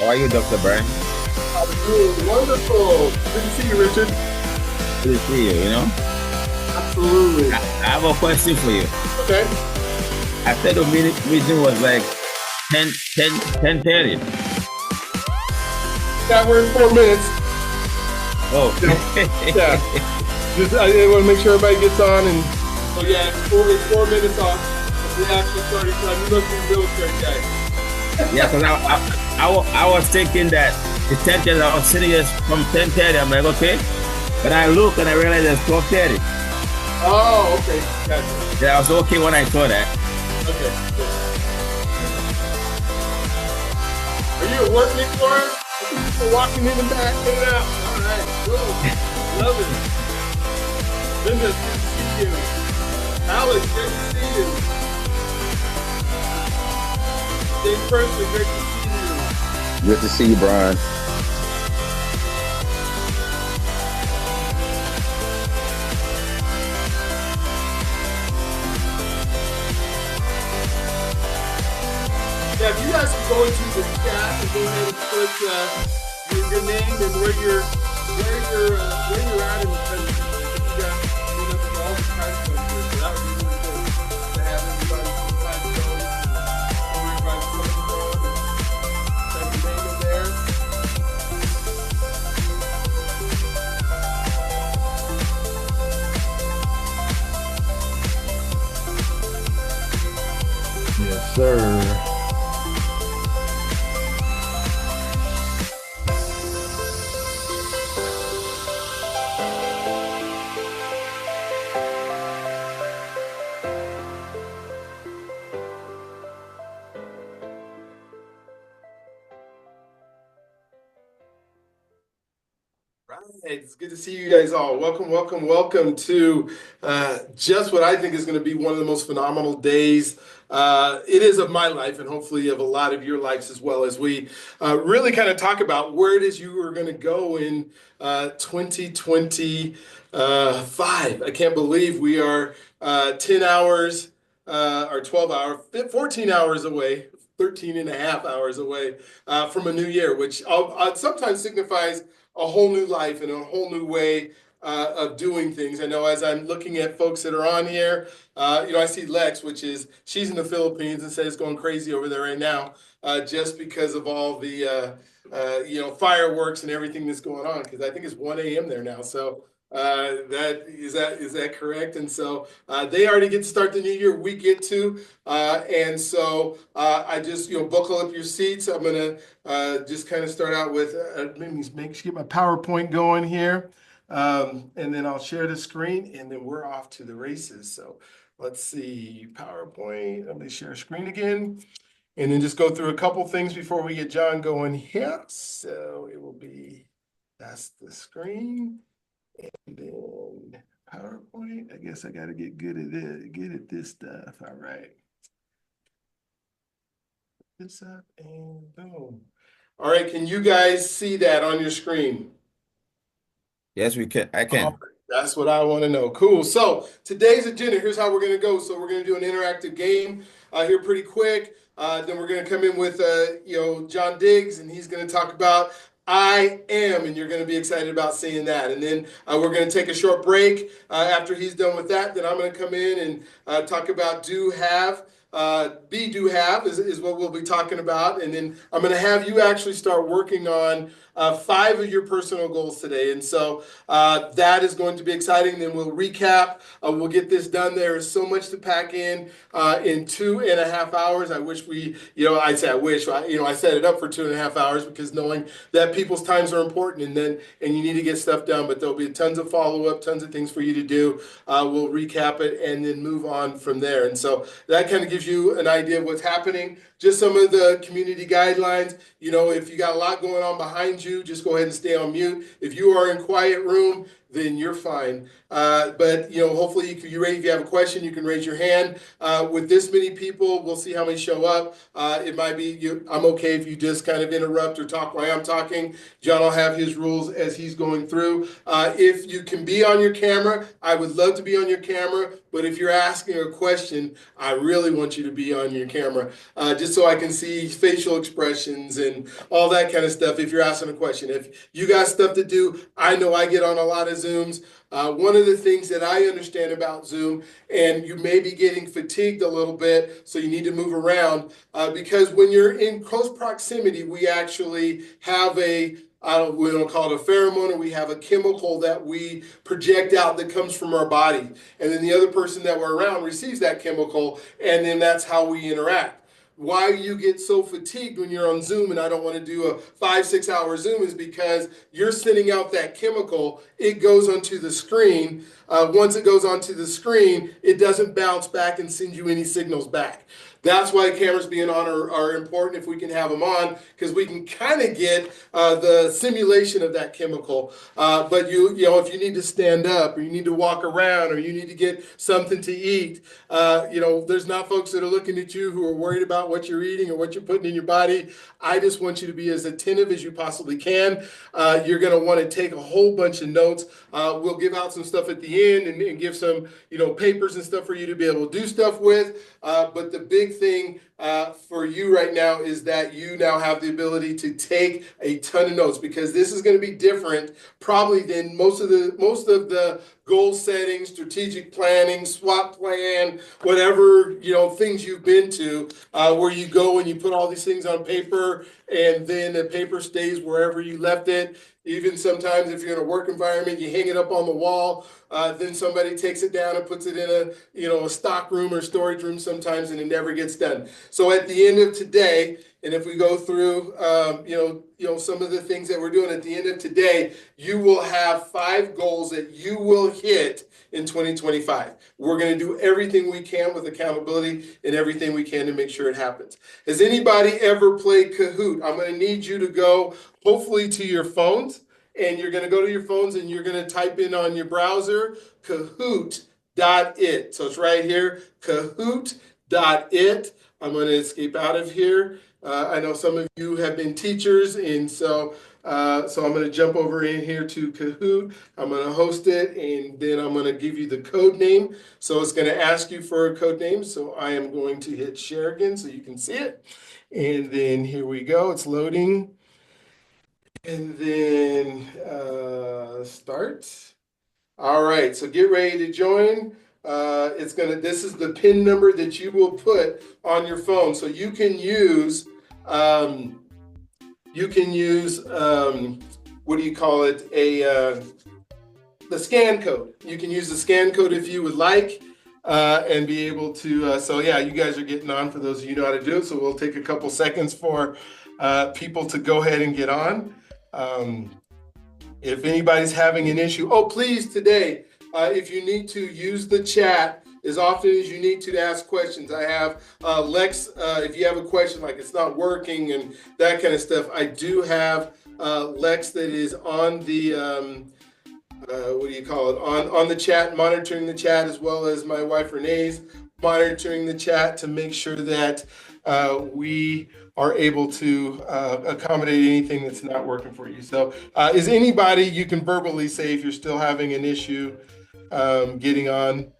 How are you, Dr. Brian? I'm doing wonderful. Good to see you, Richard. Good to see you, Absolutely. I have a question for you. Okay. I said the meeting was like 10:30. Yeah, we're in 4 minutes. Oh. Yeah. Yeah. Just I want to make sure everybody gets on, and so yeah, it's 4 minutes off. We actually started. You must be a military guy. Yeah, because I was thinking that it's 10:30. I was sitting here from 10:30. I'm like, okay. But I look and I realize it's 12:30. Oh, okay. Gotcha. Yeah, I was okay when I saw that. Okay. Good. Are you at work, Nick Flores? People walking in the back, in and out. All right. Cool. Love it. Linda, good to see you. Alex, great to see you. Dave Person, great to see you. Good to see you, Brian. Yeah, if you guys can go into the chat and go ahead and put your name and where you're at in the country. You got all the time zones here, so that would be really good to have everybody from the time zone, where everybody's coming from, and type your name in there. Yes, sir. Right. It's good to see you guys all. Welcome, welcome, welcome to just what I think is going to be one of the most phenomenal days it is of my life, and hopefully of a lot of your lives as well, as we really kind of talk about where it is you are going to go in 2025. I can't believe we are 10 hours or 12 hours, 14 hours away, 13 and a half hours away from a new year, which sometimes signifies a whole new life and a whole new way of doing things. I know as I'm looking at folks that are on here, I see Lex, she's in the Philippines and says it's going crazy over there right now, just because of all the fireworks and everything that's going on. Because I think it's 1 a.m. there now, so that correct? And so they already get to start the new year. We get to, and so I just buckle up your seats. I'm gonna just kind of start out with maybe get my PowerPoint going here, and then I'll share the screen, and then we're off to the races. So let's see, PowerPoint. Let me share screen again, and then just go through a couple things before we get John going here. So it will be that's the screen. And then PowerPoint, I guess I got to get good at it, get at this stuff. All right. This up and boom. All right, can you guys see that on your screen? Yes, we can. I can. That's what I want to know. Cool. So today's agenda, here's how we're going to go. So we're going to do an interactive game here pretty quick. Then we're going to come in with John Diggs, and he's going to talk about I am, and you're going to be excited about seeing that. And then we're going to take a short break after he's done with that. Then I'm going to come in and talk about do have. Be do have is what we'll be talking about. And then I'm going to have you actually start working on 5 of your personal goals today. And so that is going to be exciting. Then we'll recap. We'll get this done. There is so much to pack in 2.5 hours. I wish I say I wish, I set it up for 2.5 hours because knowing that people's times are important and you need to get stuff done, but there'll be tons of follow-up, tons of things for you to do. We'll recap it and then move on from there. And so that kind of gives you an idea of what's happening. Just some of the community guidelines. If you got a lot going on behind you, just go ahead and stay on mute. If you are in quiet room, then you're fine. But hopefully if you have a question, you can raise your hand. With this many people, we'll see how many show up. It might be I'm okay if you just kind of interrupt or talk while I'm talking. John will have his rules as he's going through. If you can be on your camera, I would love to be on your camera. But if you're asking a question, I really want you to be on your camera, just so I can see facial expressions and all that kind of stuff if you're asking a question. If you got stuff to do, I know I get on a lot of Zooms. One of the things that I understand about Zoom, and you may be getting fatigued a little bit, so you need to move around, because when you're in close proximity, we actually have we don't call it a pheromone, or we have a chemical that we project out that comes from our body. And then the other person that we're around receives that chemical, and then that's how we interact. Why you get so fatigued when you're on Zoom, and I don't want to do a 5-6 hour Zoom, is because you're sending out that chemical. It goes onto the screen. Once it goes onto the screen, it doesn't bounce back and send you any signals back. That's why cameras being on are important if we can have them on, because we can kind of get the simulation of that chemical. But if you need to stand up, or you need to walk around, or you need to get something to eat, there's not folks that are looking at you who are worried about what you're eating or what you're putting in your body. I just want you to be as attentive as you possibly can. You're going to want to take a whole bunch of notes. We'll give out some stuff at the end and give some, papers and stuff for you to be able to do stuff with. But the big thing for you right now is that you now have the ability to take a ton of notes, because this is going to be different probably than most of the goal setting, strategic planning, SWOT plan, whatever things you've been to, where you go and you put all these things on paper, and then the paper stays wherever you left it. Even sometimes if you're in a work environment, you hang it up on the wall, then somebody takes it down and puts it in a stock room or storage room sometimes, and it never gets done. So at the end of today, and if we go through, some of the things that we're doing at the end of today, you will have 5 goals that you will hit in 2025. We're going to do everything we can with accountability and everything we can to make sure it happens. Has anybody ever played Kahoot? I'm going to need you to go, hopefully, to your phones, and you're going to go to your phones and you're going to type in on your browser Kahoot.it. So it's right here, Kahoot.it. I'm going to escape out of here. I know some of you have been teachers, and so I'm going to jump over in here to Kahoot. I'm going to host it, and then I'm going to give you the code name. So it's going to ask you for a code name. So I am going to hit share again so you can see it. And then here we go. It's loading. And then start. All right, so get ready to join. This is the PIN number that you will put on your phone. So you can use, what do you call it? The scan code. You can use the scan code if you would like, and be able to, so yeah, you guys are getting on, for those of you who know how to do it. So we'll take a couple seconds for people to go ahead and get on. If anybody's having an issue, please today, if you need to, use the chat as often as you need to ask questions. I have Lex, if you have a question like it's not working and that kind of stuff, I do have Lex that is on the, on the chat, monitoring the chat, as well as my wife Renee's monitoring the chat to make sure that we are able to accommodate anything that's not working for you. So is anybody, you can verbally say if you're still having an issue getting on.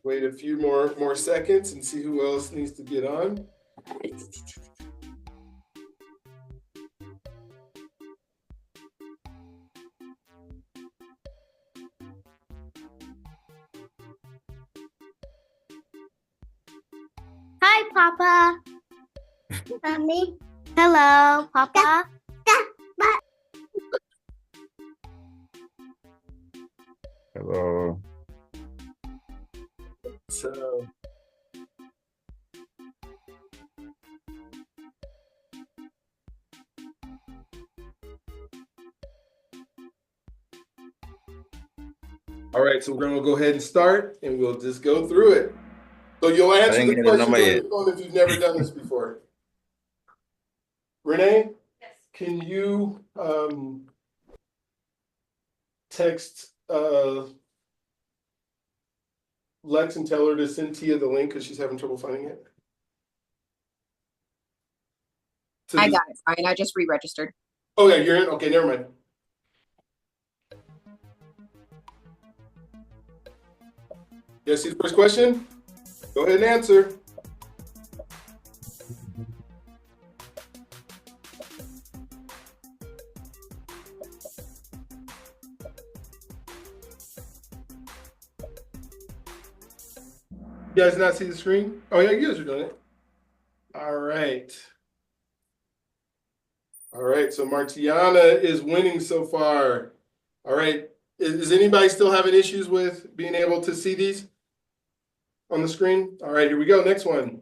Wait a few more seconds and see who else needs to get on. Hi, Papa. Mommy. Hello, Papa. Hello. So, all right, so we're going to go ahead and start, and we'll just go through it. So you'll I answer didn't the get the questions number on yet. your phone if you've never done this before. Renee? Yes. Can you text Lex and tell her to send Tia the link because she's having trouble finding it? I got it, Brian. I just re-registered. Oh yeah, you're in? Okay, never mind. You guys see the first question? Go ahead and answer. You guys not see the screen? Oh yeah, you guys are doing it. All right. All right, so Martiana is winning so far. All right, is anybody still having issues with being able to see these on the screen? All right, here we go, next one.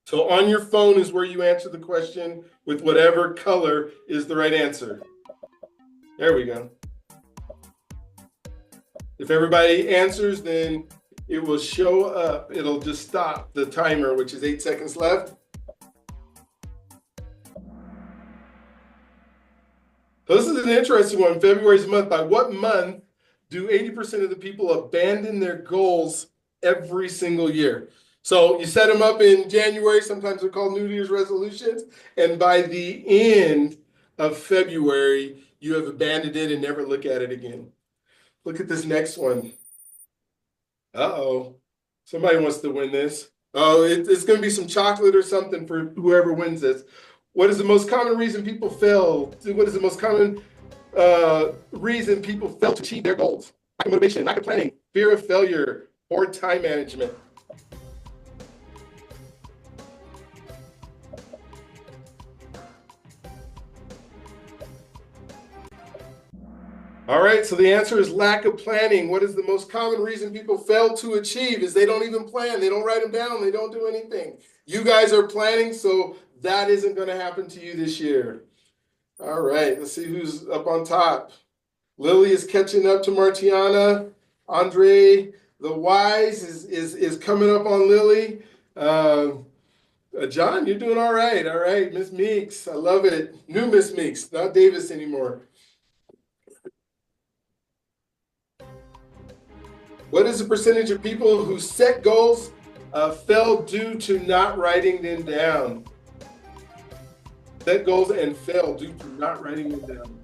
So on your phone is where you answer the question with whatever color is the right answer. There we go. If everybody answers, then it will show up. It'll just stop the timer, which is 8 seconds left. So this is an interesting one. February's month. By what month do 80% of the people abandon their goals every single year? So you set them up in January. Sometimes they're called New Year's resolutions. And by the end of February, you have abandoned it and never look at it again. Look at this next one. Uh-oh. Somebody wants to win this. Oh, it's going to be some chocolate or something for whoever wins this. What is the most common reason people fail? What is the most common reason people fail to achieve their goals? Lack of motivation, lack of planning, fear of failure, or time management. All right, so the answer is lack of planning. What is the most common reason people fail to achieve is they don't even plan. They don't write them down. They don't do anything. You guys are planning, so that isn't going to happen to you this year. All right, let's see who's up on top. Lily is catching up to Martiana. Andre the Wise is coming up on Lily. John, you're doing all right. All right, Miss Meeks, I love it. New Miss Meeks, not Davis anymore. What is the percentage of people who set goals fail due to not writing them down? Set goals and fail due to not writing them down.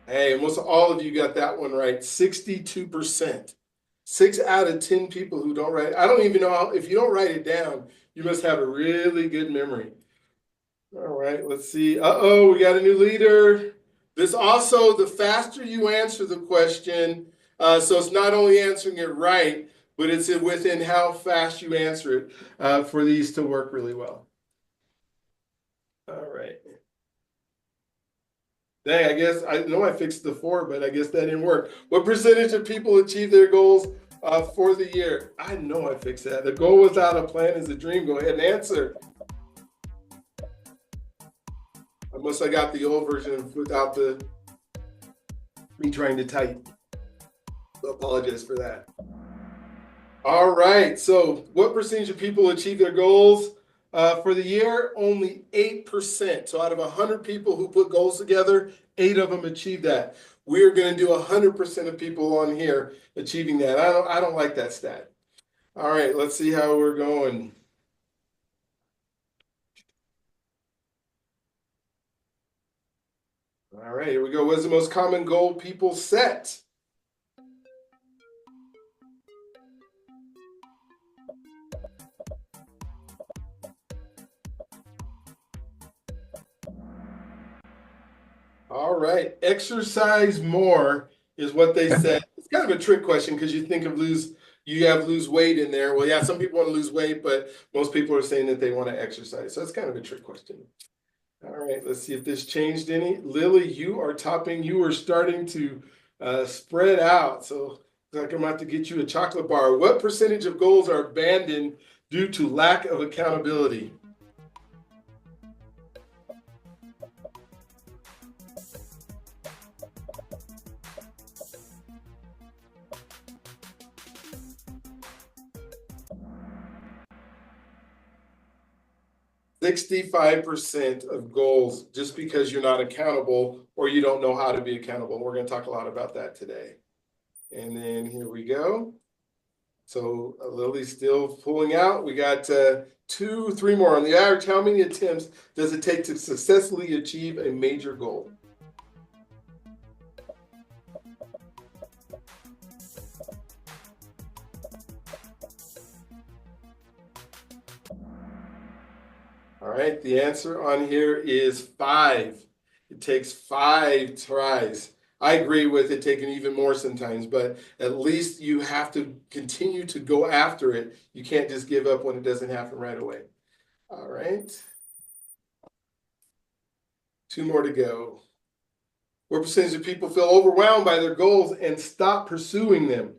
Hey, almost all of you got that one right. 62%. 6 out of 10 people who don't write. I don't even know how, if you don't write it down, you must have a really good memory. All right, let's see. Uh-oh, we got a new leader. This also, the faster you answer the question, so it's not only answering it right, but it's within how fast you answer it for these to work really well. All right. Dang, I guess, I know I fixed the 4, but I guess that didn't work. What percentage of people achieve their goals for the year? I know I fixed that. The goal without a plan is a dream. Go ahead and answer. Unless I got the old version without me trying to type. So apologize for that. All right, so what percentage of people achieve their goals for the year? Only 8%. So out of 100 people who put goals together, 8 of them achieve that. We're going to do 100% of people on here achieving that. I don't like that stat. All right, let's see how we're going. All right, here we go. What's the most common goal people set? All right, exercise more is what they said. It's kind of a trick question because you think of you have lose weight in there. Well, yeah, some people want to lose weight, but most people are saying that they want to exercise. So it's kind of a trick question. All right, let's see if this changed any. Lily, you are topping. You are starting to spread out. So it's like I'm about to get you a chocolate bar. What percentage of goals are abandoned due to lack of accountability? 65% of goals just because you're not accountable or you don't know how to be accountable. We're going to talk a lot about that today. And then here we go. So Lily's still pulling out. We got 3 more. On the average, how many attempts does it take to successfully achieve a major goal? All right, the answer on here is 5. It takes 5 tries. I agree with it taking even more sometimes, but at least you have to continue to go after it. You can't just give up when it doesn't happen right away. All right. 2 more to go. What percentage of people feel overwhelmed by their goals and stop pursuing them?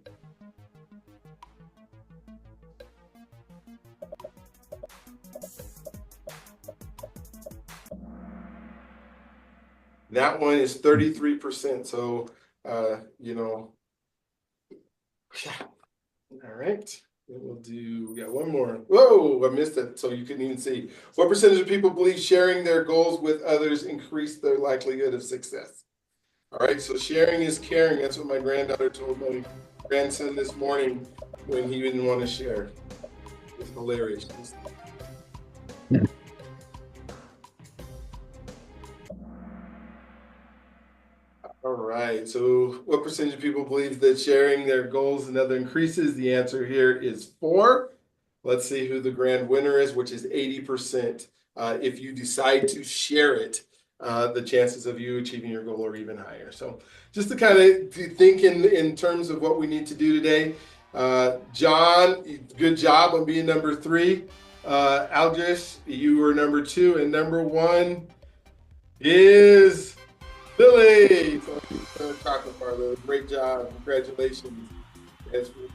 That one is 33%. So, you know, yeah. All right. And we'll do, we got one more. Whoa, I missed it. So you couldn't even see. What percentage of people believe sharing their goals with others increase their likelihood of success? All right. So sharing is caring. That's what my granddaughter told my grandson this morning when he didn't want to share. It's hilarious. All right, so what percentage of people believe that sharing their goals and other increases? The answer here is 4. Let's see who the grand winner is, which is 80%. If you decide to share it, the chances of you achieving your goal are even higher. So just to kind of think in terms of what we need to do today, John, good job on being number 3. Aldris, you were number 2, and number 1 is Billy. Chocolate parlor. Great job. Congratulations. That's really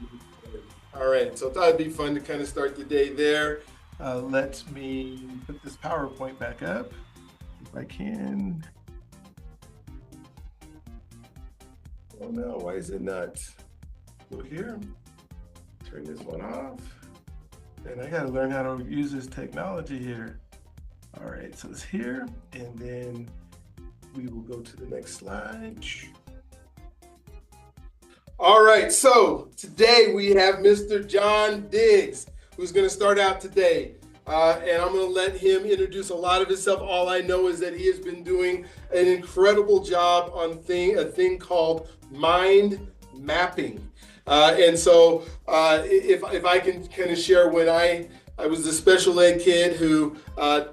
good. All right. So I thought it'd be fun to kind of start the day there. Let me put this PowerPoint back up if I can. Oh no, why is it not? Go here. Turn this one off. And I got to learn how to use this technology here. All right. So it's here. And then we will go to the next slide. All right, so today we have Mr. John Diggs, who's going to start out today. And I'm going to let him introduce a lot of himself. All I know is that he has been doing an incredible job on a thing called mind mapping. And so if I can kind of share, when I was a special ed kid who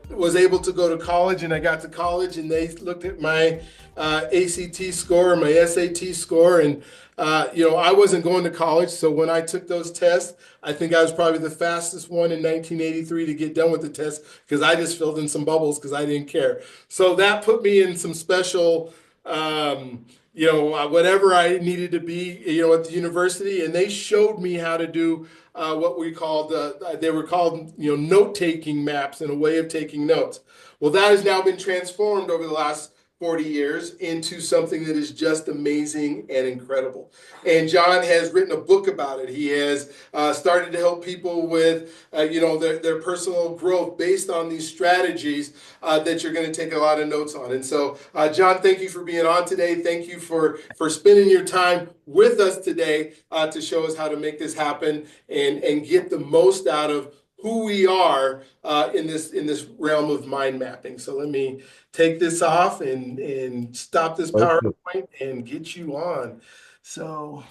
was able to go to college, and I got to college and they looked at my ACT score, my SAT score, and I wasn't going to college. So when I took those tests, I think I was probably the fastest one in 1983 to get done with the test, because I just filled in some bubbles because I didn't care. So that put me in some special, whatever I needed to be, at the university. And they showed me how to do what we called, they were called, note-taking maps, and a way of taking notes. Well, that has now been transformed over the last 40 years into something that is just amazing and incredible. And John has written a book about it. He has started to help people with, their personal growth based on these strategies that you're going to take a lot of notes on. And so, John, thank you for being on today. Thank you for spending your time with us today to show us how to make this happen and get the most out of who we are in this realm of mind mapping. So let me take this off and stop this PowerPoint and get you on. So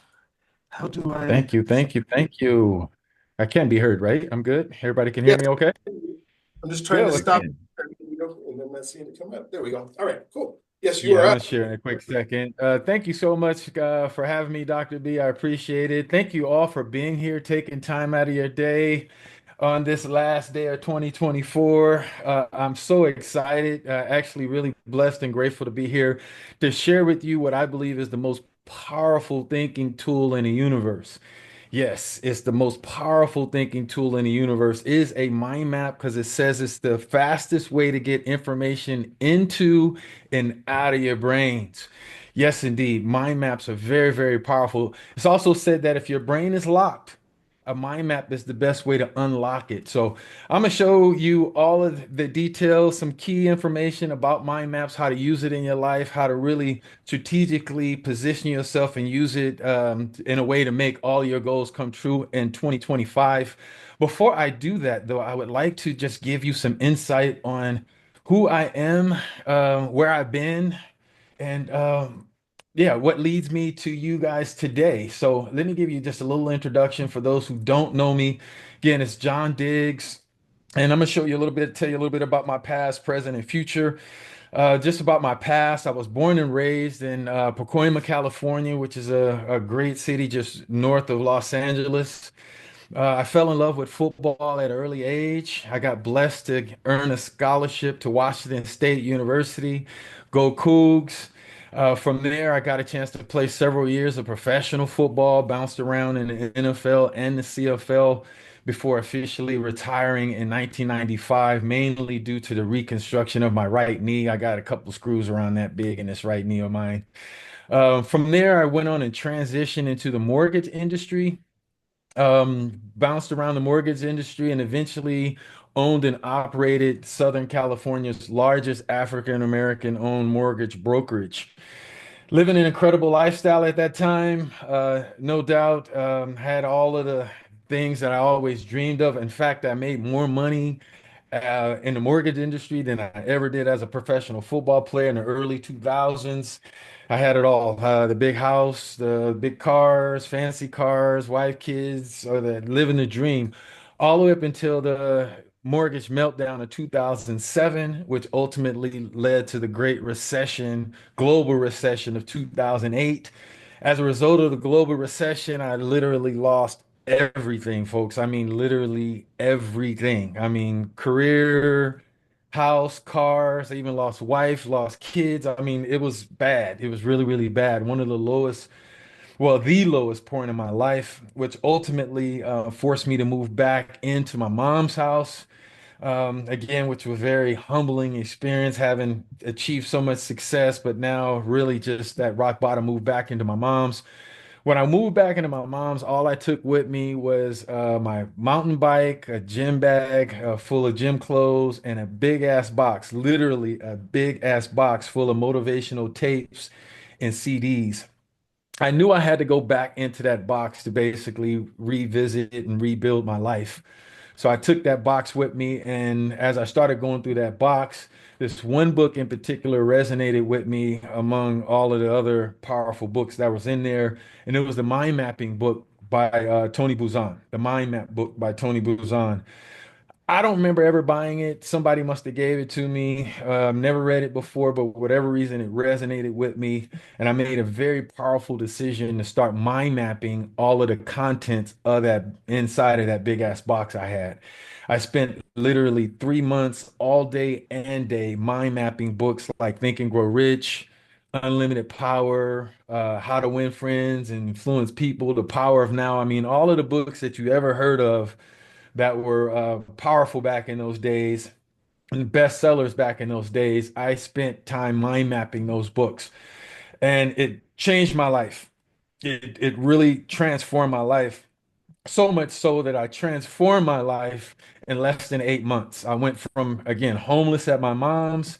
how do I? Thank you. I can be heard, right? I'm good. Everybody can hear me okay? I'm just trying to stop. And then let's see it come up. There we go. All right, cool. Yes, you are. I'm going to share in a quick second. Thank you so much for having me, Dr. B. I appreciate it. Thank you all for being here, taking time out of your day on this last day of 2024. I'm so excited, actually really blessed and grateful to be here to share with you what I believe is the most powerful thinking tool in the universe. Yes, it's the most powerful thinking tool in the universe is a mind map, because it says it's the fastest way to get information into and out of your brains. Yes, indeed. Mind maps are very, very powerful. It's also said that if your brain is locked, a mind map is the best way to unlock it. So I'm gonna show you all of the details, some key information about mind maps, how to use it in your life, how to really strategically position yourself and use it in a way to make all your goals come true in 2025. Before I do that, though, I would like to just give you some insight on who I am, where I've been, and yeah, what leads me to you guys today. So let me give you just a little introduction for those who don't know me. Again, it's John Diggs, and I'm gonna show you a little bit, tell you a little bit about my past, present, and future. Just about my past, I was born and raised in Pacoima, California, which is a great city just north of Los Angeles. I fell in love with football at an early age. I got blessed to earn a scholarship to Washington State University. Go Cougs. From there, I got a chance to play several years of professional football, bounced around in the NFL and the CFL before officially retiring in 1995, mainly due to the reconstruction of my right knee. I got a couple screws around that big in this right knee of mine. From there, I went on and transitioned into the mortgage industry, bounced around the mortgage industry, and eventually owned and operated Southern California's largest African American owned mortgage brokerage. Living an incredible lifestyle at that time, no doubt, had all of the things that I always dreamed of. In fact, I made more money in the mortgage industry than I ever did as a professional football player in the early 2000s. I had it all, the big house, the big cars, fancy cars, wife, kids, or the living the dream, all the way up until the mortgage meltdown of 2007, which ultimately led to the Great Recession, global recession of 2008. As a result of the global recession, I literally lost everything, folks. I mean, literally everything. I mean, career, house, cars. I even lost wife, lost kids. I mean, it was bad. It was really, really bad. One of the lowest, well, the lowest point in my life, which ultimately forced me to move back into my mom's house. Again, which was a very humbling experience, having achieved so much success, but now really just that rock bottom move back into my mom's. When I moved back into my mom's, all I took with me was my mountain bike, a gym bag full of gym clothes, and a big ass box, literally a big ass box full of motivational tapes and CDs. I knew I had to go back into that box to basically revisit it and rebuild my life. So I took that box with me, and as I started going through that box, this one book in particular resonated with me among all of the other powerful books that was in there, and it was the mind mapping book by Tony Buzan, the mind map book by Tony Buzan. I don't remember ever buying it. Somebody must have gave it to me. Never read it before, but for whatever reason, it resonated with me, and I made a very powerful decision to start mind mapping all of the contents of that inside of that big ass box I had. I spent literally 3 months, all day and day, mind mapping books like Think and Grow Rich, Unlimited Power, How to Win Friends and Influence People, The Power of Now. I mean, all of the books that you ever heard of that were powerful back in those days and bestsellers back in those days. I spent time mind mapping those books, and it changed my life. It really transformed my life, so much so that I transformed my life in less than 8 months. I went from, again, homeless at my mom's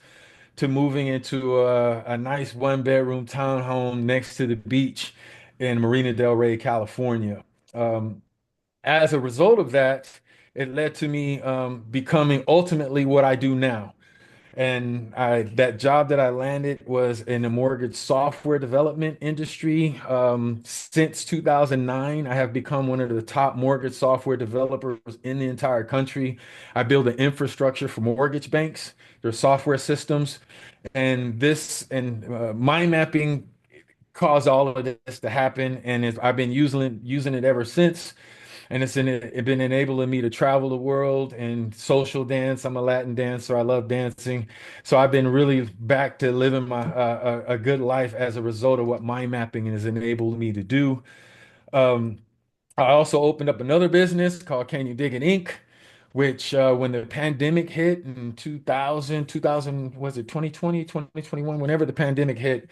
to moving into a nice one bedroom townhome next to the beach in Marina Del Rey, California. Um, as a result of that, it led to me becoming ultimately what I do now. And that job that I landed was in the mortgage software development industry. Since 2009, I have become one of the top mortgage software developers in the entire country. I build an infrastructure for mortgage banks, their software systems, and mind mapping caused all of this to happen. And I've been using it ever since, and it been enabling me to travel the world and social dance. I'm a Latin dancer. I love dancing. So I've been really back to living a good life as a result of what mind mapping has enabled me to do. Um, I also opened up another business called Can You Dig It Inc., which when the pandemic hit in 2000, was it 2020, 2021, whenever the pandemic hit,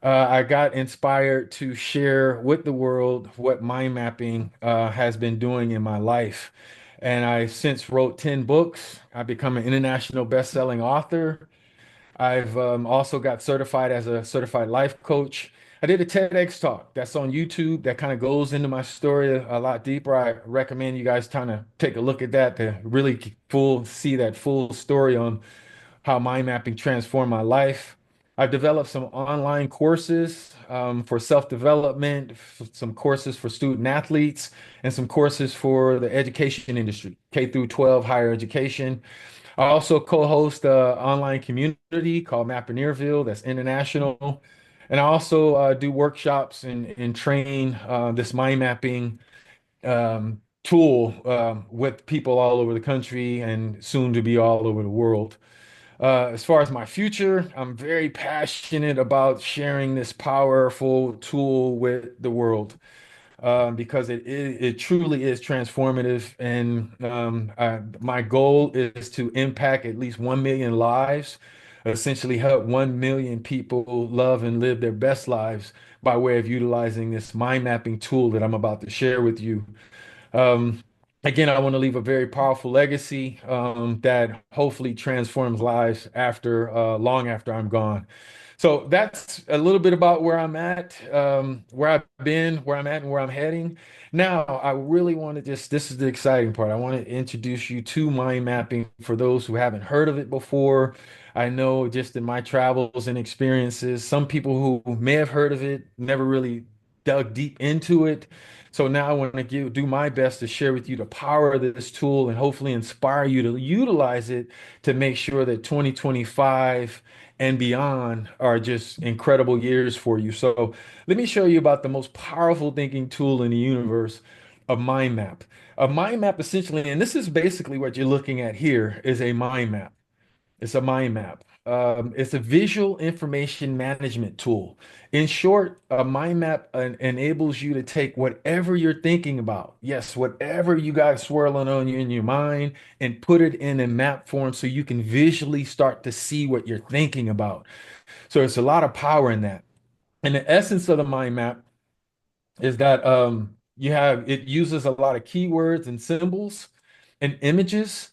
I got inspired to share with the world what mind mapping has been doing in my life. And I since wrote 10 books. I've become an international best-selling author. I've also got certified as a certified life coach. I did a TEDx talk that's on YouTube that kind of goes into my story a lot deeper. I recommend you guys kind of take a look at that to really see that full story on how mind mapping transformed my life. I've developed some online courses for self-development, some courses for student athletes, and some courses for the education industry, K through 12 higher education. I also co-host an online community called Mapperneerville that's international. And I also do workshops and train this mind mapping tool with people all over the country and soon to be all over the world. As far as my future, I'm very passionate about sharing this powerful tool with the world because it truly is transformative. And my goal is to impact at least 1 million lives, essentially help 1 million people love and live their best lives by way of utilizing this mind mapping tool that I'm about to share with you. Um, Again, I want to leave a very powerful legacy that hopefully transforms lives after long after I'm gone. So that's a little bit about where I'm at, where I've been, where I'm at, and where I'm heading. Now, I really want to this is the exciting part. I want to introduce you to mind mapping for those who haven't heard of it before. I know just in my travels and experiences, some people who may have heard of it never really dug deep into it. So now I want to do my best to share with you the power of this tool and hopefully inspire you to utilize it to make sure that 2025 and beyond are just incredible years for you. So let me show you about the most powerful thinking tool in the universe, a mind map. A mind map essentially, and this is basically what you're looking at here, is a mind map. It's a mind map. It's a visual information management tool. In short, a mind map enables you to take whatever you're thinking about, yes, whatever you got swirling on you in your mind, and put it in a map form so you can visually start to see what you're thinking about. So it's a lot of power in that. And the essence of the mind map is that it uses a lot of keywords and symbols and images.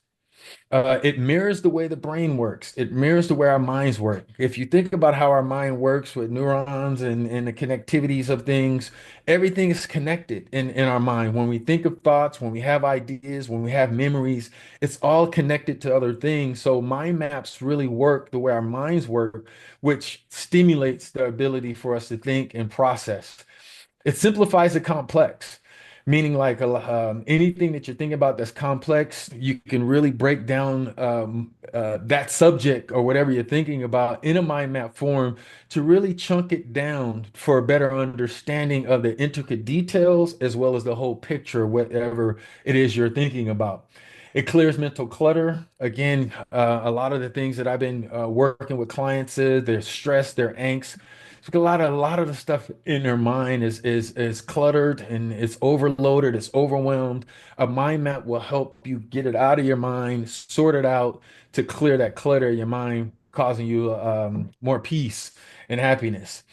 It mirrors the way the brain works. It mirrors the way our minds work. If you think about how our mind works with neurons and the connectivities of things, everything is connected in our mind. When we think of thoughts, when we have ideas, when we have memories, it's all connected to other things. So mind maps really work the way our minds work, which stimulates the ability for us to think and process. It simplifies the complex, meaning like anything that you're thinking about that's complex, you can really break down that subject or whatever you're thinking about in a mind map form to really chunk it down for a better understanding of the intricate details as well as the whole picture, whatever it is you're thinking about. It clears mental clutter. Again, a lot of the things that I've been working with clients is their stress, their angst. So a lot of the stuff in their mind is cluttered and it's overloaded, it's overwhelmed. A mind map will help you get it out of your mind, sort it out to clear that clutter in your mind, causing you more peace and happiness.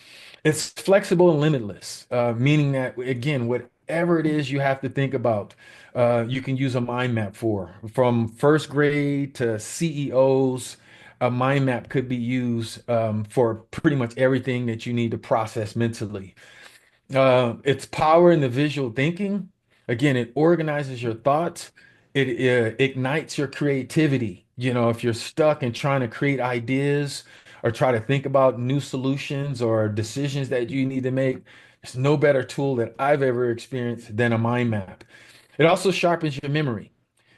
It's flexible and limitless, meaning that, again, whatever it is you have to think about, you can use a mind map for. From first grade to CEOs, a mind map could be used for pretty much everything that you need to process mentally. Its power in the visual thinking. Again, it organizes your thoughts. It ignites your creativity. You know, if you're stuck and trying to create ideas or try to think about new solutions or decisions that you need to make, there's no better tool that I've ever experienced than a mind map. It also sharpens your memory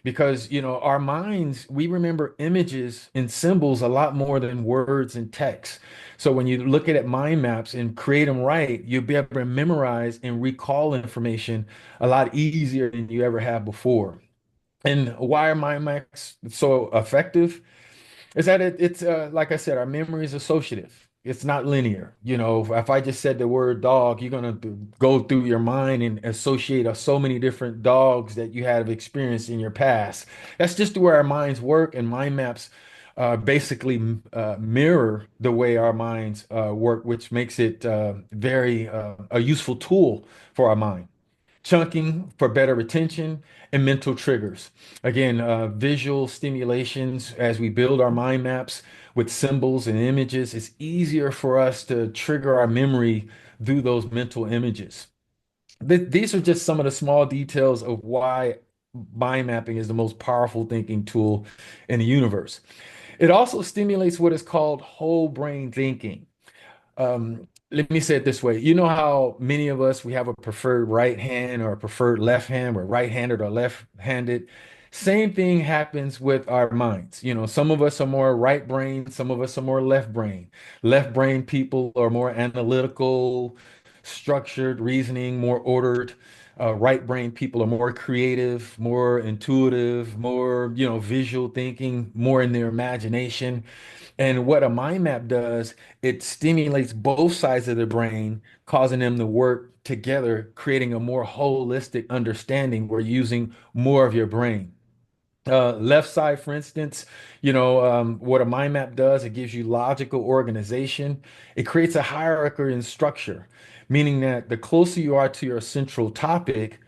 because, you know, our minds, we remember images and symbols a lot more than words and text. So when you look at mind maps and create them right, you'll be able to memorize and recall information a lot easier than you ever have before. And why are mind maps so effective? Is that it's like I said, our memory is associative. It's not linear. You know, if I just said the word dog, you're gonna go through your mind and associate so many different dogs that you have experienced in your past. That's just the way our minds work, and mind maps basically mirror the way our minds work, which makes it very a useful tool for our mind. Chunking for better retention and mental triggers. Again, visual stimulations as we build our mind maps with symbols and images, it's easier for us to trigger our memory through those mental images. These are just some of the small details of why mind mapping is the most powerful thinking tool in the universe. It also stimulates what is called whole brain thinking. Let me say it this way. You know how many of us, we have a preferred right hand or a preferred left hand, we're right-handed or left-handed. Same thing happens with our minds. You know, some of us are more right brain, some of us are more left brain. Left brain people are more analytical, structured, reasoning, more ordered. Right brain people are more creative, more intuitive, more, visual thinking, more in their imagination. And what a mind map does, it stimulates both sides of the brain, causing them to work together, creating a more holistic understanding. We're using more of your brain. Left side, for instance, what a mind map does, it gives you logical organization. It creates a hierarchy and structure, meaning that the closer you are to your central topic,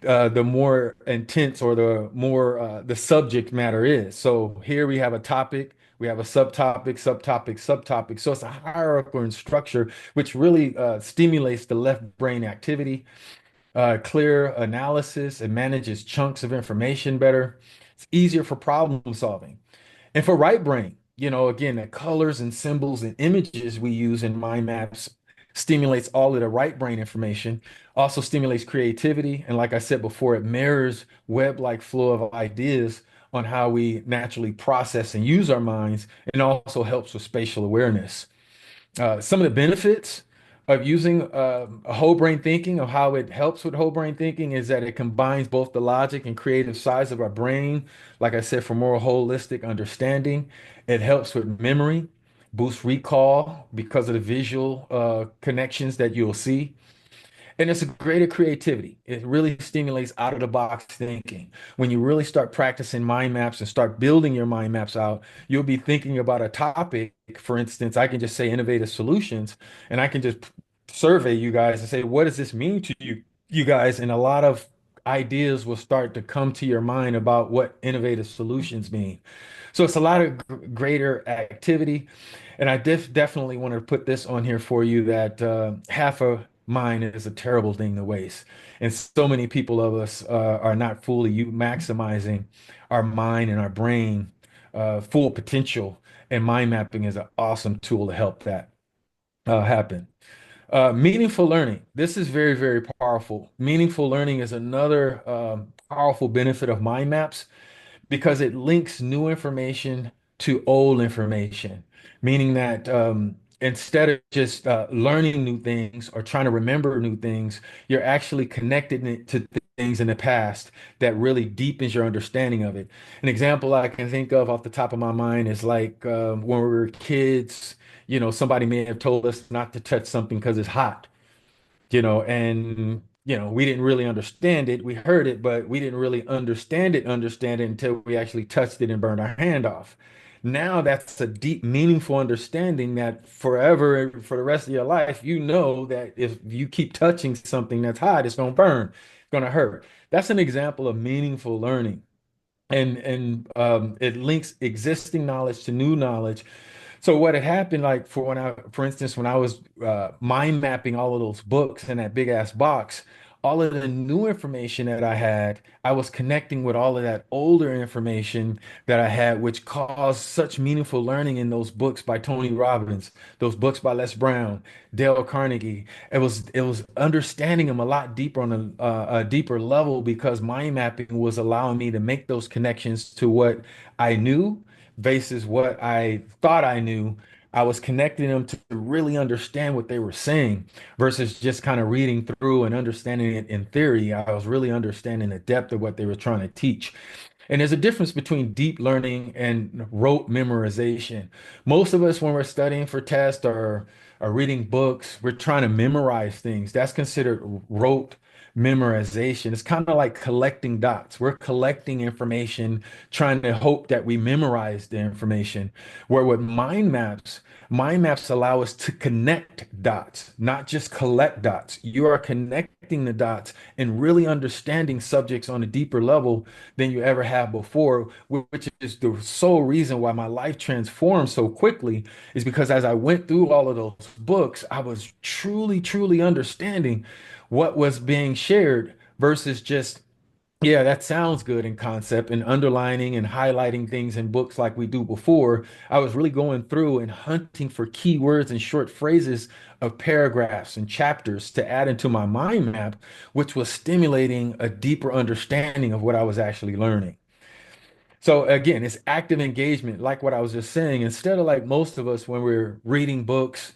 the more intense or the more the subject matter is. So here we have a topic, we have a subtopic, subtopic, subtopic. So it's a hierarchy and structure, which really stimulates the left brain activity, clear analysis, and manages chunks of information better. It's easier for problem solving. And for right brain, again, the colors and symbols and images we use in mind maps stimulates all of the right brain information, also stimulates creativity. And like I said before, it mirrors web-like flow of ideas on how we naturally process and use our minds, and also helps with spatial awareness. Some of the benefits of using a whole brain thinking, of how it helps with whole brain thinking, is that it combines both the logic and creative sides of our brain. Like I said, for more holistic understanding, it helps with memory, boosts recall because of the visual connections that you'll see. And it's a greater creativity. It really stimulates out of the box thinking. When you really start practicing mind maps and start building your mind maps out, you'll be thinking about a topic. For instance, I can just say innovative solutions, and I can just survey you guys and say, what does this mean to you guys? And a lot of ideas will start to come to your mind about what innovative solutions mean. So it's a lot of greater activity. And I definitely want to put this on here for you, that half a mind is a terrible thing to waste. And so many people of us are not fully maximizing our mind and our brain full potential. And mind mapping is an awesome tool to help that happen. Meaningful learning. This is very, very powerful. Meaningful learning is another powerful benefit of mind maps, because it links new information to old information, meaning that instead of just learning new things or trying to remember new things, you're actually connecting it to things in the past that really deepens your understanding of it. An example I can think of off the top of my mind is like when we were kids, somebody may have told us not to touch something because it's hot, and we didn't really understand it. We heard it, but we didn't really understand it until we actually touched it and burned our hand off. Now that's a deep, meaningful understanding that forever, for the rest of your life, that if you keep touching something that's hot, it's going to burn, it's going to hurt. That's an example of meaningful learning. And it links existing knowledge to new knowledge. So what had happened, like for instance, when I was mind mapping all of those books in that big ass box, all of the new information that I had, I was connecting with all of that older information that I had, which caused such meaningful learning in those books by Tony Robbins, those books by Les Brown, Dale Carnegie. It was understanding them a lot deeper on a deeper level, because mind mapping was allowing me to make those connections to what I knew versus what I thought I knew. I was connecting them to really understand what they were saying versus just kind of reading through and understanding it in theory. I was really understanding the depth of what they were trying to teach. And there's a difference between deep learning and rote memorization. Most of us, when we're studying for tests or reading books, we're trying to memorize things. That's considered rote memorization. It's kind of like collecting dots. We're collecting information, trying to hope that we memorize the information. Where with mind maps allow us to connect dots, not just collect dots. You are connecting the dots and really understanding subjects on a deeper level than you ever have before, which is the sole reason why my life transformed so quickly, is because as I went through all of those books, I was truly, truly understanding what was being shared versus just, yeah, that sounds good in concept, and underlining and highlighting things in books like we do before. I was really going through and hunting for keywords and short phrases of paragraphs and chapters to add into my mind map, which was stimulating a deeper understanding of what I was actually learning. So again, it's active engagement, like what I was just saying. Instead of like most of us when we're reading books,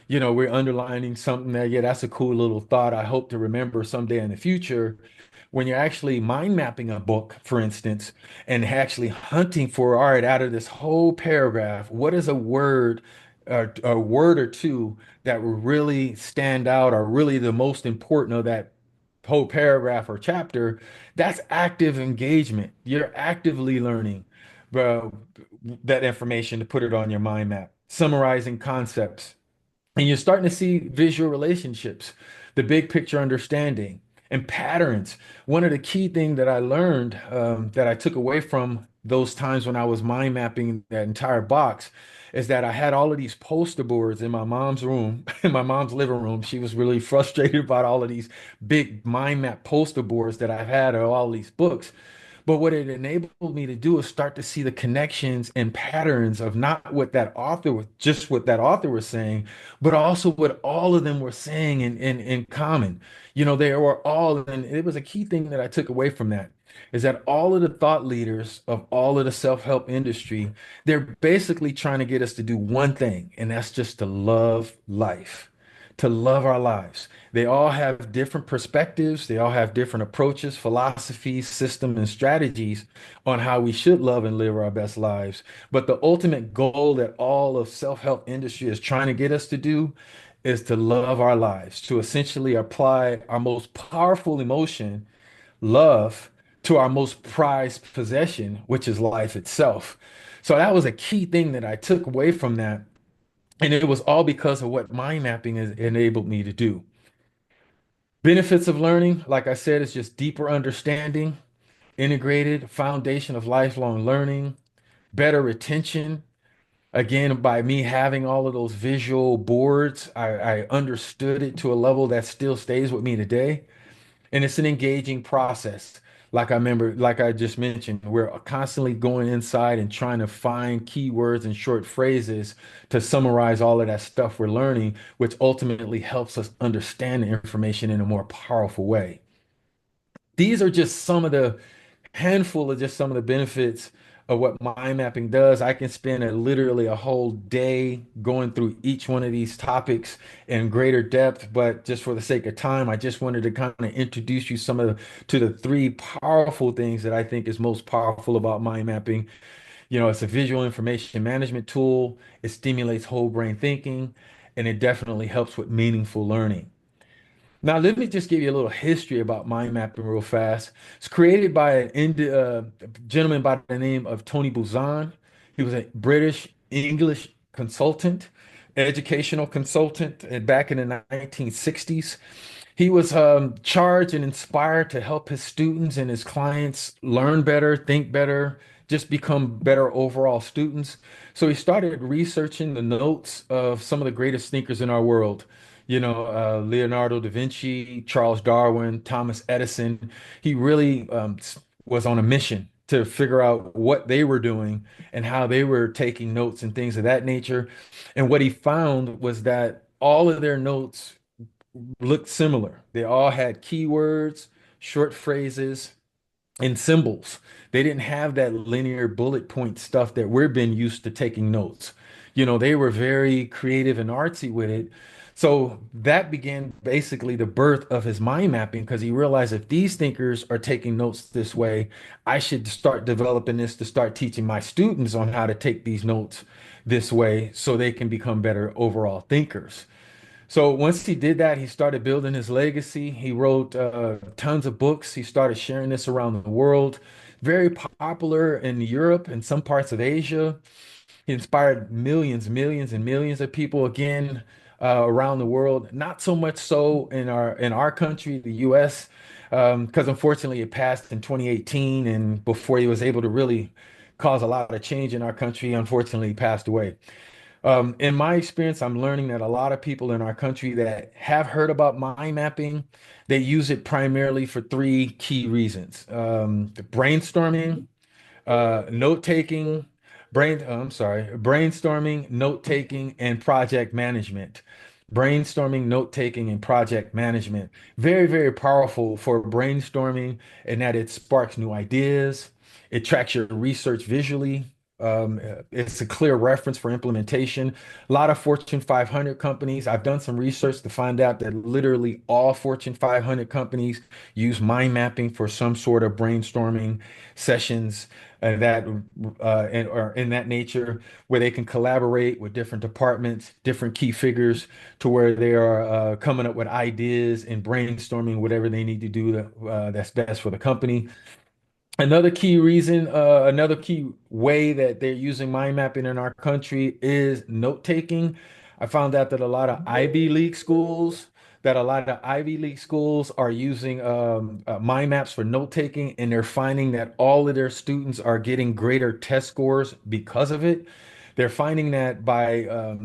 we're underlining something that, yeah, that's a cool little thought. I hope to remember someday in the future. When you're actually mind mapping a book, for instance, and actually hunting for, all right, out of this whole paragraph, what is a word or two that will really stand out or really the most important of that whole paragraph or chapter? That's active engagement. You're actively learning, bro, that information to put it on your mind map, summarizing concepts, and you're starting to see visual relationships, the big picture understanding, and patterns. One of the key things that I learned, that I took away from those times when I was mind mapping that entire box, is that I had all of these poster boards in my mom's room, in my mom's living room. She was really frustrated about all of these big mind map poster boards that I've had of all these books. But what it enabled me to do is start to see the connections and patterns of not what that author was, just what that author was saying, but also what all of them were saying in common. They were all, and it was a key thing that I took away from that, is that all of the thought leaders of all of the self-help industry, they're basically trying to get us to do one thing, and that's just to love life, to love our lives. They all have different perspectives. They all have different approaches, philosophies, systems, and strategies on how we should love and live our best lives. But the ultimate goal that all of self-help industry is trying to get us to do is to love our lives, to essentially apply our most powerful emotion, love, to our most prized possession, which is life itself. So that was a key thing that I took away from that. And it was all because of what mind mapping has enabled me to do. Benefits of learning, like I said, is just deeper understanding, integrated foundation of lifelong learning, better retention. Again, by me having all of those visual boards, I understood it to a level that still stays with me today. And it's an engaging process. Like I just mentioned, we're constantly going inside and trying to find keywords and short phrases to summarize all of that stuff we're learning, which ultimately helps us understand the information in a more powerful way. These are just some of the handful of just some of the benefits of what mind mapping does. I can spend literally a whole day going through each one of these topics in greater depth, but just for the sake of time, I just wanted to kind of introduce you to the three powerful things that I think is most powerful about mind mapping. It's a visual information management tool, it stimulates whole brain thinking, and it definitely helps with meaningful learning. Now, let me just give you a little history about mind mapping real fast. It's created by gentleman by the name of Tony Buzan. He was a British English consultant, educational consultant, back in the 1960s. He was charged and inspired to help his students and his clients learn better, think better, just become better overall students. So he started researching the notes of some of the greatest thinkers in our world. Leonardo da Vinci, Charles Darwin, Thomas Edison. He really was on a mission to figure out what they were doing and how they were taking notes and things of that nature. And what he found was that all of their notes looked similar. They all had keywords, short phrases, and symbols. They didn't have that linear bullet point stuff that we're been used to taking notes. They were very creative and artsy with it. So that began basically the birth of his mind mapping because he realized if these thinkers are taking notes this way, I should start developing this to start teaching my students on how to take these notes this way so they can become better overall thinkers. So once he did that, he started building his legacy. He wrote tons of books. He started sharing this around the world. Very popular in Europe and some parts of Asia. He inspired millions, millions, and millions of people again around the world. Not so much so in our country, the U.S., because unfortunately it passed in 2018, and before he was able to really cause a lot of change in our country, unfortunately he passed away. In my experience, I'm learning that a lot of people in our country that have heard about mind mapping, they use it primarily for three key reasons: brainstorming, note taking, I'm sorry, brainstorming, note taking, and project management. Brainstorming, note taking, and project management. Very, very powerful for brainstorming in that it sparks new ideas. It tracks your research visually. It's a clear reference for implementation. A lot of Fortune 500 companies, I've done some research to find out that literally all Fortune 500 companies use mind mapping for some sort of brainstorming sessions or in that nature, where they can collaborate with different departments, different key figures, to where they are coming up with ideas and brainstorming whatever they need to do that's best for the company. Another key reason, another key way that they're using mind mapping in our country is note taking. I found out that a lot of Ivy League schools are using mind maps for note taking, and they're finding that all of their students are getting greater test scores because of it. They're finding that by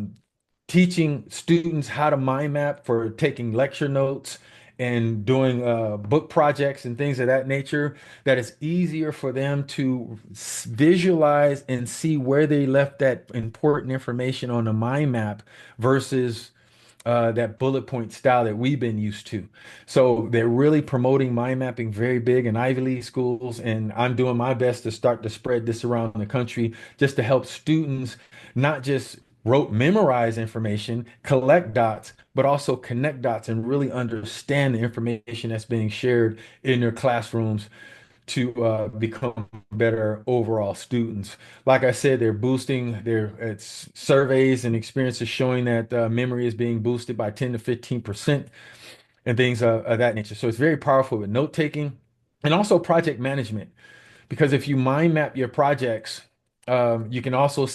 teaching students how to mind map for taking lecture notes and doing book projects and things of that nature, that it's easier for them to visualize and see where they left that important information on the mind map versus that bullet point style that we've been used to. So they're really promoting mind mapping very big in Ivy League schools, and I'm doing my best to start to spread this around the country just to help students not just wrote memorize information, collect dots, but also connect dots and really understand the information that's being shared in their classrooms to become better overall students. Like I said, they're boosting their it's surveys and experiences showing that memory is being boosted by 10 to 15% and things of that nature. So it's very powerful with note taking and also project management. Because if you mind map your projects, you can also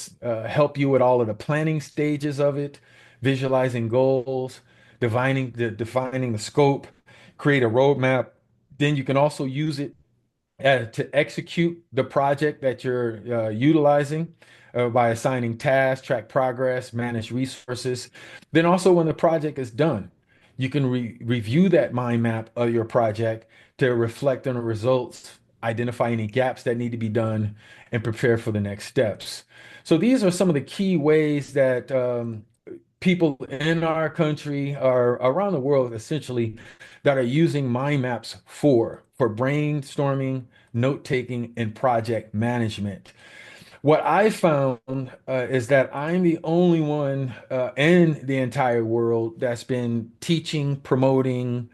help you with all of the planning stages of it, visualizing goals, defining the scope, create a roadmap. Then you can also use it to execute the project that you're utilizing by assigning tasks, track progress, manage resources. Then also when the project is done, you can review that mind map of your project to reflect on the results, identify any gaps that need to be done, and prepare for the next steps. So these are some of the key ways that people in our country or around the world essentially that are using mind maps for brainstorming, note taking, and project management. What I found is that I'm the only one in the entire world that's been teaching, promoting,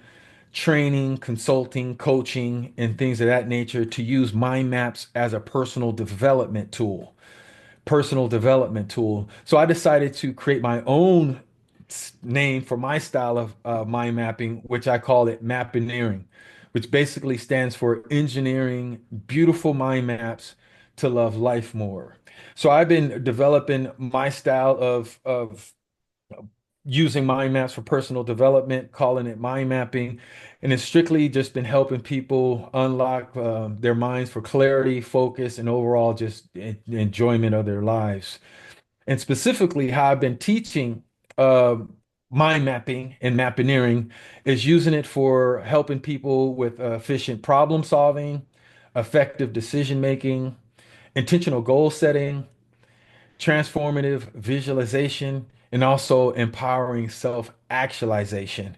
training, consulting, coaching, and things of that nature to use mind maps as a personal development tool. So I decided to create my own name for my style of mind mapping, which I call it mapineering, which basically stands for engineering beautiful mind maps to love life more. So I've been developing my style of using mind maps for personal development, calling it mind mapping. And it's strictly just been helping people unlock their minds for clarity, focus, and overall just enjoyment of their lives. And specifically, how I've been teaching uh, mind mapping and mapineering is using it for helping people with efficient problem solving, effective decision making, intentional goal setting, transformative visualization, and also empowering self-actualization.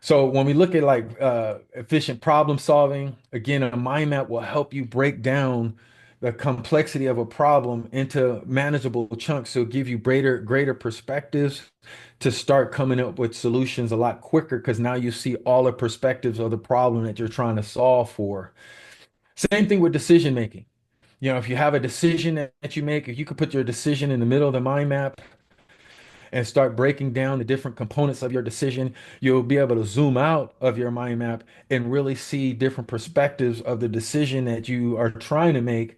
So when we look at like efficient problem solving, again, a mind map will help you break down the complexity of a problem into manageable chunks. So give you greater perspectives to start coming up with solutions a lot quicker because now you see all the perspectives of the problem that you're trying to solve for. Same thing with decision making. You know, if you have a decision that you make, if you could put your decision in the middle of the mind map, and start breaking down the different components of your decision, you'll be able to zoom out of your mind map and really see different perspectives of the decision that you are trying to make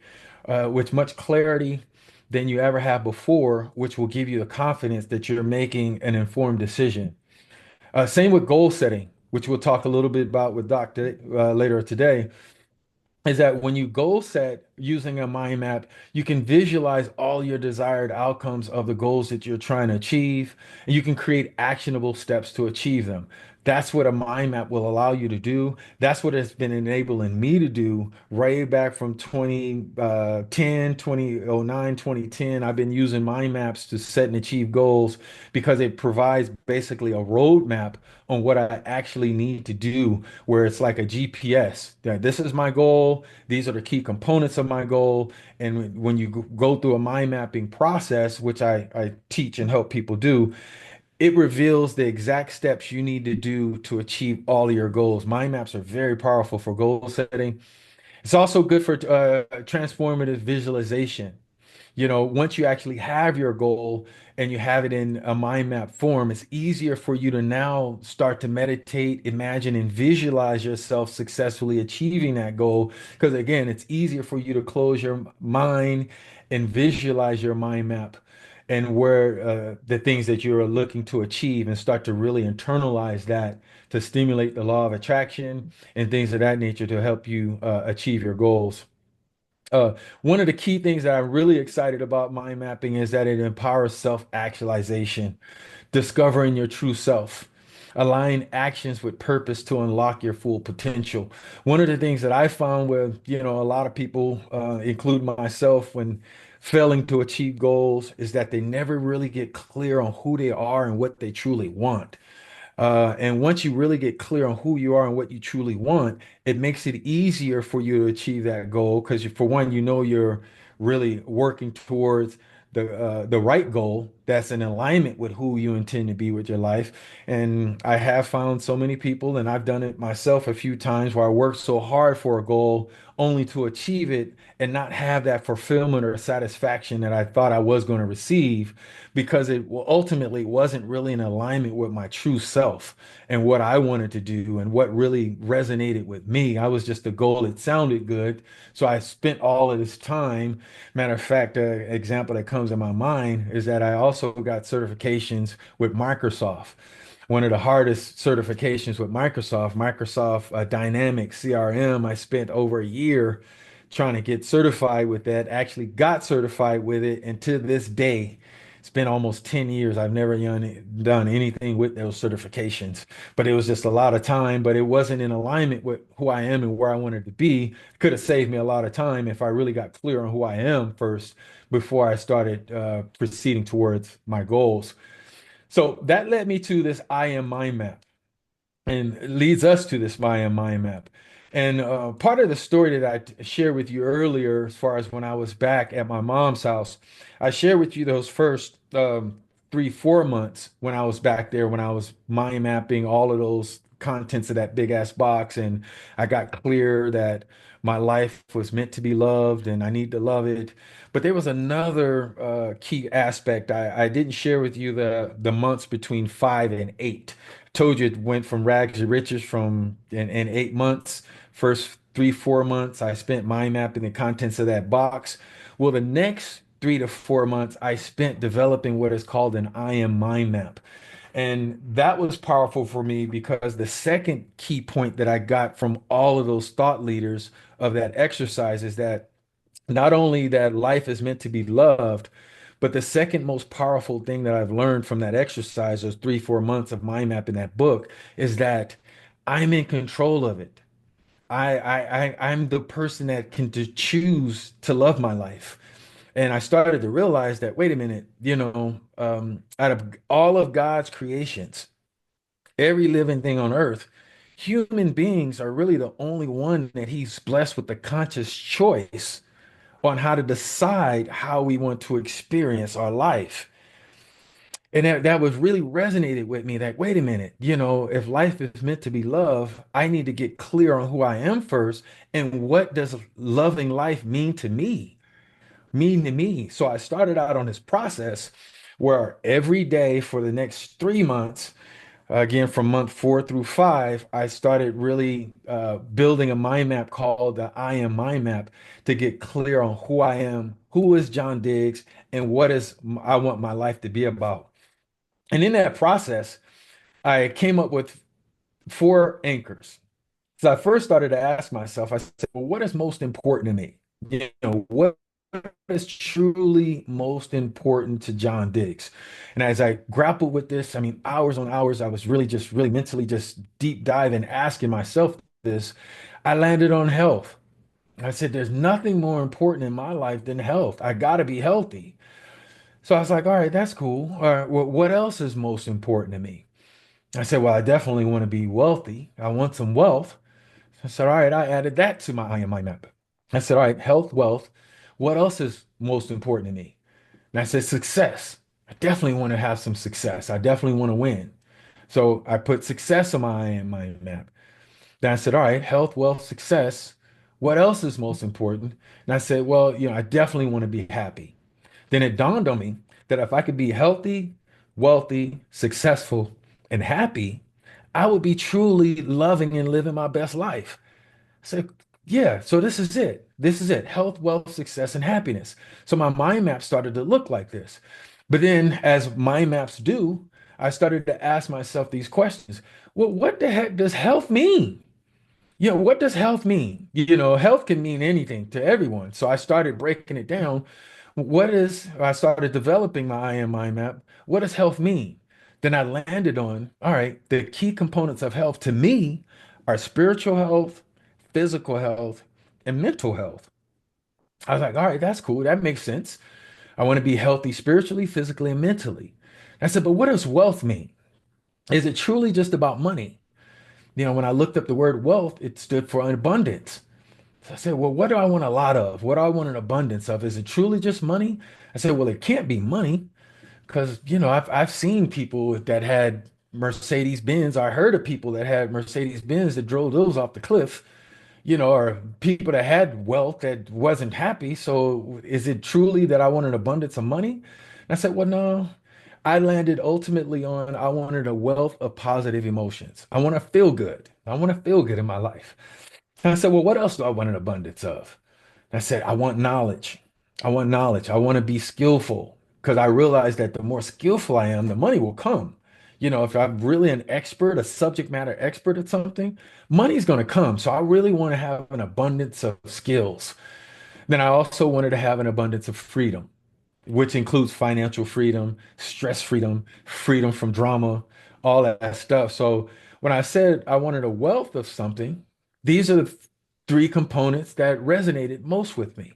with much clarity than you ever have before, which will give you the confidence that you're making an informed decision. Same with goal setting, which we'll talk a little bit about with Dr. Later today, is that when you goal set using a mind map, you can visualize all your desired outcomes of the goals that you're trying to achieve, and you can create actionable steps to achieve them. That's what a mind map will allow you to do. That's what it's been enabling me to do way back from 2010, 2009, 2010. I've been using mind maps to set and achieve goals because it provides basically a roadmap on what I actually need to do, where it's like a GPS. That this is my goal, these are the key components of my goal. And when you go through a mind mapping process, which I teach and help people do, it reveals the exact steps you need to do to achieve all of your goals. Mind maps are very powerful for goal setting. It's also good for transformative visualization. Once you actually have your goal and you have it in a mind map form, it's easier for you to now start to meditate, imagine, and visualize yourself successfully achieving that goal. Because again, it's easier for you to close your mind and visualize your mind map and where the things that you're looking to achieve and start to really internalize that to stimulate the law of attraction and things of that nature to help you achieve your goals. One of the key things that I'm really excited about mind mapping is that it empowers self-actualization, discovering your true self, align actions with purpose to unlock your full potential. One of the things that I found with, a lot of people, including myself, when failing to achieve goals, is that they never really get clear on who they are and what they truly want. And once you really get clear on who you are and what you truly want, it makes it easier for you to achieve that goal because, for one, you're really working towards the right goal that's in alignment with who you intend to be with your life. And I have found so many people, and I've done it myself a few times, where I worked so hard for a goal only to achieve it and not have that fulfillment or satisfaction that I thought I was going to receive because it ultimately wasn't really in alignment with my true self and what I wanted to do and what really resonated with me. I was just a goal. It sounded good. So I spent all of this time. Matter of fact, an example that comes to my mind is that I also got certifications with Microsoft. One of the hardest certifications with Microsoft Dynamics CRM. I spent over a year trying to get certified with that, actually got certified with it. And to this day, it's been almost 10 years. I've never done anything with those certifications, but it was just a lot of time, but it wasn't in alignment with who I am and where I wanted to be. Could have saved me a lot of time if I really got clear on who I am first before I started proceeding towards my goals. So that led me to this I am mind map and leads us to this I am mind map. And part of the story that shared with you earlier, as far as when I was back at my mom's house, I shared with you those first 3, 4 months when I was back there, when I was mind mapping all of those contents of that big ass box. And I got clear that my life was meant to be loved and I need to love it. But there was another key aspect I didn't share with you the months between 5 and 8. Told you it went from rags to riches in 8 months. First 3, 4 months, I spent mind mapping the contents of that box. Well, the next 3 to 4 months, I spent developing what is called an I am mind map. And that was powerful for me because the second key point that I got from all of those thought leaders of that exercise is that not only that life is meant to be loved, but the second most powerful thing that I've learned from that exercise, those 3, 4 months of mind map in that book, is that I'm in control of it. I'm the person that can to choose to love my life. And I started to realize that, wait a minute, out of all of God's creations, every living thing on earth, human beings are really the only one that he's blessed with the conscious choice on how to decide how we want to experience our life. And that was really resonated with me that, wait a minute, if life is meant to be love, I need to get clear on who I am first. And what does loving life mean to me? Mean to me. So I started out on this process where every day for the next 3 months, again, from month 4 through 5, I started really building a mind map called the I Am Mind Map to get clear on who I am, who is John Diggs, and what is I want my life to be about. And in that process, I came up with 4 anchors. So I first started to ask myself, I said, well, what is most important to me? What is truly most important to John Diggs? And as I grappled with this, I mean, hours on hours, I was really just really mentally just deep diving, asking myself this. I landed on health. I said, there's nothing more important in my life than health. I got to be healthy. So I was like, all right, that's cool. All right, well, what else is most important to me? I said, well, I definitely want to be wealthy. I want some wealth. I said, all right, I added that to my IMI map. I said, all right, health, wealth. What else is most important to me? And I said, success. I definitely want to have some success. I definitely want to win. So I put success on my IMI map. Then I said, all right, health, wealth, success. What else is most important? And I said, well, I definitely want to be happy. Then it dawned on me that if I could be healthy, wealthy, successful, and happy, I would be truly loving and living my best life. I said, yeah, so this is it. This is it. Health, wealth, success, and happiness. So my mind map started to look like this. But then, as mind maps do, I started to ask myself these questions. Well, what the heck does health mean? What does health mean? Health can mean anything to everyone. So I started breaking it down. I started developing my I am mind map. What does health mean? Then I landed on, all right, the key components of health to me are spiritual health, physical health, and mental health. I was like, all right, that's cool. That makes sense. I want to be healthy spiritually, physically, and mentally. I said, but what does wealth mean? Is it truly just about money? When I looked up the word wealth, it stood for abundance. So I said, well, what do I want a lot of? What do I want an abundance of? Is it truly just money? I said, well, it can't be money because, I've seen people that had Mercedes Benz. I heard of people that had Mercedes Benz that drove those off the cliff, or people that had wealth that wasn't happy. So is it truly that I want an abundance of money? And I said, well, no. I landed ultimately on I wanted a wealth of positive emotions. I want to feel good. I want to feel good in my life. And I said, well, what else do I want an abundance of? And I said, I want knowledge. I want knowledge. I want to be skillful because I realized that the more skillful I am, the money will come. If I'm really an expert, a subject matter expert at something, money's going to come. So I really want to have an abundance of skills. Then I also wanted to have an abundance of freedom, which includes financial freedom, stress freedom, freedom from drama, all that stuff. So when I said I wanted a wealth of something, these are the 3 components that resonated most with me.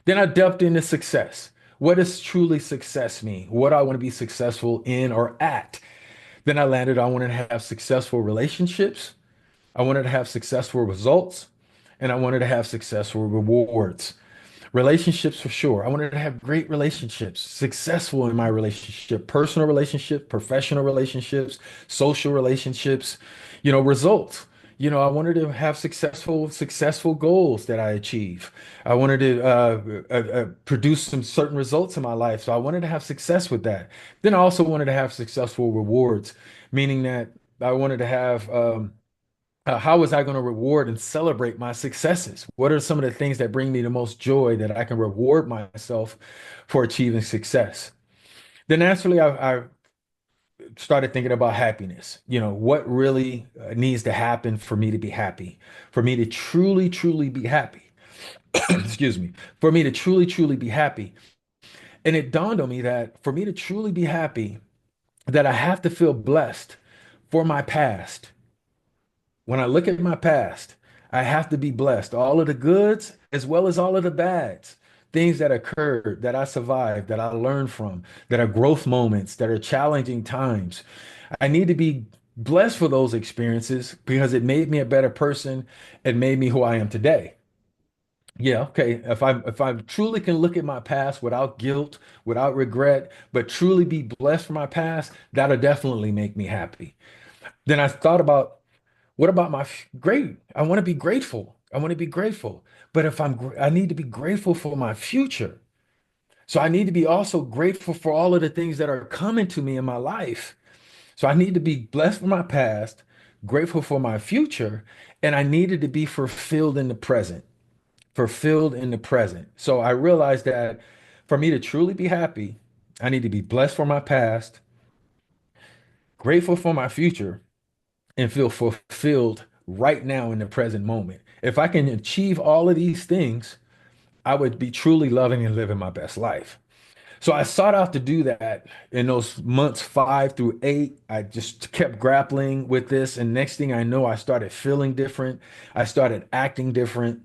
Then I delved into success. What does truly success mean? What do I want to be successful in or at? Then I landed, I wanted to have successful relationships. I wanted to have successful results, and I wanted to have successful rewards. Relationships for sure. I wanted to have great relationships, successful in my relationship, personal relationships, professional relationships, social relationships, results. I wanted to have successful goals that I achieve. I wanted to produce some certain results in my life. So I wanted to have success with that. Then I also wanted to have successful rewards, meaning that I wanted to have how was I going to reward and celebrate my successes? What are some of the things that bring me the most joy that I can reward myself for achieving success? Then naturally, I started thinking about happiness. What really needs to happen for me to be happy, for me to truly, truly be happy. Excuse me, for me to truly, truly be happy. And it dawned on me that for me to truly be happy, that I have to feel blessed for my past. When I look at my past, I have to be blessed. All of the goods as well as all of the bads, things that occurred, that I survived, that I learned from, that are growth moments, that are challenging times. I need to be blessed for those experiences because it made me a better person. It made me who I am today. Yeah, okay. If I truly can look at my past without guilt, without regret, but truly be blessed for my past, that'll definitely make me happy. Then I thought about what about great? I want to be grateful. I want to be grateful. But if I need to be grateful for my future. So I need to be also grateful for all of the things that are coming to me in my life. So I need to be blessed for my past, grateful for my future, and I needed to be fulfilled in the present, fulfilled in the present. So I realized that for me to truly be happy, I need to be blessed for my past, grateful for my future, and feel fulfilled right now in the present moment. If I can achieve all of these things, I would be truly loving and living my best life. So I sought out to do that in those months 5 through 8. I just kept grappling with this. And next thing I know, I started feeling different. I started acting different.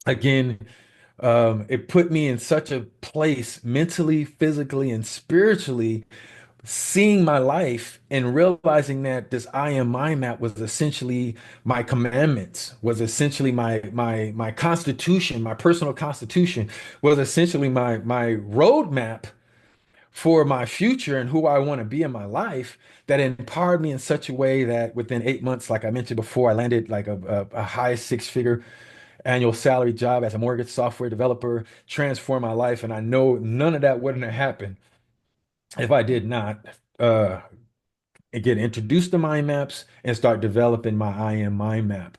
Again, it put me in such a place mentally, physically, and spiritually, seeing my life and realizing that this I am mind map was essentially my commandments, was essentially my constitution, my personal constitution, was essentially my roadmap for my future and who I want to be in my life, that empowered me in such a way that within 8 months, like I mentioned before, I landed like a high six-figure annual salary job as a mortgage software developer, transformed my life. And I know none of that wouldn't have happened if I did not uh, get introduced to mind maps and start developing my I am mind map.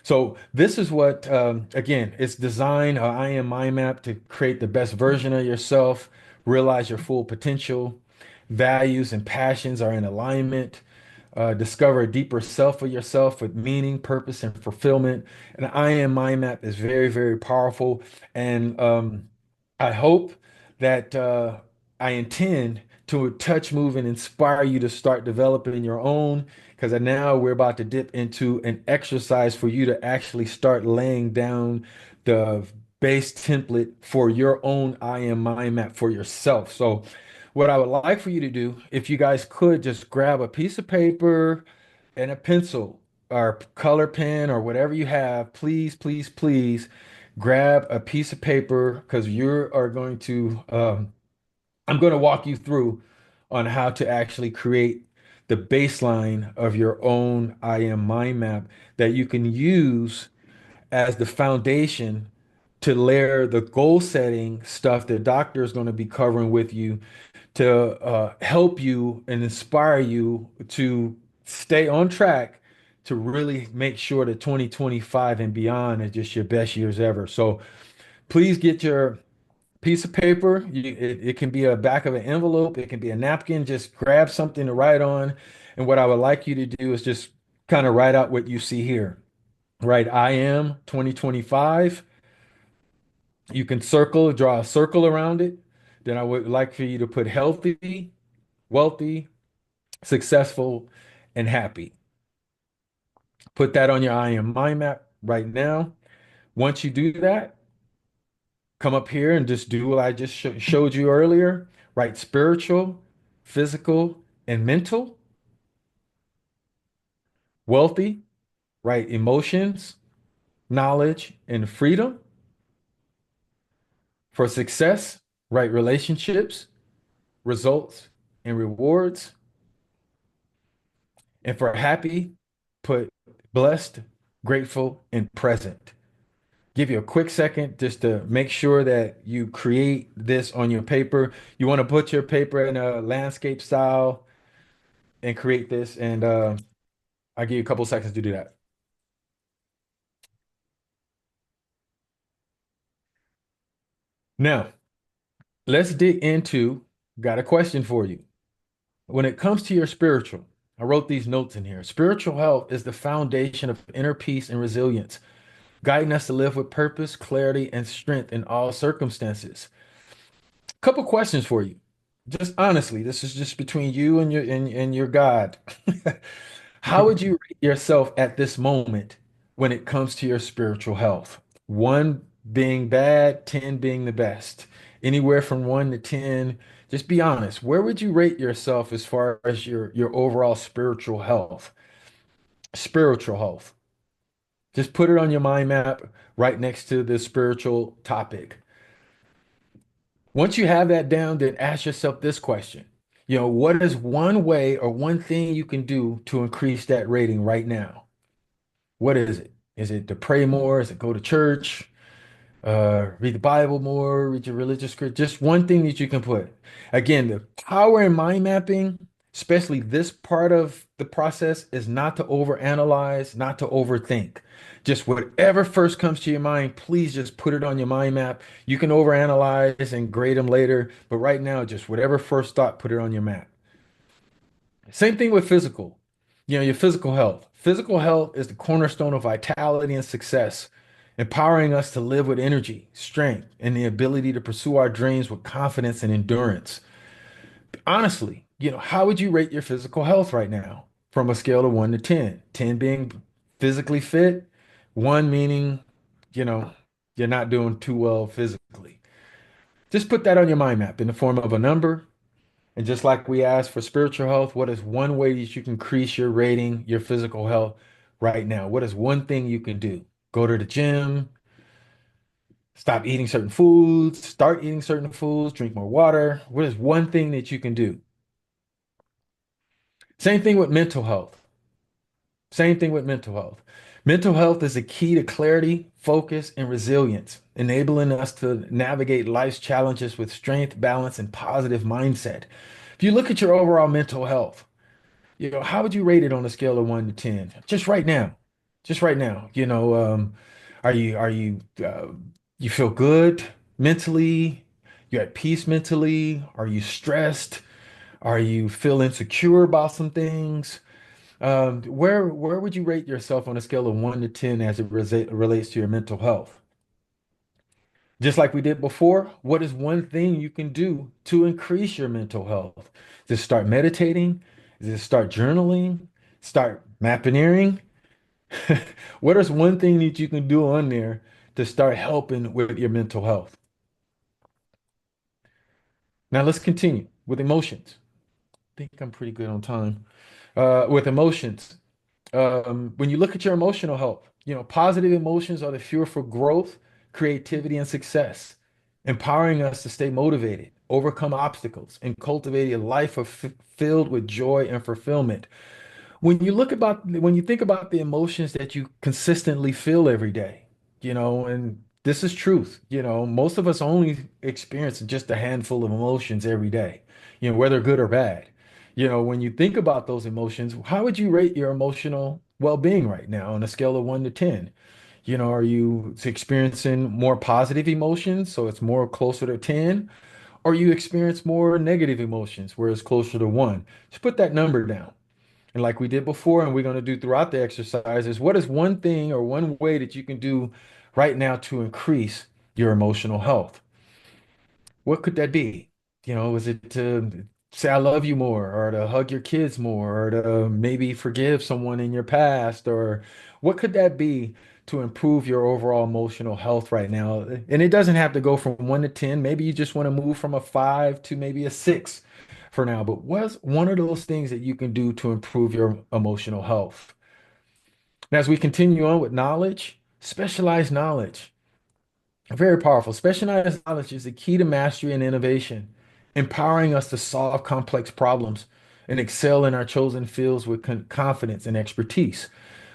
So this is what, again, it's designed, I am mind map, to create the best version of yourself, realize your full potential, values and passions are in alignment, discover a deeper self of yourself with meaning, purpose, and fulfillment. And I am mind map is very, very powerful. And I hope that I intend to touch, move, and inspire you to start developing your own. Because now we're about to dip into an exercise for you to actually start laying down the base template for your own I am mind map for yourself. So, what I would like for you to do, if you guys could just grab a piece of paper and a pencil or color pen or whatever you have, please, please, please grab a piece of paper because you are going to, I'm going to walk you through on how to actually create the baseline of your own I am mind map that you can use as the foundation to layer the goal setting stuff that doctor is going to be covering with you to help you and inspire you to stay on track to really make sure that 2025 and beyond is just your best years ever. So please get your piece of paper. It can be a back of an envelope, it can be a napkin. Just grab something to write on. And what I would like you to do is just kind of write out what you see here. Right, I am 2025. You can draw a circle around it. Then I would like for you to put healthy, wealthy, successful, and happy. Put that on your I am mind map right now. Once you do that, come up here and just do what I just showed you earlier. Write spiritual, physical, and mental. Wealthy, write emotions, knowledge, and freedom. For success, write relationships, results, and rewards. And for happy, put blessed, grateful, and present. Give you a quick second just to make sure that you create this on your paper. You want to put your paper in a landscape style and create this. And I'll give you a couple seconds to do that. Now, let's dig into, got a question for you. When it comes to your spiritual, I wrote these notes in here. Spiritual health is the foundation of inner peace and resilience, guiding us to live with purpose, clarity, and strength in all circumstances. Couple questions for you. Just honestly, this is just between you and your God. How would you rate yourself at this moment when it comes to your spiritual health? One being bad, 10 being the best. Anywhere from 1 to 10. Just be honest. Where would you rate yourself as far as your overall spiritual health? Spiritual health. Just put it on your mind map right next to the spiritual topic. Once you have that down, then ask yourself this question. What is one way or one thing you can do to increase that rating right now? What is it? Is it to pray more? Is it go to church? Read the Bible more, read your religious script. Just one thing that you can put. Again, the power in mind mapping, especially this part of the process, is not to overanalyze, not to overthink. Just whatever first comes to your mind, please just put it on your mind map. You can overanalyze and grade them later, but right now, just whatever first thought, put it on your map. Same thing with physical. Your physical health. Physical health is the cornerstone of vitality and success, empowering us to live with energy, strength, and the ability to pursue our dreams with confidence and endurance. Honestly, how would you rate your physical health right now from a scale of 1 to 10? 10 being physically fit, 1 meaning, you know, you're not doing too well physically. Just put that on your mind map in the form of a number. And just like we asked for spiritual health, what is one way that you can increase your rating, your physical health right now? What is one thing you can do? Go to the gym, stop eating certain foods, start eating certain foods, drink more water. What is one thing that you can do? Same thing with mental health. Same thing with mental health. Mental health is a key to clarity, focus, and resilience, enabling us to navigate life's challenges with strength, balance, and positive mindset. If you look at your overall mental health, how would you rate it on a scale of 1 to 10? Just right now. Just right now. Are you feel good mentally? You at peace mentally? Are you stressed? Are you feel insecure about some things? Where would you rate yourself on a scale of 1 to 10 as it relates to your mental health? Just like we did before, what is one thing you can do to increase your mental health? Is it start meditating? Is it start journaling? Start mapping? What is one thing that you can do on there to start helping with your mental health? Now let's continue with emotions. I think I'm pretty good on time. With emotions, when you look at your emotional health, positive emotions are the fuel for growth, creativity, and success, empowering us to stay motivated, overcome obstacles, and cultivate a life filled with joy and fulfillment. When you think about the emotions that you consistently feel every day, and this is truth, most of us only experience just a handful of emotions every day, whether good or bad. When you think about those emotions, how would you rate your emotional well-being right now on a scale of 1 to 10? Are you experiencing more positive emotions, so it's more closer to 10, or you experience more negative emotions where it's closer to 1? Just put that number down. And like we did before, and we're going to do throughout the exercises, what is one thing or one way that you can do right now to increase your emotional health? What could that be? Is it to say I love you more, or to hug your kids more, or to maybe forgive someone in your past, or what could that be to improve your overall emotional health right now? And it doesn't have to go from 1 to 10. Maybe you just want to move from a 5 to maybe a 6 for now. But what's one of those things that you can do to improve your emotional health? And as we continue on with knowledge, specialized knowledge. Very powerful. Specialized knowledge is the key to mastery and innovation, empowering us to solve complex problems and excel in our chosen fields with confidence and expertise.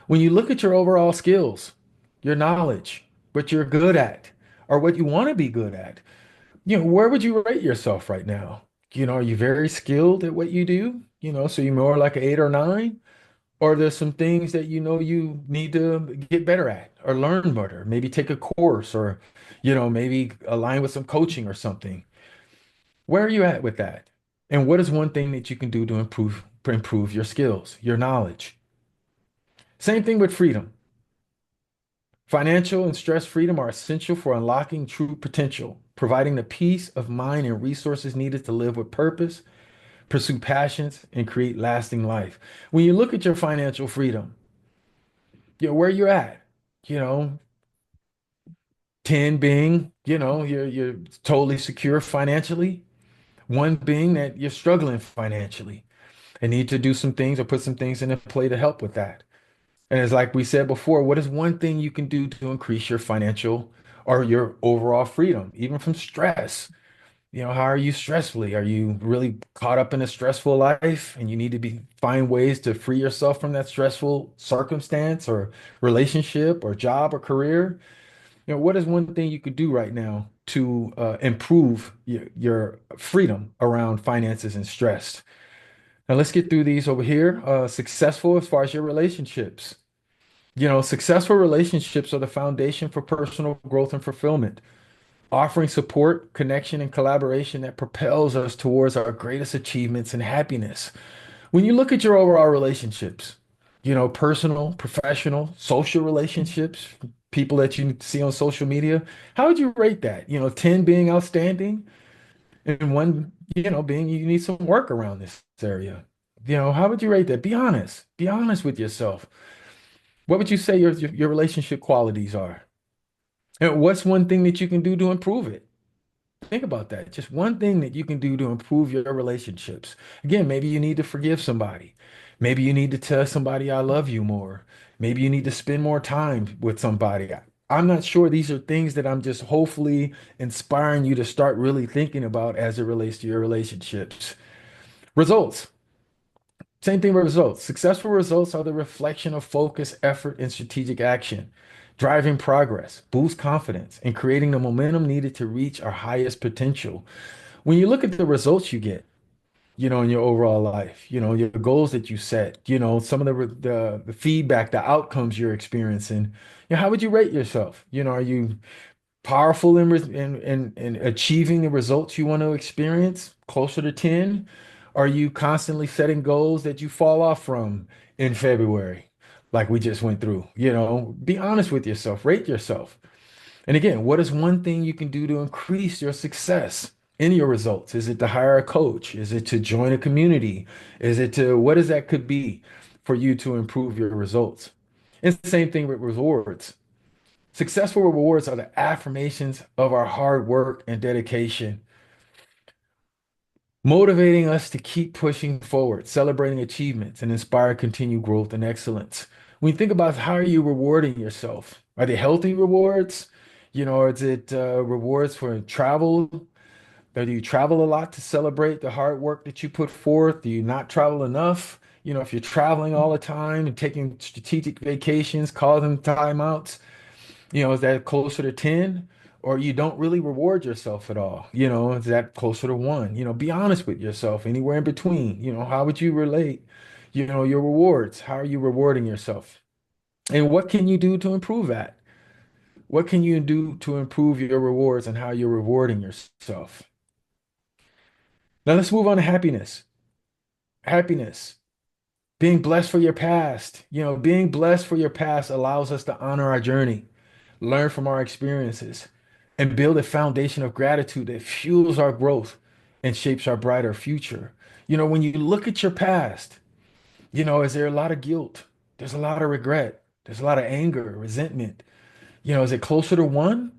When you look at your overall skills, your knowledge, what you're good at, or what you want to be good at, where would you rate yourself right now? Are you very skilled at what you do? So you're more like an 8 or 9? Or there's some things that you need to get better at or learn better, maybe take a course or, maybe align with some coaching or something. Where are you at with that? And what is one thing that you can do to improve your skills, your knowledge? Same thing with freedom. Financial and stress freedom are essential for unlocking true potential, providing the peace of mind and resources needed to live with purpose, pursue passions, and create lasting life. When you look at your financial freedom, where you're at, you know, 10 being, you're totally secure financially, 1 being that you're struggling financially and need to do some things or put some things into play to help with that. And it's like we said before, what is one thing you can do to increase your financial or your overall freedom, even from stress? How are you stressfully? Are you really caught up in a stressful life and you need to find ways to free yourself from that stressful circumstance or relationship or job or career? What is one thing you could do right now to improve your freedom around finances and stress? Now let's get through these over here. Successful as far as your relationships. Successful relationships are the foundation for personal growth and fulfillment, offering support, connection, and collaboration that propels us towards our greatest achievements and happiness. When you look at your overall relationships, personal, professional, social relationships, people that you see on social media, how would you rate that? 10 being outstanding and one, being you need some work around this area. How would you rate that? Be honest. Be honest with yourself. What would you say your relationship qualities are? And what's one thing that you can do to improve it? Think about that. Just one thing that you can do to improve your relationships. Again, maybe you need to forgive somebody. Maybe you need to tell somebody I love you more. Maybe you need to spend more time with somebody. I'm not sure. These are things that I'm just hopefully inspiring you to start really thinking about as it relates to your relationships. Results. Same thing with results. Successful results are the reflection of focus, effort, and strategic action, driving progress, boost confidence, and creating the momentum needed to reach our highest potential. When you look at the results you get, in your overall life, your goals that you set, some of the feedback, the outcomes you're experiencing, how would you rate yourself? Are you powerful in achieving the results you want to experience, closer to 10? Are you constantly setting goals that you fall off from in February, like we just went through? Be honest with yourself, rate yourself. And again, what is one thing you can do to increase your success in your results? Is it to hire a coach? Is it to join a community? Is it to what is that could be for you to improve your results? And same thing with rewards. Successful rewards are the affirmations of our hard work and dedication, motivating us to keep pushing forward, celebrating achievements, and inspire continued growth and excellence. When you think about how are you rewarding yourself, are they healthy rewards? Or is it rewards for travel? Or do you travel a lot to celebrate the hard work that you put forth? Do you not travel enough? If you're traveling all the time and taking strategic vacations, calling them timeouts, is that closer to 10? Or you don't really reward yourself at all? Is that closer to one? Be honest with yourself, anywhere in between. How would you relate, your rewards? How are you rewarding yourself? And what can you do to improve that? What can you do to improve your rewards and how you're rewarding yourself? Now let's move on to happiness. Happiness. Being blessed for your past. Being blessed for your past allows us to honor our journey, learn from our experiences, and build a foundation of gratitude that fuels our growth and shapes our brighter future. When you look at your past, is there a lot of guilt? There's a lot of regret. There's a lot of anger, resentment. Is it closer to one?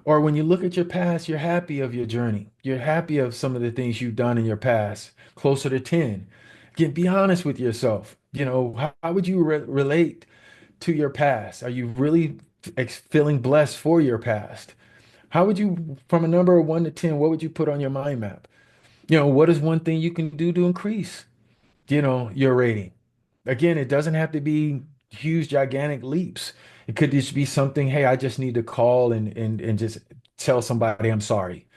Or when you look at your past, you're happy of your journey. You're happy of some of the things you've done in your past, closer to 10. Again, be honest with yourself. How would you relate to your past? Are you really feeling blessed for your past? How would you, from a number of 1 to 10, what would you put on your mind map? What is one thing you can do to increase, your rating? Again, it doesn't have to be huge, gigantic leaps. It could just be something, hey, I just need to call and just tell somebody I'm sorry.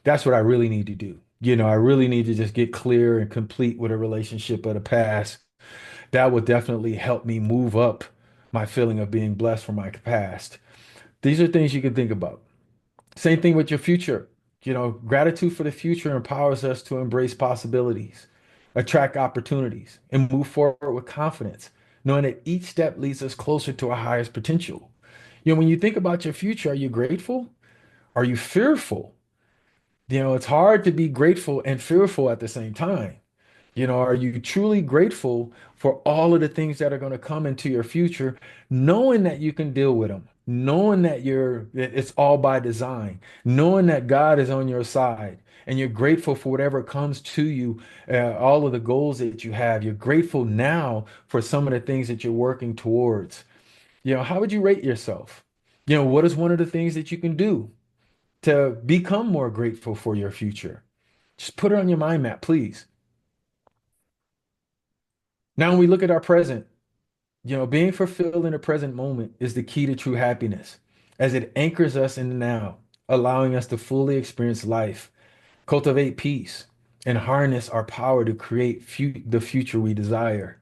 That's what I really need to do. I really need to just get clear and complete with a relationship of the past. That would definitely help me move up my feeling of being blessed from my past. These are things you can think about. Same thing with your future. Gratitude for the future empowers us to embrace possibilities, attract opportunities, and move forward with confidence, knowing that each step leads us closer to our highest potential. When you think about your future, are you grateful? Are you fearful? It's hard to be grateful and fearful at the same time. Are you truly grateful for all of the things that are going to come into your future, knowing that you can deal with them, knowing that it's all by design, knowing that God is on your side, and you're grateful for whatever comes to you, all of the goals that you have. You're grateful now for some of the things that you're working towards. How would you rate yourself? What is one of the things that you can do to become more grateful for your future? Just put it on your mind map, please. Now, when we look at our present, being fulfilled in the present moment is the key to true happiness. as it anchors us in the now, allowing us to fully experience life, cultivate peace, and harness our power to create the future we desire.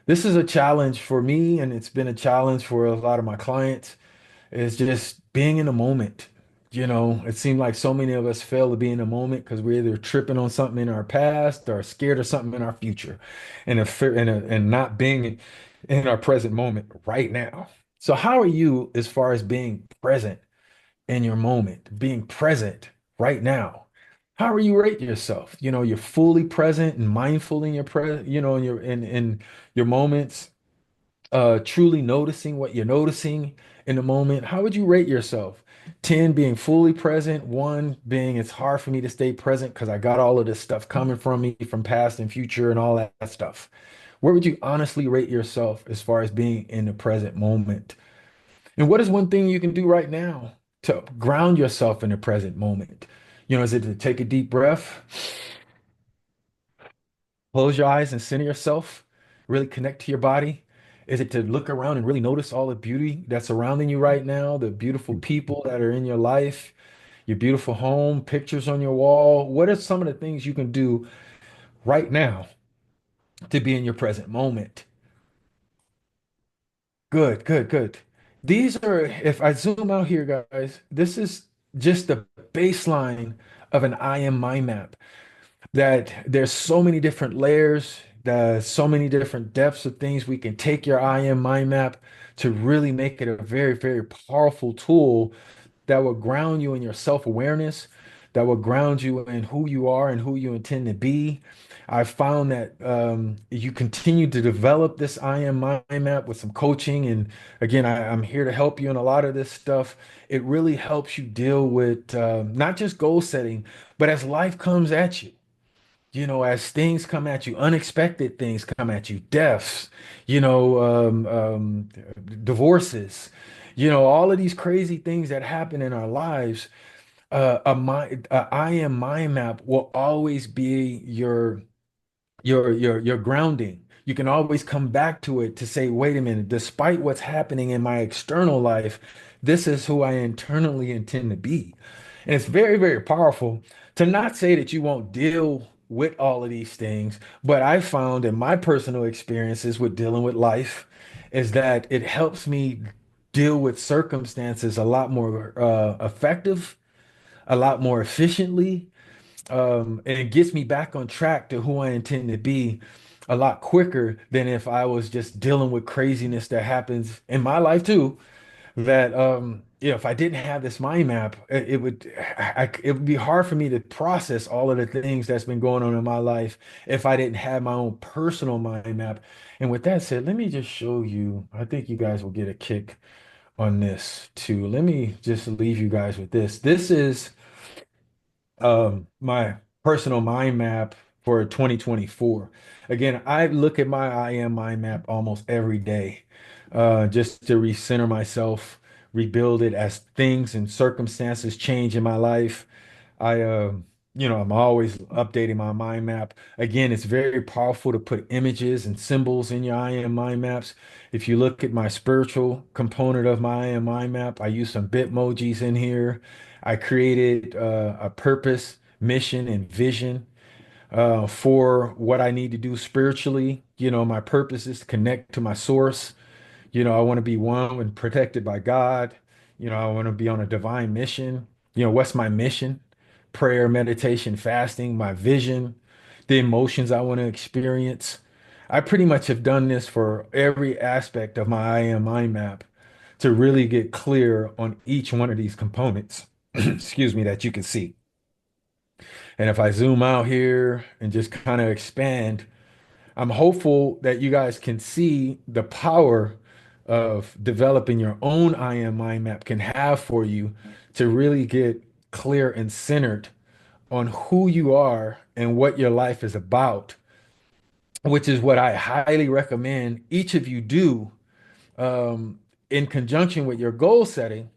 This is a challenge for me, and it's been a challenge for a lot of my clients. It's just being in the moment. It seemed like so many of us fail to be in the moment because we're either tripping on something in our past or scared of something in our future, and not being in our present moment right now. So, how are you as far as being present in your moment, being present right now? How are you rate yourself? You're fully present and mindful in your in your moments, truly noticing what you're noticing in the moment. How would you rate yourself? 10 being fully present, one being it's hard for me to stay present because I got all of this stuff coming from me from past and future and all that stuff. Where would you honestly rate yourself as far as being in the present moment? And what is one thing you can do right now to ground yourself in the present moment? Is it to take a deep breath, close your eyes and center yourself, really connect to your body? Is it to look around and really notice all the beauty that's surrounding you right now, the beautiful people that are in your life, your beautiful home, pictures on your wall? What are some of the things you can do right now to be in your present moment? Good, good, good. These are, if I zoom out here, guys, this is just the baseline of an I am mind map. That there's so many different layers, there's so many different depths of things we can take your I am mind map to really make it a very, very powerful tool that will ground you in your self-awareness, that will ground you in who you are and who you intend to be. I found that you continue to develop this I am mind map with some coaching. And again, I'm here to help you in a lot of this stuff. It really helps you deal with not just goal setting, but as life comes at you. As things come at you, unexpected things come at you, deaths, divorces, all of these crazy things that happen in our lives. A I am mind map will always be your grounding. You can always come back to it to say, wait a minute, despite what's happening in my external life, this is who I internally intend to be. And it's very, very powerful to not say that you won't deal with all of these things, but I found in my personal experiences with dealing with life is that it helps me deal with circumstances a lot more effective, a lot more efficiently, and it gets me back on track to who I intend to be a lot quicker than if I was just dealing with craziness that happens in my life too. That if I didn't have this mind map, it would be hard for me to process all of the things that's been going on in my life if I didn't have my own personal mind map. And with that said, let me just show you. I think you guys will get a kick on this too. Let me just leave you guys with this. This is my personal mind map for 2024. Again, I look at my I am mind map almost every day, just to recenter myself, rebuild it as things and circumstances change in my life. I, I'm always updating my mind map. Again, it's very powerful to put images and symbols in your I am mind maps. If you look at my spiritual component of my I am mind map, I use some Bitmojis in here. I created a purpose, mission, and vision for what I need to do spiritually. My purpose is to connect to my source. I want to be one and protected by God. I want to be on a divine mission. What's my mission? Prayer, meditation, fasting, my vision, the emotions I want to experience. I pretty much have done this for every aspect of my I am mind map to really get clear on each one of these components, excuse me, that you can see. And if I zoom out here and just kind of expand, I'm hopeful that you guys can see the power of developing your own I am mind map can have for you to really get clear and centered on who you are and what your life is about, which is what I highly recommend each of you do in conjunction with your goal setting.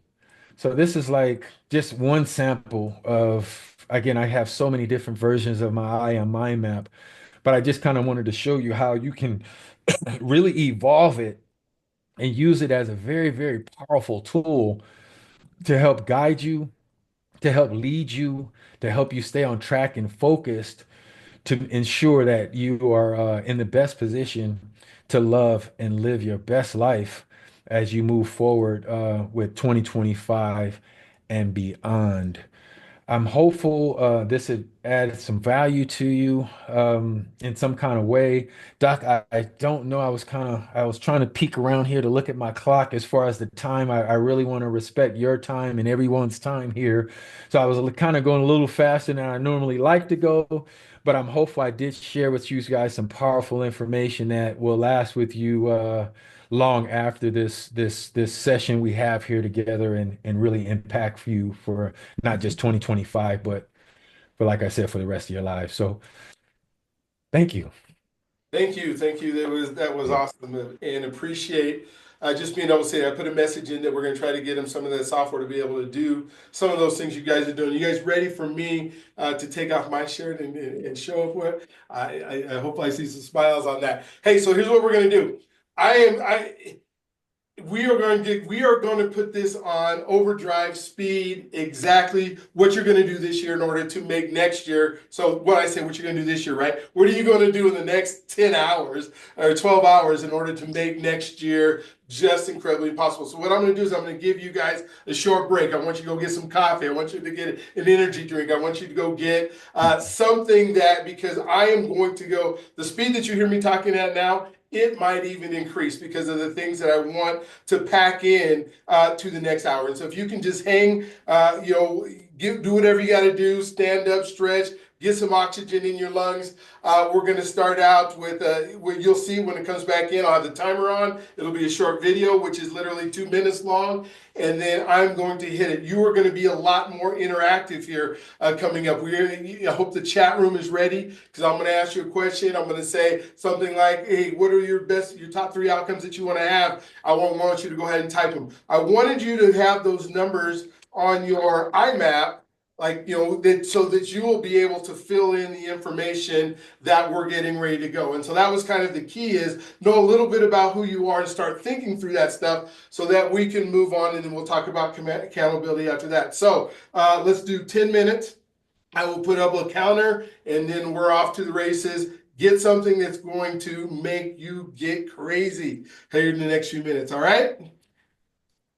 So this is like just one sample of, again, I have so many different versions of my I am mind map, but I just kind of wanted to show you how you can really evolve it and use it as a very, very powerful tool to help guide you, to help lead you, to help you stay on track and focused, to ensure that you are in the best position to love and live your best life as you move forward with 2025 and beyond. I'm hopeful this had added some value to you in some kind of way. Doc, I don't know. I was trying to peek around here to look at my clock as far as the time. I really want to respect your time and everyone's time here. So I was kind of going a little faster than I normally like to go, but I'm hopeful I did share with you guys some powerful information that will last with you long after this session we have here together and really impact you for not just 2025, but like I said, for the rest of your life. So thank you. Thank you, thank you. That was awesome, and appreciate just being able to say I put a message in that we're going to try to get them some of that software to be able to do some of those things you guys are doing. You guys ready for me to take off my shirt and show up what? I hope I see some smiles on that. Hey, so here's what we're going to do. We are going to put this on overdrive speed, exactly what you're going to do this year in order to make next year. So what I say, what you're going to do this year, right? What are you going to do in the next 10 hours or 12 hours in order to make next year just incredibly possible? So what I'm going to do is I'm going to give you guys a short break. I want you to go get some coffee. I want you to get an energy drink. I want you to go get something that, because I am going to go, the speed that you hear me talking at now, it might even increase because of the things that I want to pack in to the next hour. And so if you can just hang, do whatever you got to do, stand up, stretch, get some oxygen in your lungs. We're going to start out with what you'll see when it comes back in. I'll have the timer on. It'll be a short video, which is literally 2 minutes long. And then I'm going to hit it. You are going to be a lot more interactive here coming up. I hope the chat room is ready, because I'm going to ask you a question. I'm going to say something like, hey, what are your top 3 outcomes that you want to have? I want you to go ahead and type them. I wanted you to have those numbers on your IMAP, so that you will be able to fill in the information that we're getting ready to go. And so that was kind of the key, is know a little bit about who you are and start thinking through that stuff so that we can move on, and then we'll talk about accountability after that. So let's do 10 minutes. I will put up a counter, and then we're off to the races. Get something that's going to make you get crazy here in the next few minutes, all right?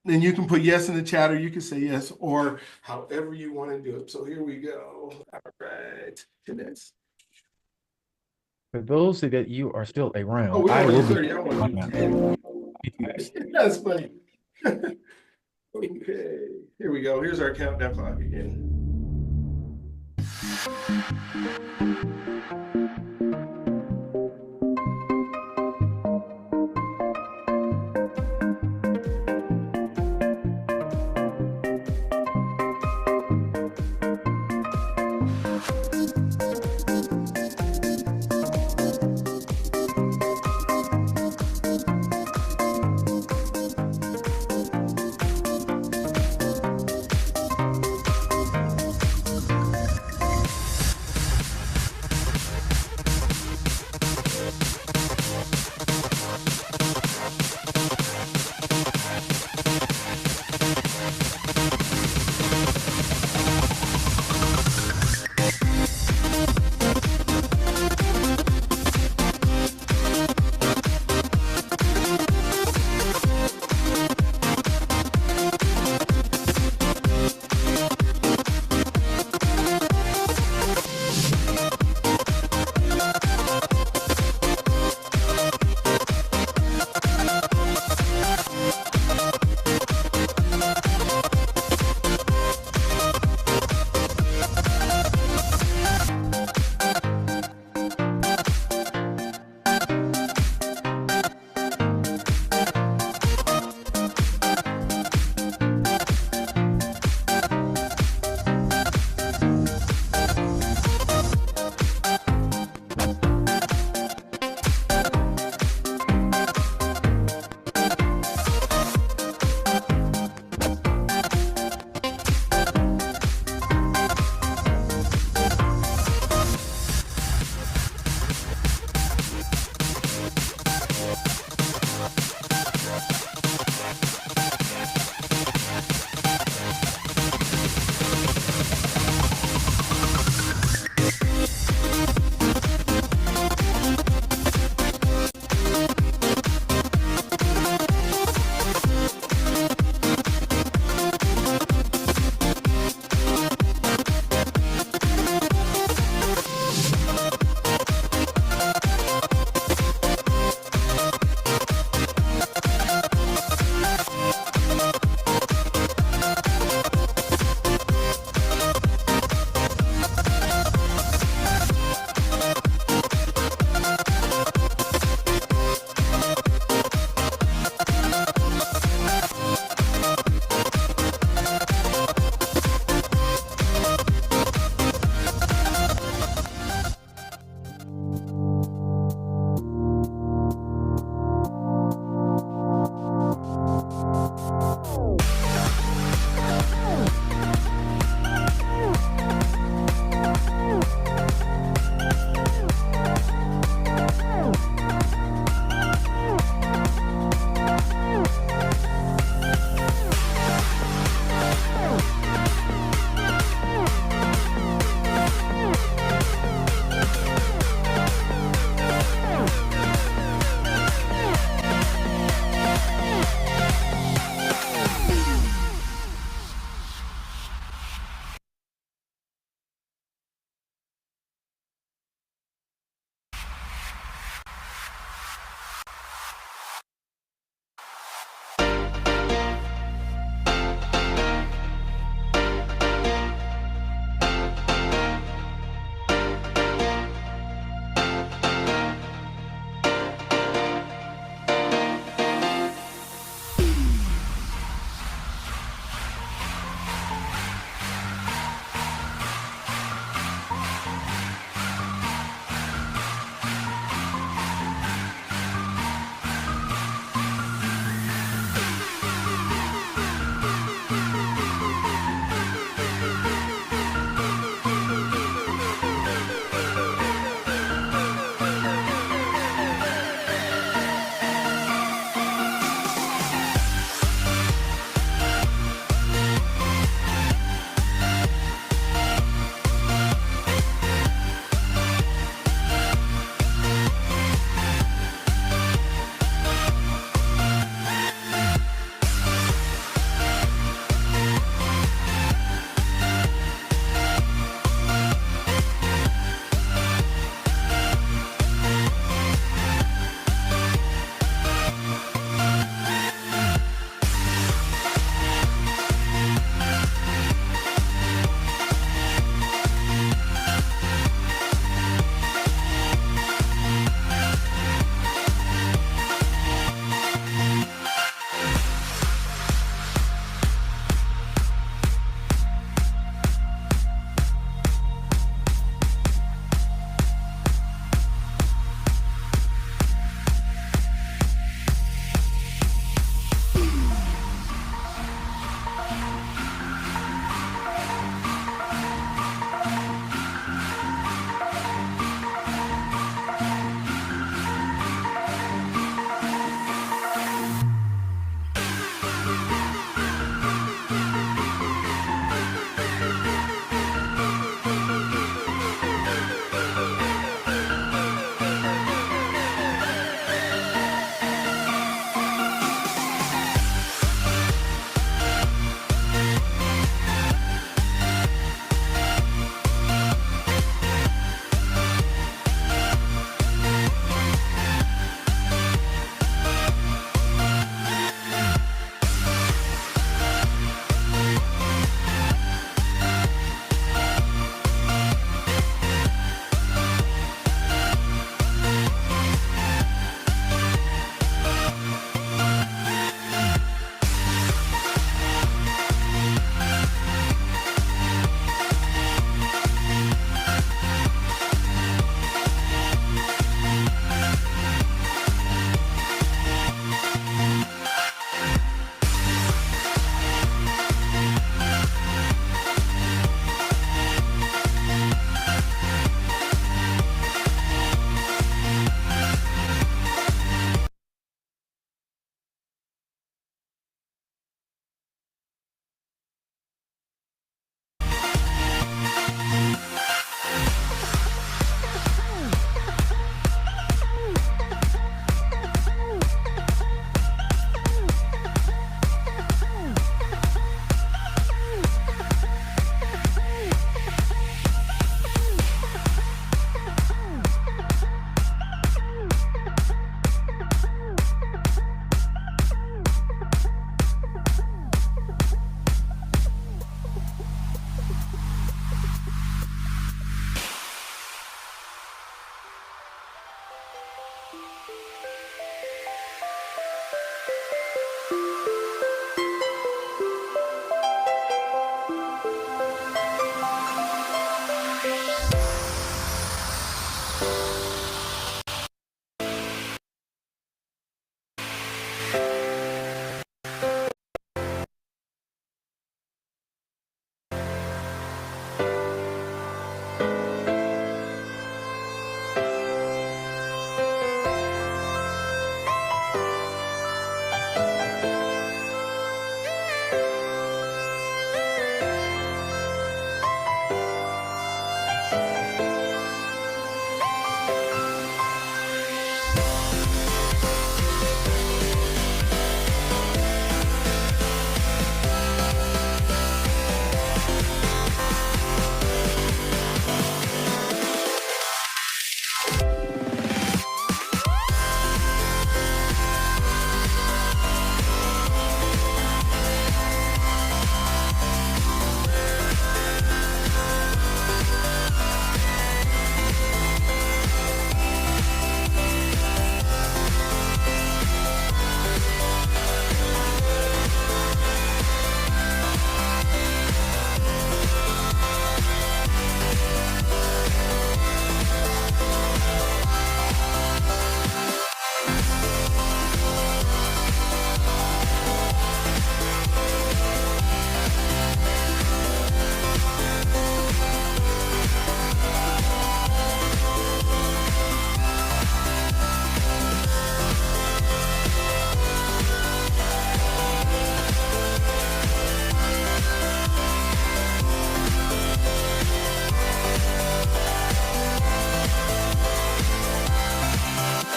Then you can put yes in the chat, or you can say yes, or however you want to do it. So here we go. All right. Goodness. For those that you are still around, Oh, I will be. That's funny. Okay. Here we go. Here's our countdown clock again.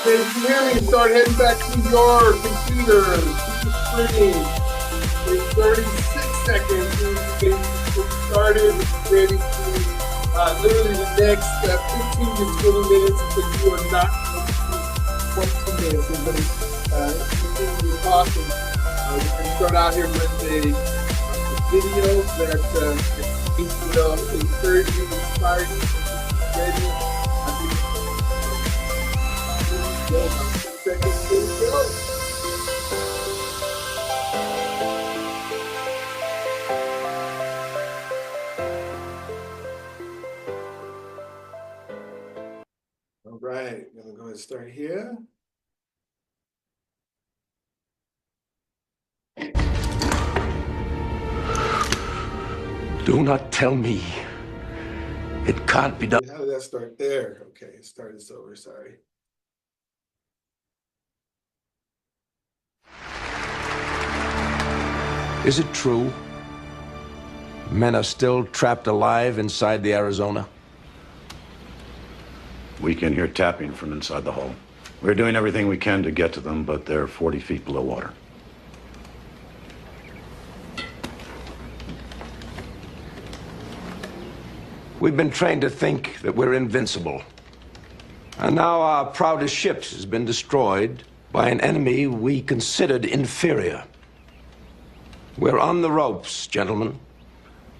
Okay, if you hear me, start heading back to your computer, screen. In 36 seconds, we get started, ready to literally the next 15 to 20 minutes, if you are not 22 minutes, we're going to continue talking. We're going to start out here with the video that will encourage you, inspire you, ready. I think about 10 seconds to go. All right, I'm gonna go ahead and start here. Do not tell me it can't be done. How did that start there? Okay, start this over, sorry. Is it true? Men are still trapped alive inside the Arizona? We can hear tapping from inside the hull. We're doing everything we can to get to them, but they're 40 feet below water. We've been trained to think that we're invincible. And now our proudest ship has been destroyed by an enemy we considered inferior. We're on the ropes, gentlemen.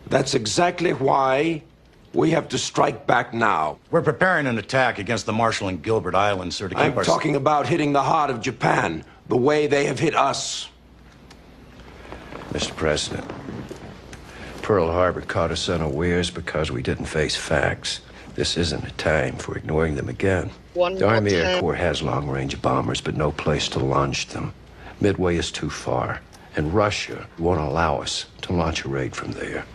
That's exactly why we have to strike back now. We're preparing an attack against the Marshall and Gilbert Islands, sir, to keep I'm talking about hitting the heart of Japan, the way they have hit us. Mr. President, Pearl Harbor caught us unawares because we didn't face facts. This isn't a time for ignoring them again. The Army Air Corps has long-range bombers, but no place to launch them. Midway is too far, and Russia won't allow us to launch a raid from there.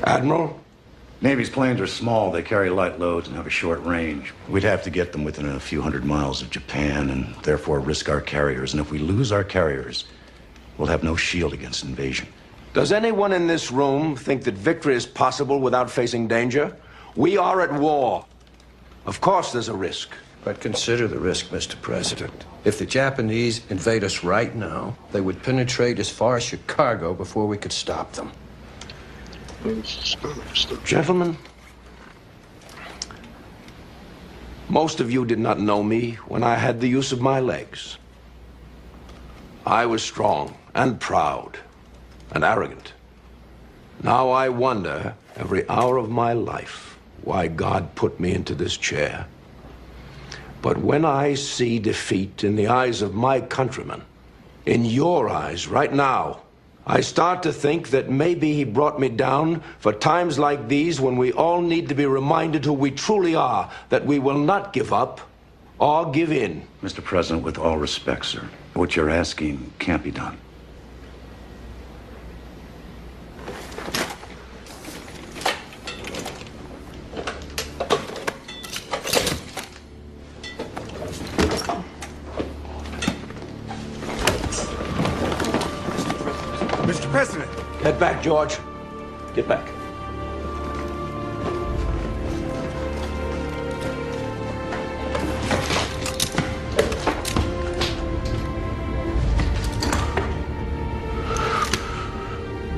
Admiral? Navy's planes are small, they carry light loads and have a short range. We'd have to get them within a few hundred miles of Japan and therefore risk our carriers. And if we lose our carriers, we'll have no shield against invasion. Does anyone in this room think that victory is possible without facing danger? We are at war. Of course there's a risk. But consider the risk, Mr. President. If the Japanese invade us right now, they would penetrate as far as Chicago before we could stop them. Gentlemen, most of you did not know me when I had the use of my legs. I was strong and proud and arrogant. Now I wonder every hour of my life why God put me into this chair. But when I see defeat in the eyes of my countrymen, in your eyes right now, I start to think that maybe he brought me down for times like these when we all need to be reminded who we truly are, that we will not give up or give in. Mr. President, with all respect, sir, what you're asking can't be done. Mr. President! Get back, George. Get back.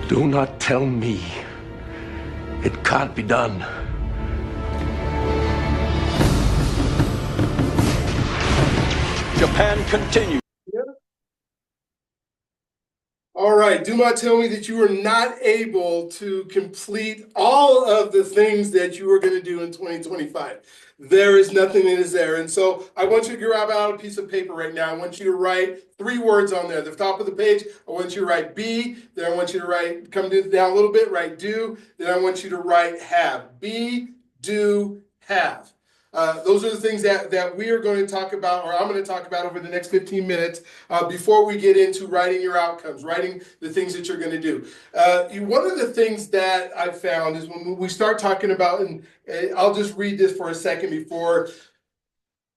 Do not tell me it can't be done. Japan continues. All right, do not tell me that you were not able to complete all of the things that you were going to do in 2025. There is nothing that is there. And so I want you to grab out a piece of paper right now. I want you to write 3 words on there. The top of the page, I want you to write be, then I want you to write, come down a little bit, write do, then I want you to write have. Be, do, have. Those are the things that we are going to talk about, or I'm going to talk about over the next 15 minutes before we get into writing your outcomes, writing the things that you're going to do. One of the things that I found is when we start talking about, and I'll just read this for a second before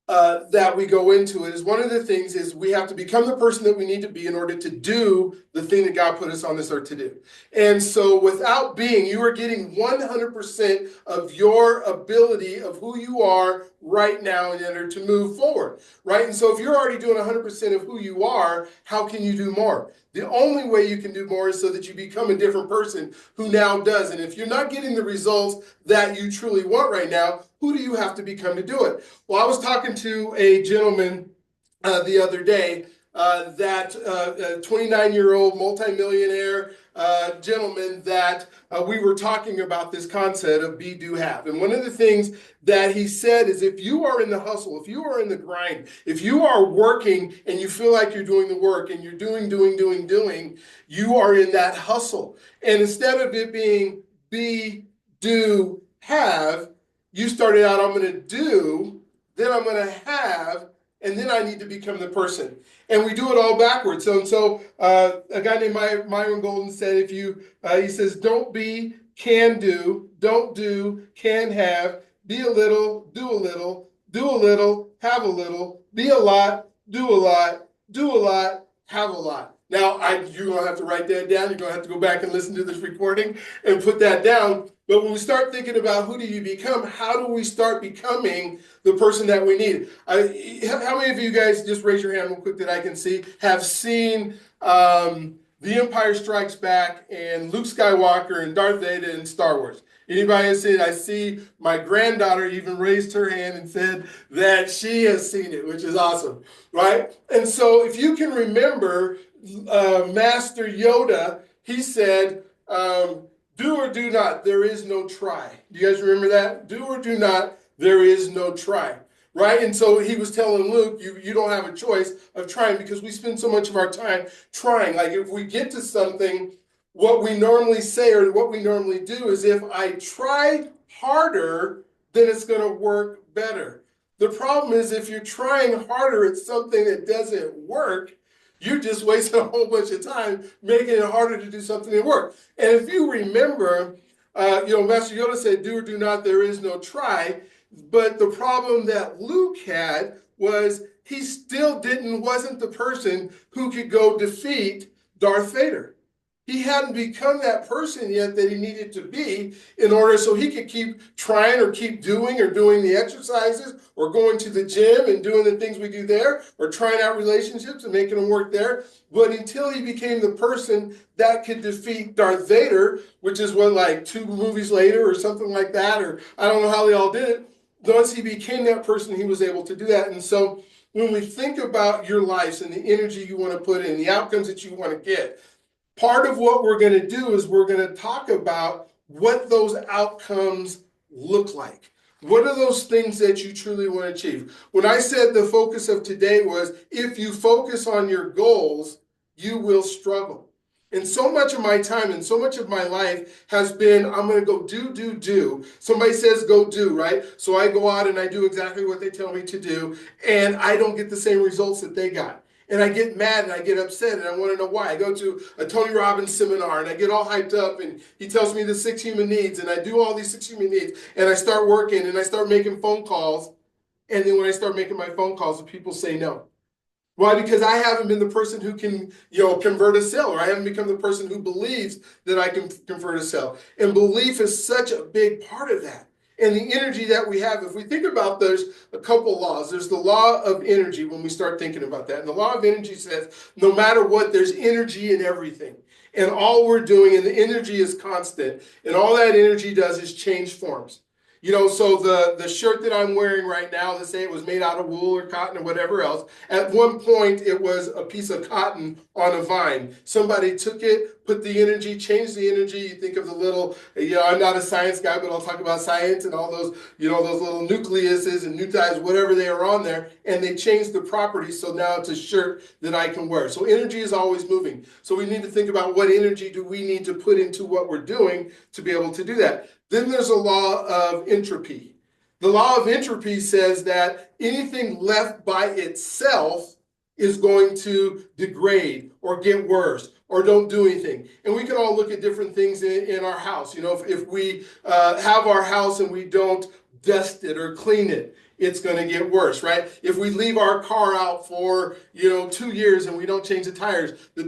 that we go into it is one of the things is we have to become the person that we need to be in order to do the thing that God put us on this earth to do. And so without being, you are getting 100% of your ability of who you are right now in order to move forward, right? And so if you're already doing 100% of who you are, how can you do more? The only way you can do more is so that you become a different person who now does. And if you're not getting the results that you truly want right now, who do you have to become to do it? Well, I was talking to a gentleman the other day, that 29-year-old multimillionaire gentleman that we were talking about this concept of be, do, have. And one of the things that he said is if you are in the hustle, if you are in the grind, if you are working and you feel like you're doing the work and you're doing, you are in that hustle. And instead of it being be, do, have, you started out, I'm going to do, then I'm going to have, and then I need to become the person. And we do it all backwards. So a guy named Myron Golden said, if you, he says, don't be, can do, don't do, can have, be a little, do a little, have a little, be a lot, do a lot, have a lot. Now, you're going to have to write that down. You're going to have to go back and listen to this recording and put that down. But when we start thinking about who do you become, how do we start becoming the person that we need? How many of you guys, just raise your hand real quick that I can see, have seen The Empire Strikes Back and Luke Skywalker and Darth Vader in Star Wars? Anybody has seen it? I see my granddaughter even raised her hand and said that she has seen it, which is awesome, right? And so if you can remember Master Yoda, he said, do or do not, there is no try. Do you guys remember that? Do or do not, there is no try, right? And so he was telling Luke, you don't have a choice of trying because we spend so much of our time trying. Like if we get to something, what we normally say or what we normally do is if I try harder, then it's going to work better. The problem is if you're trying harder at something that doesn't work, you're just wasting a whole bunch of time making it harder to do something that works. And if you remember, Master Yoda said, do or do not, there is no try. But the problem that Luke had was he still wasn't the person who could go defeat Darth Vader. He hadn't become that person yet that he needed to be in order so he could keep trying or keep doing or doing the exercises or going to the gym and doing the things we do there or trying out relationships and making them work there. But until he became the person that could defeat Darth Vader, which is what, like 2 movies later or something like that, or I don't know how they all did it. Once he became that person, he was able to do that. And so when we think about your lives and the energy you want to put in, the outcomes that you want to get, part of what we're going to do is we're going to talk about what those outcomes look like. What are those things that you truly want to achieve? When I said the focus of today was, if you focus on your goals, you will struggle. And so much of my time and so much of my life has been, I'm going to go do. Somebody says go do, right? So I go out and I do exactly what they tell me to do, and I don't get the same results that they got. And I get mad and I get upset and I want to know why. I go to a Tony Robbins seminar and I get all hyped up and he tells me the 6 human needs and I do all these 6 human needs and I start working and I start making phone calls. And then when I start making my phone calls, the people say no. Why? Because I haven't been the person who can, convert a sale, or I haven't become the person who believes that I can convert a sale. And belief is such a big part of that. And the energy that we have, if we think about, there's a couple laws. There's the law of energy when we start thinking about that. And the law of energy says, no matter what, there's energy in everything. And all we're doing, and the energy is constant, and all that energy does is change forms. So the shirt that I'm wearing right now, let's say it was made out of wool or cotton or whatever else. At one point, it was a piece of cotton on a vine. Somebody took it, put the energy, changed the energy. You think of the little, I'm not a science guy, but I'll talk about science and all those, those little nucleuses and nuclides, whatever they are on there. And they changed the properties. So now it's a shirt that I can wear. So energy is always moving. So we need to think about what energy do we need to put into what we're doing to be able to do that. Then there's a law of entropy. The law of entropy says that anything left by itself is going to degrade or get worse or don't do anything. And we can all look at different things in our house. If we have our house and we don't dust it or clean it, it's going to get worse, right? If we leave our car out for, 2 years and we don't change the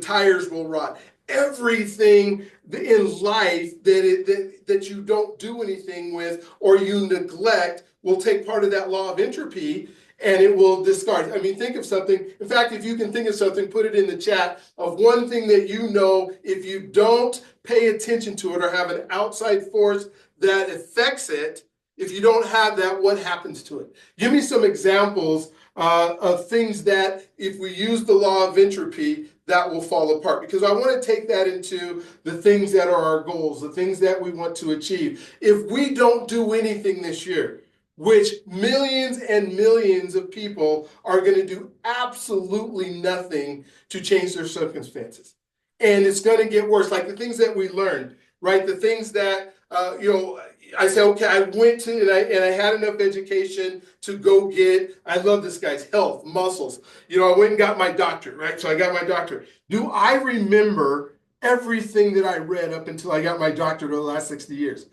tires will rot. Everything in life that you don't do anything with or you neglect will take part of that law of entropy and it will discard. I mean, think of something. In fact, if you can think of something, put it in the chat of one thing that you know, if you don't pay attention to it or have an outside force that affects it, if you don't have that, what happens to it? Give me some examples of things that if we use the law of entropy, that will fall apart. Because I want to take that into the things that are our goals, the things that we want to achieve. If we don't do anything this year, which millions and millions of people are going to do absolutely nothing to change their circumstances. And it's going to get worse, like the things that we learned, right? The things that, I said, okay, I went to, and I had enough education to go get, I love this guy's health, muscles. I went and got my doctorate, right? So I got my doctorate. Do I remember everything that I read up until I got my doctorate over the last 60 years?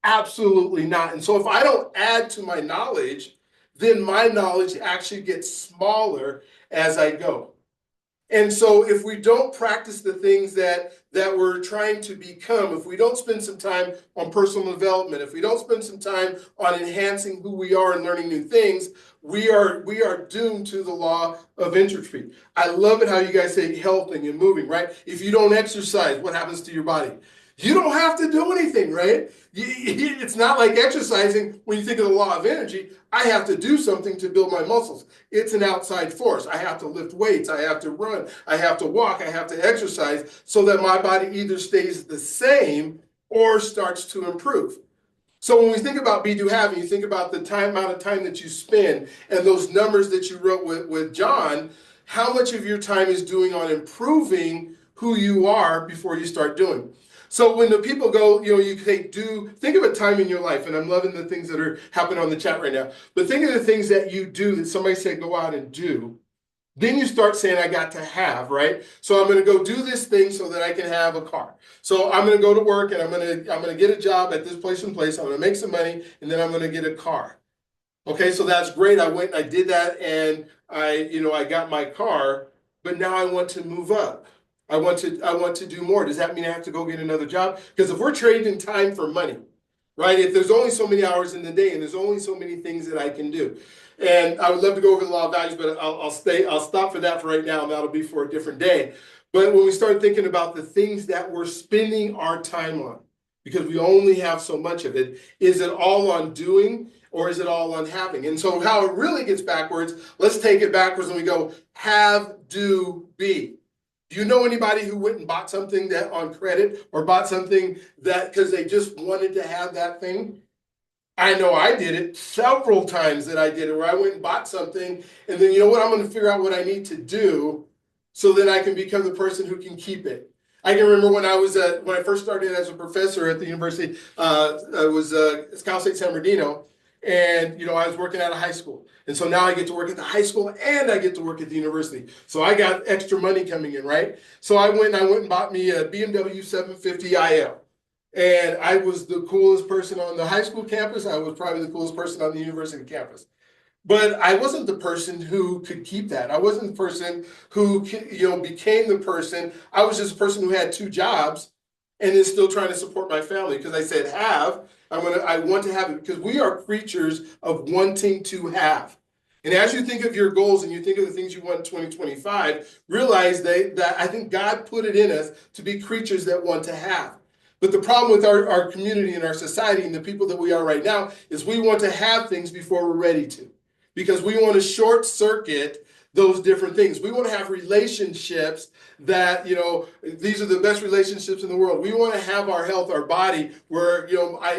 Absolutely not. And so if I don't add to my knowledge, then my knowledge actually gets smaller as I go. And so if we don't practice the things that we're trying to become, if we don't spend some time on personal development, if we don't spend some time on enhancing who we are and learning new things, we are doomed to the law of entropy. I love it how you guys say healthing and moving, right? If you don't exercise, what happens to your body? You don't have to do anything, right? It's not like exercising when you think of the law of energy. I have to do something to build my muscles. It's an outside force. I have to lift weights. I have to run. I have to walk. I have to exercise so that my body either stays the same or starts to improve. So when we think about be, do, have, and you think about the amount of time that you spend and those numbers that you wrote with John, how much of your time is doing on improving who you are before you start doing? So when the people go, you say think of a time in your life, and I'm loving the things that are happening on the chat right now, but think of the things that you do that somebody said go out and do. Then you start saying, I got to have, right? So I'm going to go do this thing so that I can have a car. So I'm going to go to work and I'm going to get a job at this place and place. I'm going to make some money and then I'm going to get a car. Okay, so that's great. I went and I did that and I got my car, but now I want to move up. I want to do more. Does that mean I have to go get another job? Because if we're trading time for money, right? If there's only so many hours in the day and there's only so many things that I can do. And I would love to go over the law of values, but I'll stop for that for right now, and that'll be for a different day. But when we start thinking about the things that we're spending our time on, because we only have so much of it, is it all on doing or is it all on having? And so how it really gets backwards, let's take it backwards and we go have, do, be. Do you know anybody who went and bought something that on credit or bought something that because they just wanted to have that thing? I know I did it several times that I did it where I went and bought something and then you know what, I'm going to figure out what I need to do so that I can become the person who can keep it. I can remember when I first started as a professor at the university, it was Cal State San Bernardino, and I was working at a high school. And so now I get to work at the high school and I get to work at the university. So I got extra money coming in, right? So I went and bought me a BMW 750 IL. And I was the coolest person on the high school campus. I was probably the coolest person on the university campus. But I wasn't the person who could keep that. I wasn't the person who became the person. I was just a person who had 2 jobs and is still trying to support my family because I said I want to have it because we are creatures of wanting to have. And as you think of your goals and you think of the things you want in 2025, realize that I think God put it in us to be creatures that want to have. But the problem with our community and our society and the people that we are right now is we want to have things before we're ready to. Because we want to short circuit those different things. We want to have relationships that, these are the best relationships in the world. We want to have our health, our body, where,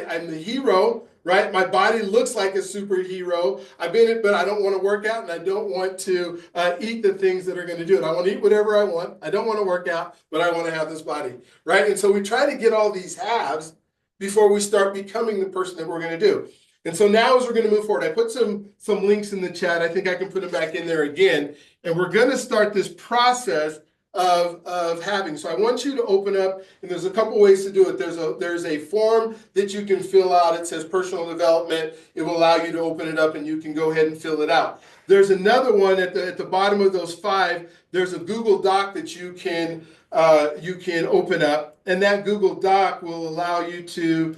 I'm the hero, right? My body looks like a superhero. I've been it, but I don't want to work out and I don't want to eat the things that are going to do it. I want to eat whatever I want. I don't want to work out, but I want to have this body, right? And so we try to get all these haves before we start becoming the person that we're going to do. And so now as we're going to move forward, I put some links in the chat. I think I can put them back in there again. And we're going to start this process of having. So I want you to open up, and there's a couple ways to do it. There's a form that you can fill out. It says personal development. It will allow you to open it up and you can go ahead and fill it out. There's another one at the bottom of those 5. There's a Google Doc that you can open up, and that Google Doc will allow you to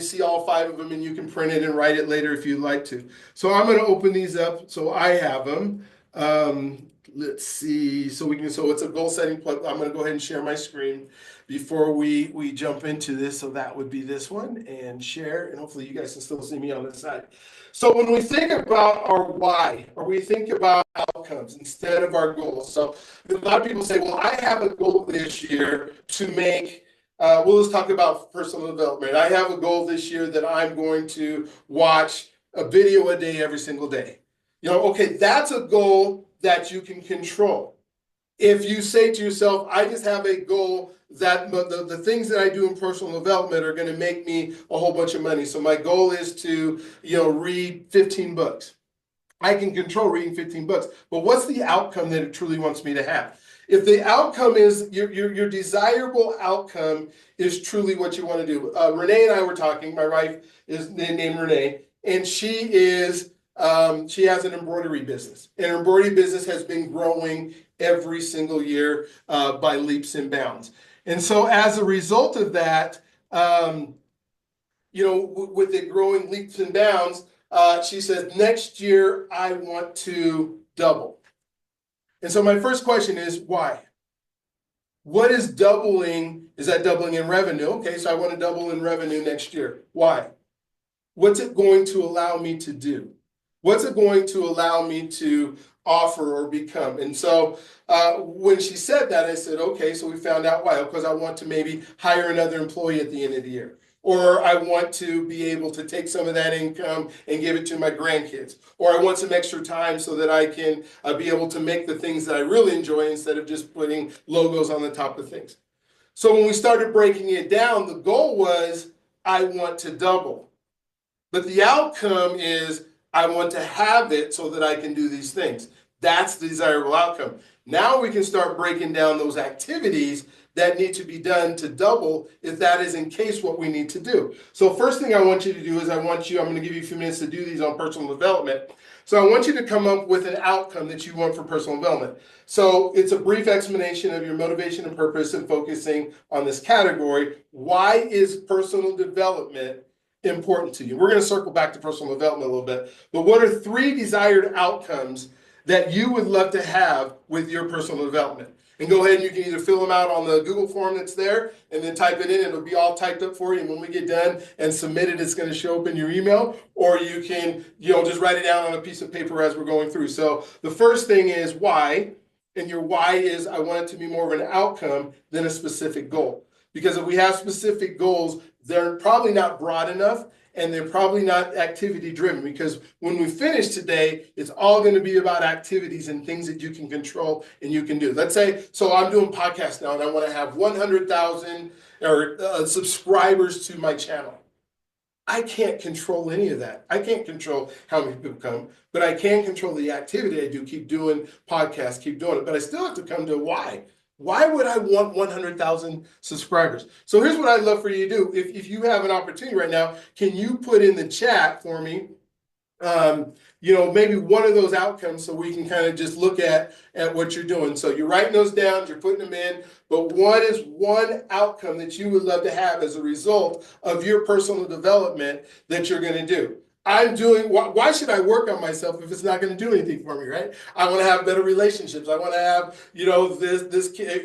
see all 5 of them, and you can print it and write it later if you'd like to. So I'm going to open these up so I have them. Let's see. So it's a goal setting plug. I'm going to go ahead and share my screen before we jump into this. So that would be this one, and share, and hopefully you guys can still see me on this side. So when we think about our why, or we think about outcomes instead of our goals. So a lot of people say, well, I have a goal this year to make, let's talk about personal development. I have a goal this year that I'm going to watch a video a day every single day. Okay, that's a goal that you can control. If you say to yourself, I just have a goal that the things that I do in personal development are going to make me a whole bunch of money. So my goal is to, read 15 books. I can control reading 15 books, but what's the outcome that it truly wants me to have? If the outcome is your desirable outcome is truly what you want to do. Renee and I were talking. My wife is named Renee, and she has an embroidery business, and her embroidery business has been growing every single year by leaps and bounds. And so as a result of that, with it growing leaps and bounds, she says, next year I want to double. And so my first question is, why? What is doubling? Is that doubling in revenue? Okay, so I want to double in revenue next year. Why? What's it going to allow me to do? What's it going to allow me to offer or become? And so when she said that, I said, okay, so we found out why. Because I want to maybe hire another employee at the end of the year. Or I want to be able to take some of that income and give it to my grandkids. Or I want some extra time so that I can be able to make the things that I really enjoy instead of just putting logos on the top of things. So when we started breaking it down, the goal was, I want to double. But the outcome is, I want to have it so that I can do these things. That's the desirable outcome. Now we can start breaking down those activities that need to be done to double, if that is in case what we need to do. So first thing I want you to do is I'm going to give you a few minutes to do these on personal development. So I want you to come up with an outcome that you want for personal development. So it's a brief explanation of your motivation and purpose and focusing on this category. Why is personal development important to you? We're going to circle back to personal development a little bit, but what are 3 desired outcomes that you would love to have with your personal development? And go ahead and you can either fill them out on the Google form that's there and then type it in. It'll be all typed up for you. And when we get done and submit it, it's going to show up in your email. Or you can, just write it down on a piece of paper as we're going through. So the first thing is why. And your why is, I want it to be more of an outcome than a specific goal. Because if we have specific goals, they're probably not broad enough, and they're probably not activity driven, because when we finish today, it's all going to be about activities and things that you can control and you can do. Let's say, so I'm doing podcasts now and I want to have 100,000 subscribers to my channel. I can't control any of that. I can't control how many people come, but I can control the activity I do. Keep doing podcasts, keep doing it, but I still have to come to why. Why would I want 100,000 subscribers? So here's what I'd love for you to do. If you have an opportunity right now, can you put in the chat for me, maybe one of those outcomes so we can kind of just look at what you're doing. So you're writing those down, you're putting them in, but what is one outcome that you would love to have as a result of your personal development that you're going to do? Why should I work on myself if it's not going to do anything for me, right? I want to have better relationships. I want to have,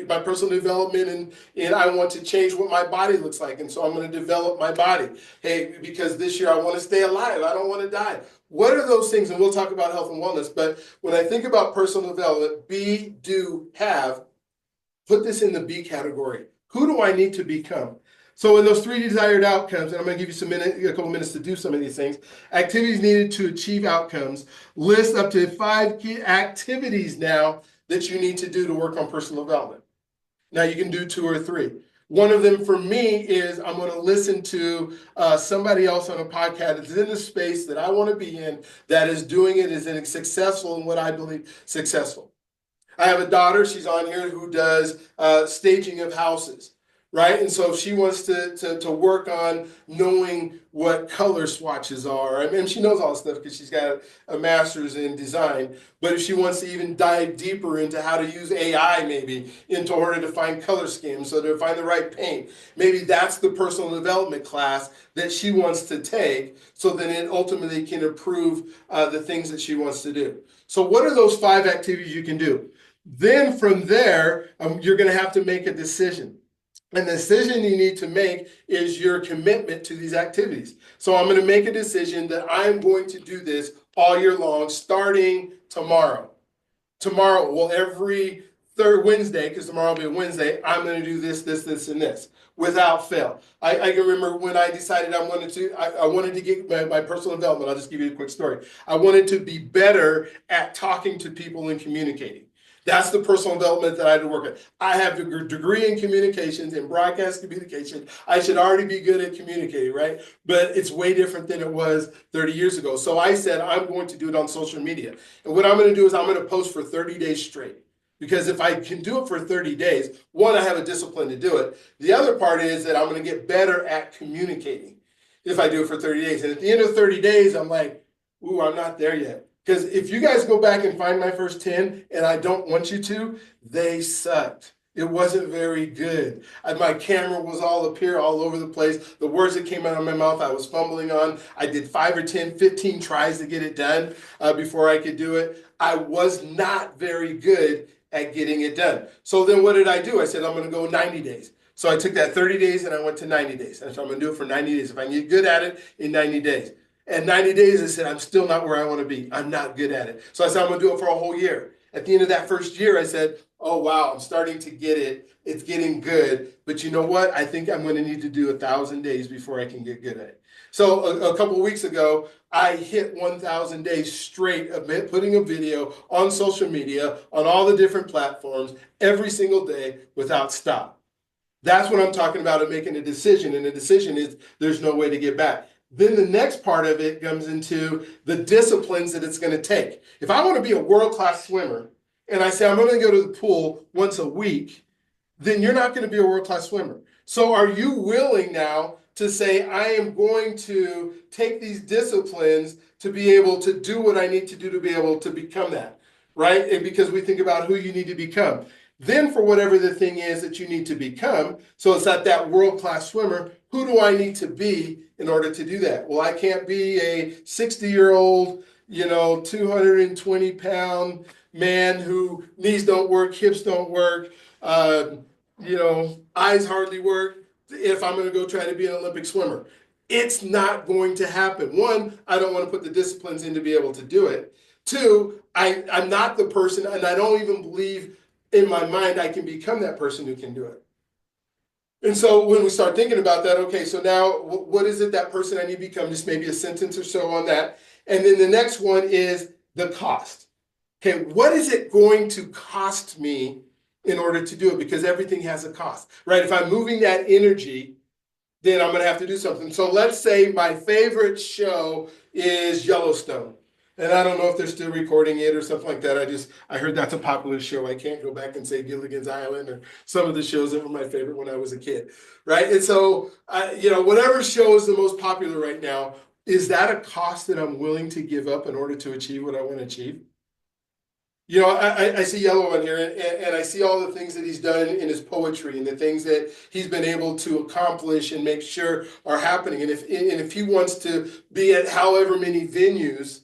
my personal development, and I want to change what my body looks like. And so I'm going to develop my body. Hey, because this year I want to stay alive. I don't want to die. What are those things? And we'll talk about health and wellness. But when I think about personal development, be, do, have, put this in the B category. Who do I need to become? So in those 3 desired outcomes, and I'm going to give you a couple minutes to do some of these things, activities needed to achieve outcomes, list up to 5 key activities now that you need to do to work on personal development. Now you can do 2 or 3. One of them for me is I'm going to listen to somebody else on a podcast that's in the space that I want to be in, that is doing it, is successful in what I believe successful. I have a daughter, she's on here, who does staging of houses, right? And so she wants to work on knowing what color swatches are. I mean, she knows all this stuff because she's got a master's in design. But if she wants to even dive deeper into how to use AI maybe into order to find color schemes, so to find the right paint, maybe that's the personal development class that she wants to take, so then it ultimately can improve the things that she wants to do. So what are those 5 activities you can do? Then from there, you're going to have to make a decision. And the decision you need to make is your commitment to these activities. So I'm going to make a decision that I'm going to do this all year long, starting tomorrow. Tomorrow, well, every third Wednesday, because tomorrow will be a Wednesday, I'm going to do this, this, this, and this without fail. I can remember when I decided I wanted to get my personal development. I'll just give you a quick story. I wanted to be better at talking to people and communicating. That's the personal development that I had to work at. I have a degree in communications, in broadcast communication. I should already be good at communicating, right? But it's way different than it was 30 years ago. So I said, I'm going to do it on social media. And what I'm going to do is I'm going to post for 30 days straight. Because if I can do it for 30 days, one, I have a discipline to do it. The other part is that I'm going to get better at communicating if I do it for 30 days. And at the end of 30 days, I'm like, ooh, I'm not there yet. Because if you guys go back and find my first 10, and I don't want you to, they sucked. It wasn't very good. My camera was all up here, all over the place. The words that came out of my mouth, I was fumbling on. I did 5 or 10, 15 tries to get it done before I could do it. I was not very good at getting it done. So then what did I do? I said, I'm going to go 90 days. So I took that 30 days and I went to 90 days. And so I'm going to do it for 90 days. If I can get good at it in 90 days. At 90 days, I said, I'm still not where I want to be. I'm not good at it. So I said, I'm going to do it for a whole year. At the end of that first year, I said, oh, wow, I'm starting to get it. It's getting good. But you know what? I think I'm going to need to do 1,000 days before I can get good at it. So a couple of weeks ago, I hit 1,000 days straight of putting a video on social media, on all the different platforms, every single day without stop. That's what I'm talking about, of making a decision. And the decision is there's no way to get back. Then the next part of it comes into the disciplines that it's going to take. If I want to be a world-class swimmer, and I say I'm going to go to the pool once a week, then you're not going to be a world-class swimmer. So are you willing now to say, I am going to take these disciplines to be able to do what I need to do to be able to become that, right? And because we think about who you need to become. Then for whatever the thing is that you need to become, so it's not that world-class swimmer, who do I need to be in order to do that? Well, I can't be a 60-year-old, 220-pound man who knees don't work, hips don't work, eyes hardly work, if I'm going to go try to be an Olympic swimmer. It's not going to happen. One, I don't want to put the disciplines in to be able to do it. Two, I'm not the person, and I don't even believe in my mind I can become that person who can do it. And so when we start thinking about that, okay, so now what is it that person I need to become? Just maybe a sentence or so on that. And then the next one is the cost. Okay, what is it going to cost me in order to do it? Because everything has a cost, right? If I'm moving that energy, then I'm going to have to do something. So let's say my favorite show is Yellowstone. And I don't know if they're still recording it or something like that. I heard that's a popular show. I can't go back and say Gilligan's Island or some of the shows that were my favorite when I was a kid, right? And so, whatever show is the most popular right now, is that a cost that I'm willing to give up in order to achieve what I want to achieve? I see Yellow on here, and I see all the things that he's done in his poetry and the things that he's been able to accomplish and make sure are happening. And if he wants to be at however many venues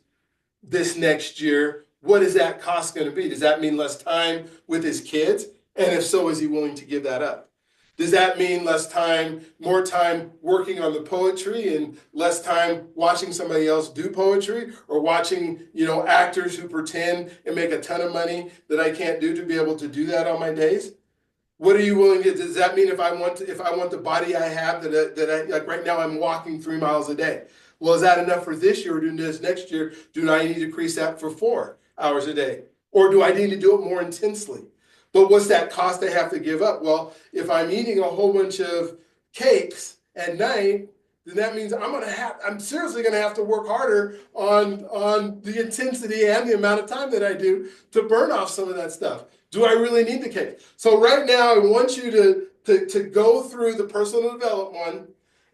this next year, what is that cost going to be? Does that mean less time with his kids? And if so, is he willing to give that up? Does that mean more time working on the poetry and less time watching somebody else do poetry, or watching, actors who pretend and make a ton of money that I can't do to be able to do that on my days? What are you willing to? Does that mean if I want the body I have that I like right now, I'm walking 3 miles a day? Well, is that enough for this year, or do this next year? Do I need to increase that for 4 hours a day? Or do I need to do it more intensely? But what's that cost I have to give up? Well, if I'm eating a whole bunch of cakes at night, then that means I'm seriously going to have to work harder on the intensity and the amount of time that I do to burn off some of that stuff. Do I really need the cake? So right now, I want you to go through the personal development one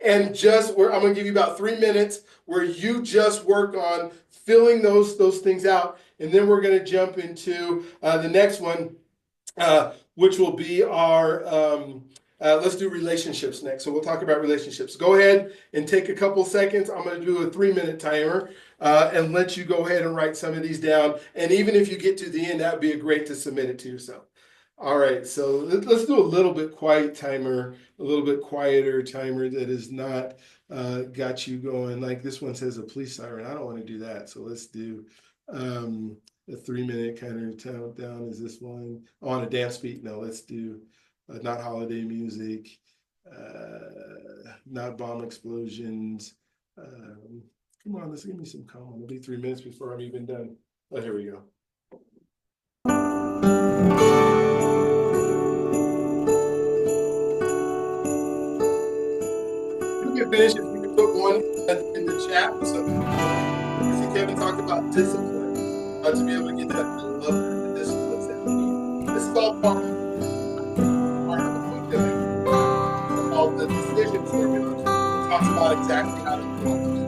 and I'm going to give you about 3 minutes where you just work on filling those things out. And then we're going to jump into the next one, which will be our, let's do relationships next. So we'll talk about relationships. Go ahead and take a couple seconds. I'm going to do a 3-minute timer and let you go ahead and write some of these down. And even if you get to the end, that would be great to submit it to yourself. All right, so let's do a little bit quiet timer, a little bit quieter timer that is not got you going. Like this one says a police siren. I don't want to do that. So let's do a 3-minute kind of countdown. Is this one on a dance beat? No, let's do not holiday music, not bomb explosions. Come on, let's give me some calm. It'll be 3 minutes before I'm even done. Oh, here we go. Finish if you can put one in the chat. So I see Kevin talked about discipline, to be able to get that level of the disciplines that we need. This is all part of the book, all the decision formulas. It talks about exactly how to do it.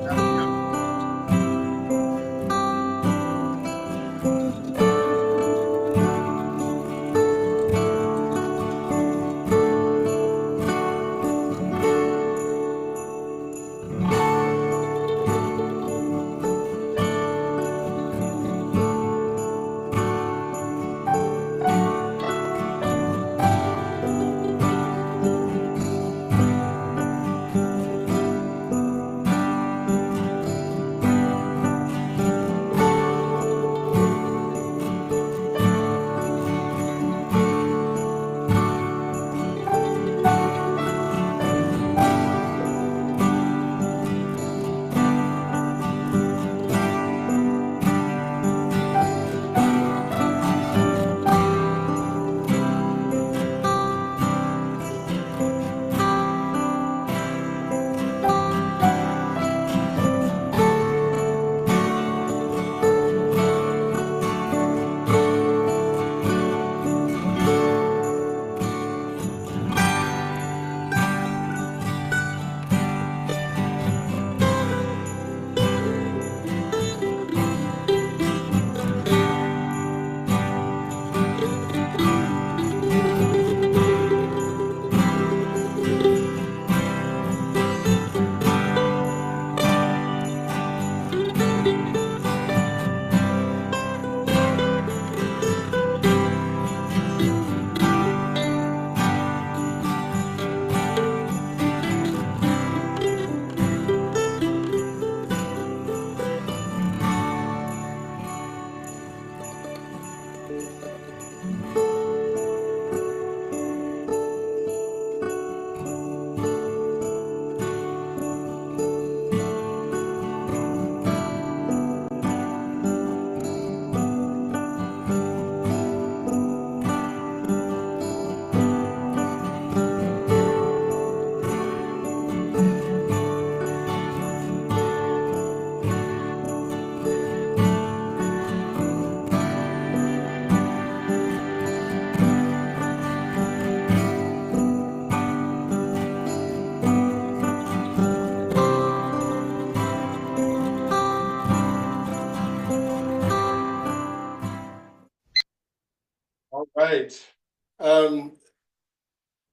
All right.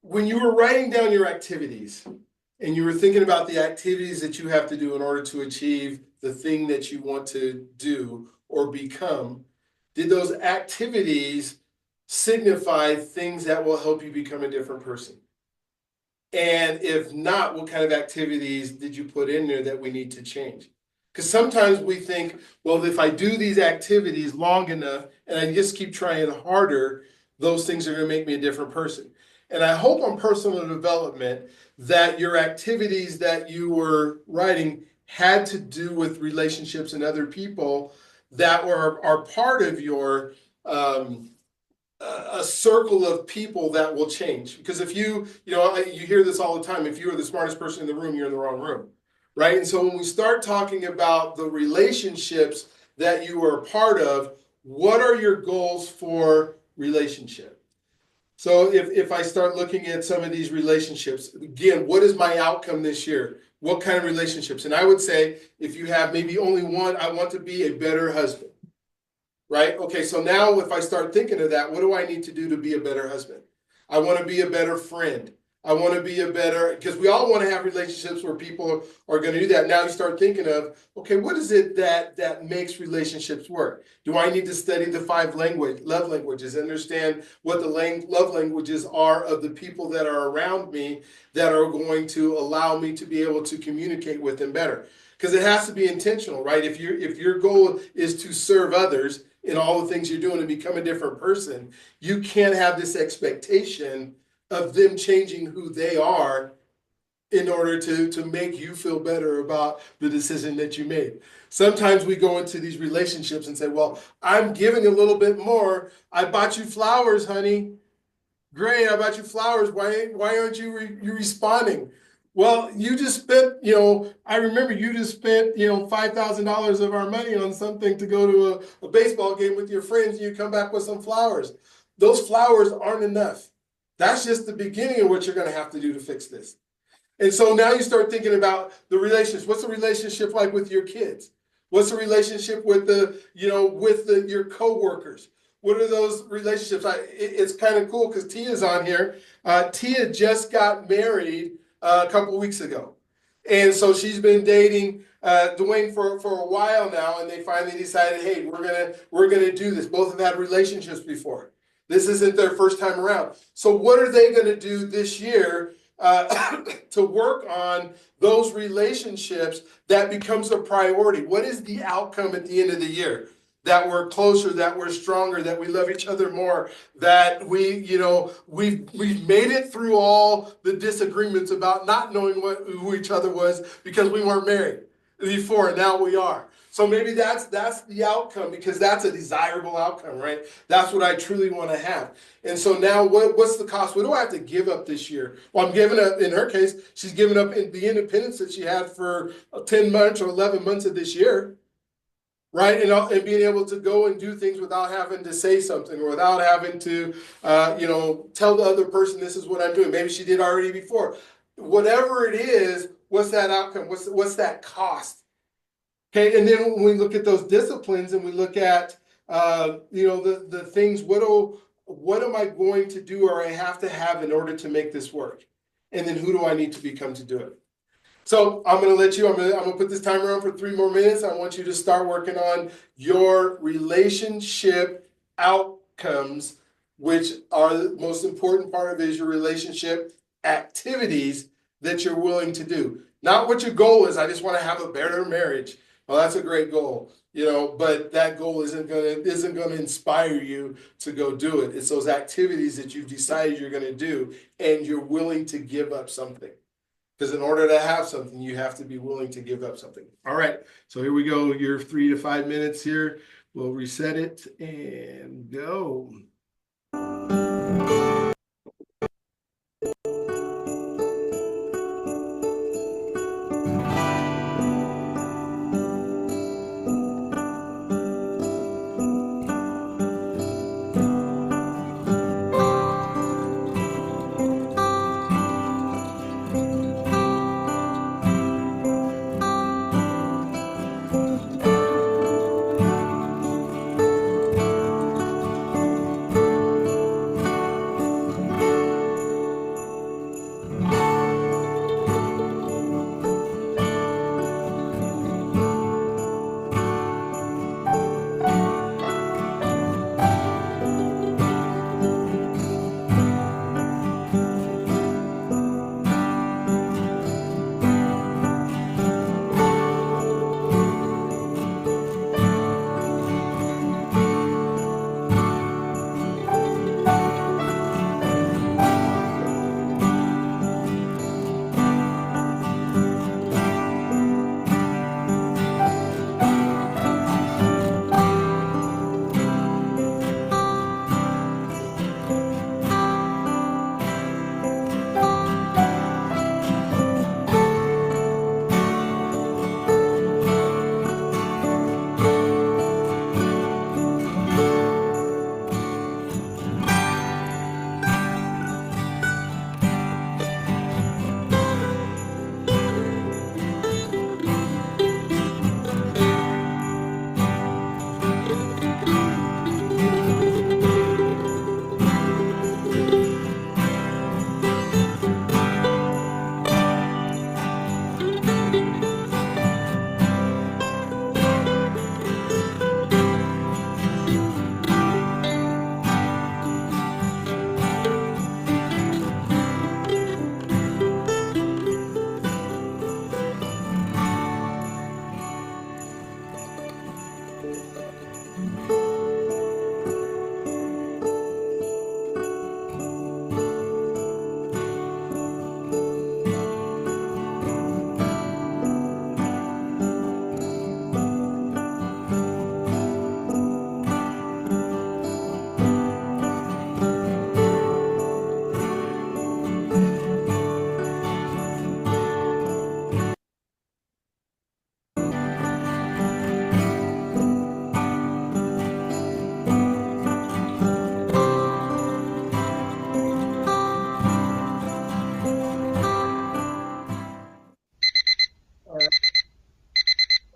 When you were writing down your activities and you were thinking about the activities that you have to do in order to achieve the thing that you want to do or become, did those activities signify things that will help you become a different person? And if not, what kind of activities did you put in there that we need to change? Because sometimes we think, well, if I do these activities long enough and I just keep trying harder, those things are going to make me a different person. And I hope on personal development that your activities that you were writing had to do with relationships and other people that are part of your a circle of people that will change. Because if you hear this all the time, if you are the smartest person in the room, you're in the wrong room, right? And so when we start talking about the relationships that you are a part of, what are your goals for relationship. So if I start looking at some of these relationships, again, what is my outcome this year? What kind of relationships? And I would say, if you have maybe only one, I want to be a better husband, right? Okay, so now if I start thinking of that, what do I need to do to be a better husband? I want to be a better friend. I want to be a better, because we all want to have relationships where people are going to do that. Now you start thinking of, okay, what is it that makes relationships work? Do I need to study the 5 love languages, understand what the love languages are of the people that are around me that are going to allow me to be able to communicate with them better? Because it has to be intentional, right? If your goal is to serve others in all the things you're doing and become a different person, you can't have this expectation of them changing who they are in order to make you feel better about the decision that you made. Sometimes we go into these relationships and say, well, I'm giving a little bit more. I bought you flowers, honey. Great, I bought you flowers. Why aren't you responding? Well, you just spent, I remember you just spent, $5,000 of our money on something to go to a baseball game with your friends, and you come back with some flowers. Those flowers aren't enough. That's just the beginning of what you're going to have to do to fix this. And so now you start thinking about the relationships. What's the relationship like with your kids? What's the relationship with your coworkers? What are those relationships? It's kind of cool because Tia's on here. Tia just got married a couple of weeks ago. And so she's been dating Dwayne for a while now, and they finally decided, hey, we're gonna do this. Both have had relationships before. This isn't their first time around. So what are they gonna do this year to work on those relationships that becomes a priority? What is the outcome at the end of the year? That we're closer, that we're stronger, that we love each other more, that we've made it through all the disagreements about not knowing who each other was because we weren't married before, and now we are. So maybe that's the outcome, because that's a desirable outcome, right? That's what I truly want to have. And so now what's the cost? What do I have to give up this year? Well, I'm giving up, in her case, she's giving up the independence that she had for 10 months or 11 months of this year. Right, and being able to go and do things without having to say something, or without having to, tell the other person this is what I'm doing. Maybe she did already before. Whatever it is, what's that outcome? What's that cost? Okay, and then when we look at those disciplines and we look at, the things, what am I going to do, or I have to have in order to make this work, and then who do I need to become to do it? So I'm going to let you, I'm going to put this timer on for 3 more minutes. I want you to start working on your relationship outcomes, which are the most important part of it is your relationship activities that you're willing to do. Not what your goal is. I just want to have a better marriage. Well, that's a great goal, but that goal isn't going to inspire you to go do it. It's those activities that you've decided you're going to do, and you're willing to give up something. Because in order to have something, you have to be willing to give up something. All right, so here we go. Your 3 to 5 minutes here. We'll reset it and go.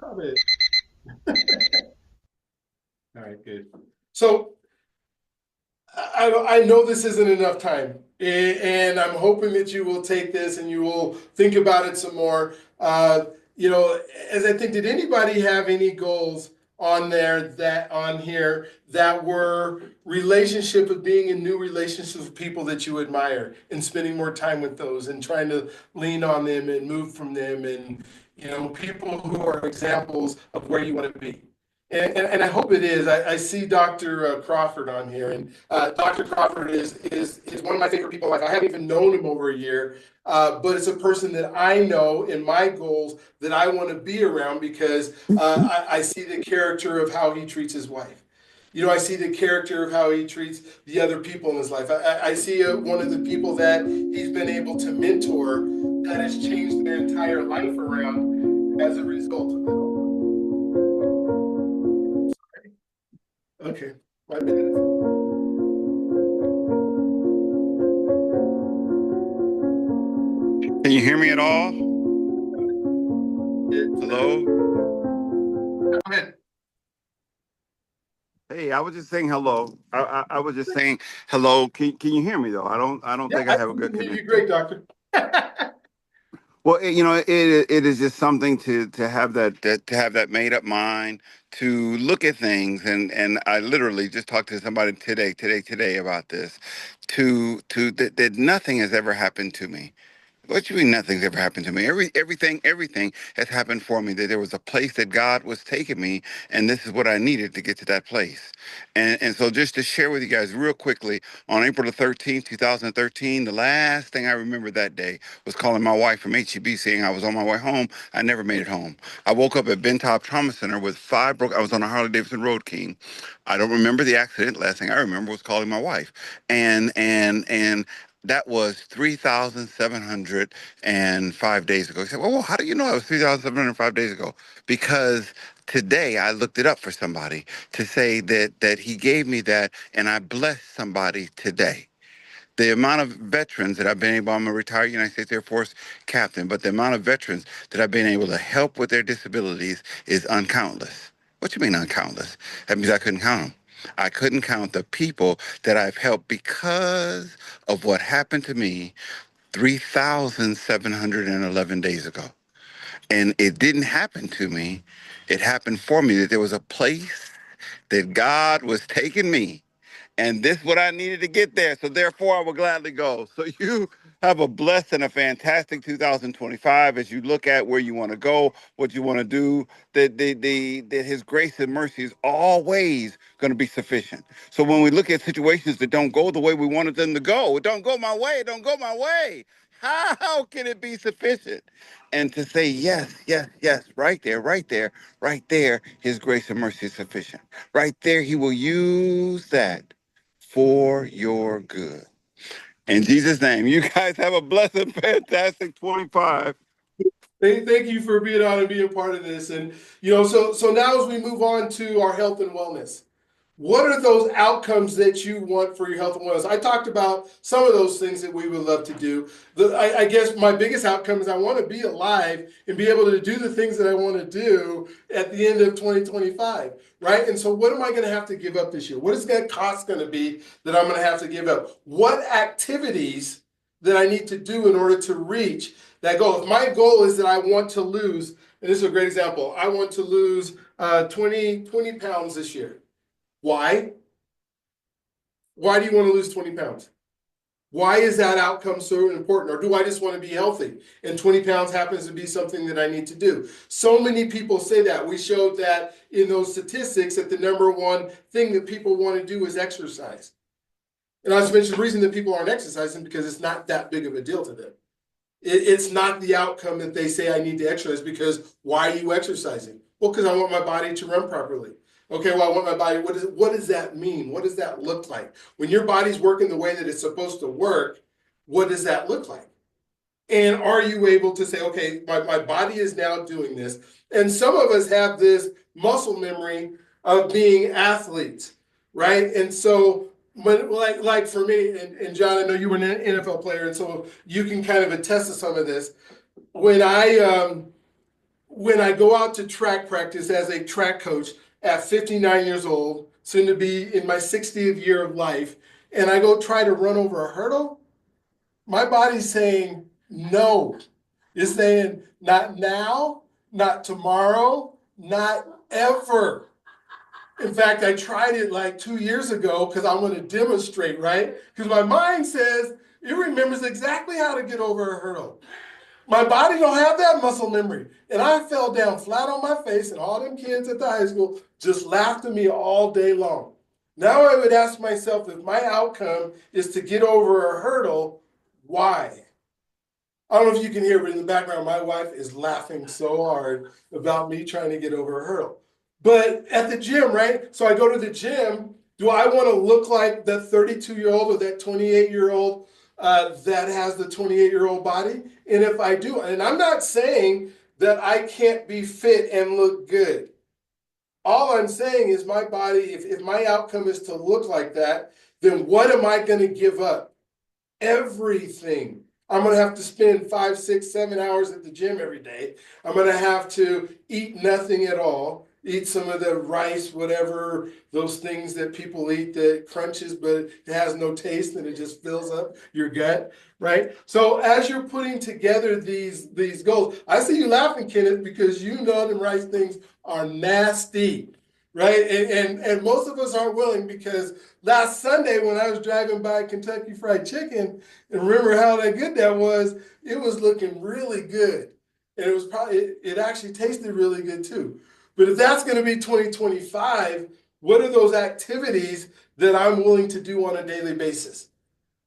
Love it. All right, good. So I know this isn't enough time, and I'm hoping that you will take this and you will think about it some more. You know, as I think, did anybody have any goals on there that on here that were relationship with being in new relationships with people that you admire and spending more time with those and trying to lean on them and move from them and, you know, people who are examples of where you want to be? And I hope it is. I see Dr. Crawford on here, and Dr. Crawford is one of my favorite people in life. I haven't even known him over a year, but it's a person that I know in my goals that I want to be around because I see the character of how he treats his wife. You know, I see the character of how he treats the other people in his life. I see one of the people that he's been able to mentor that has changed their entire life around as a result of it. Okay, my bad. Can you hear me at all? Hello? Go ahead. Hey, I was just saying hello. I was just saying hello. Can you hear me though? I don't think I have a good can hear you connection. great, doctor. Well, you know, it is just something to have that made up mind to look at things, and I literally just talked to somebody today about this, that nothing has ever happened to me. What you mean nothing's ever happened to me? Everything has happened for me. That there was a place that God was taking me, and this is what I needed to get to that place. And so just to share with you guys real quickly, on April the 13th, 2013, the last thing I remember that day was calling my wife from HEB saying I was on my way home. I never made it home. I woke up at Bentop Trauma Center with I was on a Harley Davidson Road King. I don't remember the accident. Last thing I remember was calling my wife. And that was 3,705 days ago. He said, well, how do you know it was 3,705 days ago? Because today I looked it up for somebody to say that he gave me that, and I blessed somebody today. The amount of veterans that I've been able, I'm a retired United States Air Force captain, but the amount of veterans that I've been able to help with their disabilities is uncountless. What you mean uncountless? That means I couldn't count them. I couldn't count the people that I've helped because of what happened to me 3,711 days ago. And it didn't happen to me. It happened for me that there was a place that God was taking me, and this is what I needed to get there. So therefore, I will gladly go. So you have a blessed and a fantastic 2025 as you look at where you want to go, what you want to do. That His grace and mercy is always going to be sufficient. So when we look at situations that don't go the way we wanted them to go, it don't go my way, it don't go my way. How can it be sufficient? And to say yes, yes, yes, right there, right there, right there, His grace and mercy is sufficient. Right there, He will use that for your good. In Jesus' name, you guys have a blessed, fantastic 25. Thank you for being on and being part of this. And, you know, so now as we move on to our health and wellness, what are those outcomes that you want for your health and wellness? I talked about some of those things that we would love to do. I guess my biggest outcome is I want to be alive and be able to do the things that I want to do at the end of 2025, right? And so what am I going to have to give up this year? What is that cost going to be that I'm going to have to give up? What activities that I need to do in order to reach that goal? If my goal is that I want to lose, and this is a great example, I want to lose 20 pounds this year. Why? Why do you want to lose 20 pounds? Why is that outcome so important? Or do I just want to be healthy? And 20 pounds happens to be something that I need to do. So many people say that. We showed that in those statistics that the number one thing that people want to do is exercise. And I just mentioned the reason that people aren't exercising because it's not that big of a deal to them. It's not the outcome that they say I need to exercise, because why are you exercising? Well, because I want my body to run properly. Okay, well, I want my body, what does that mean? What does that look like? When your body's working the way that it's supposed to work, what does that look like? And are you able to say, okay, my body is now doing this? And some of us have this muscle memory of being athletes, right? And so, like for me, and John, I know you were an NFL player, and so you can kind of attest to some of this. When I go out to track practice as a track coach at 59 years old, soon to be in my 60th year of life, and I go try to run over a hurdle, my body's saying no. It's saying not now, not tomorrow, not ever. In fact, I tried it like 2 years ago because I want to demonstrate, right? Because my mind says it remembers exactly how to get over a hurdle. My body don't have that muscle memory. And I fell down flat on my face, and all them kids at the high school just laughed at me all day long. Now I would ask myself, if my outcome is to get over a hurdle, why? I don't know if you can hear, but in the background, my wife is laughing so hard about me trying to get over a hurdle. But at the gym, right? So I go to the gym. Do I want to look like that 32-year-old or that 28-year-old that has the 28-year-old body? And if I do, and I'm not saying that I can't be fit and look good. All I'm saying is my body, if my outcome is to look like that, then what am I going to give up? Everything. I'm going to have to spend 5, 6, 7 hours at the gym every day. I'm going to have to eat nothing at all. Eat some of the rice, whatever, those things that people eat that crunches, but it has no taste and it just fills up your gut, right? So as you're putting together these goals, I see you laughing, Kenneth, because you know them rice things are nasty, right? And most of us aren't willing, because last Sunday when I was driving by Kentucky Fried Chicken, and remember how good that was, it was looking really good. And it was it actually tasted really good too. But if that's going to be 2025, what are those activities that I'm willing to do on a daily basis?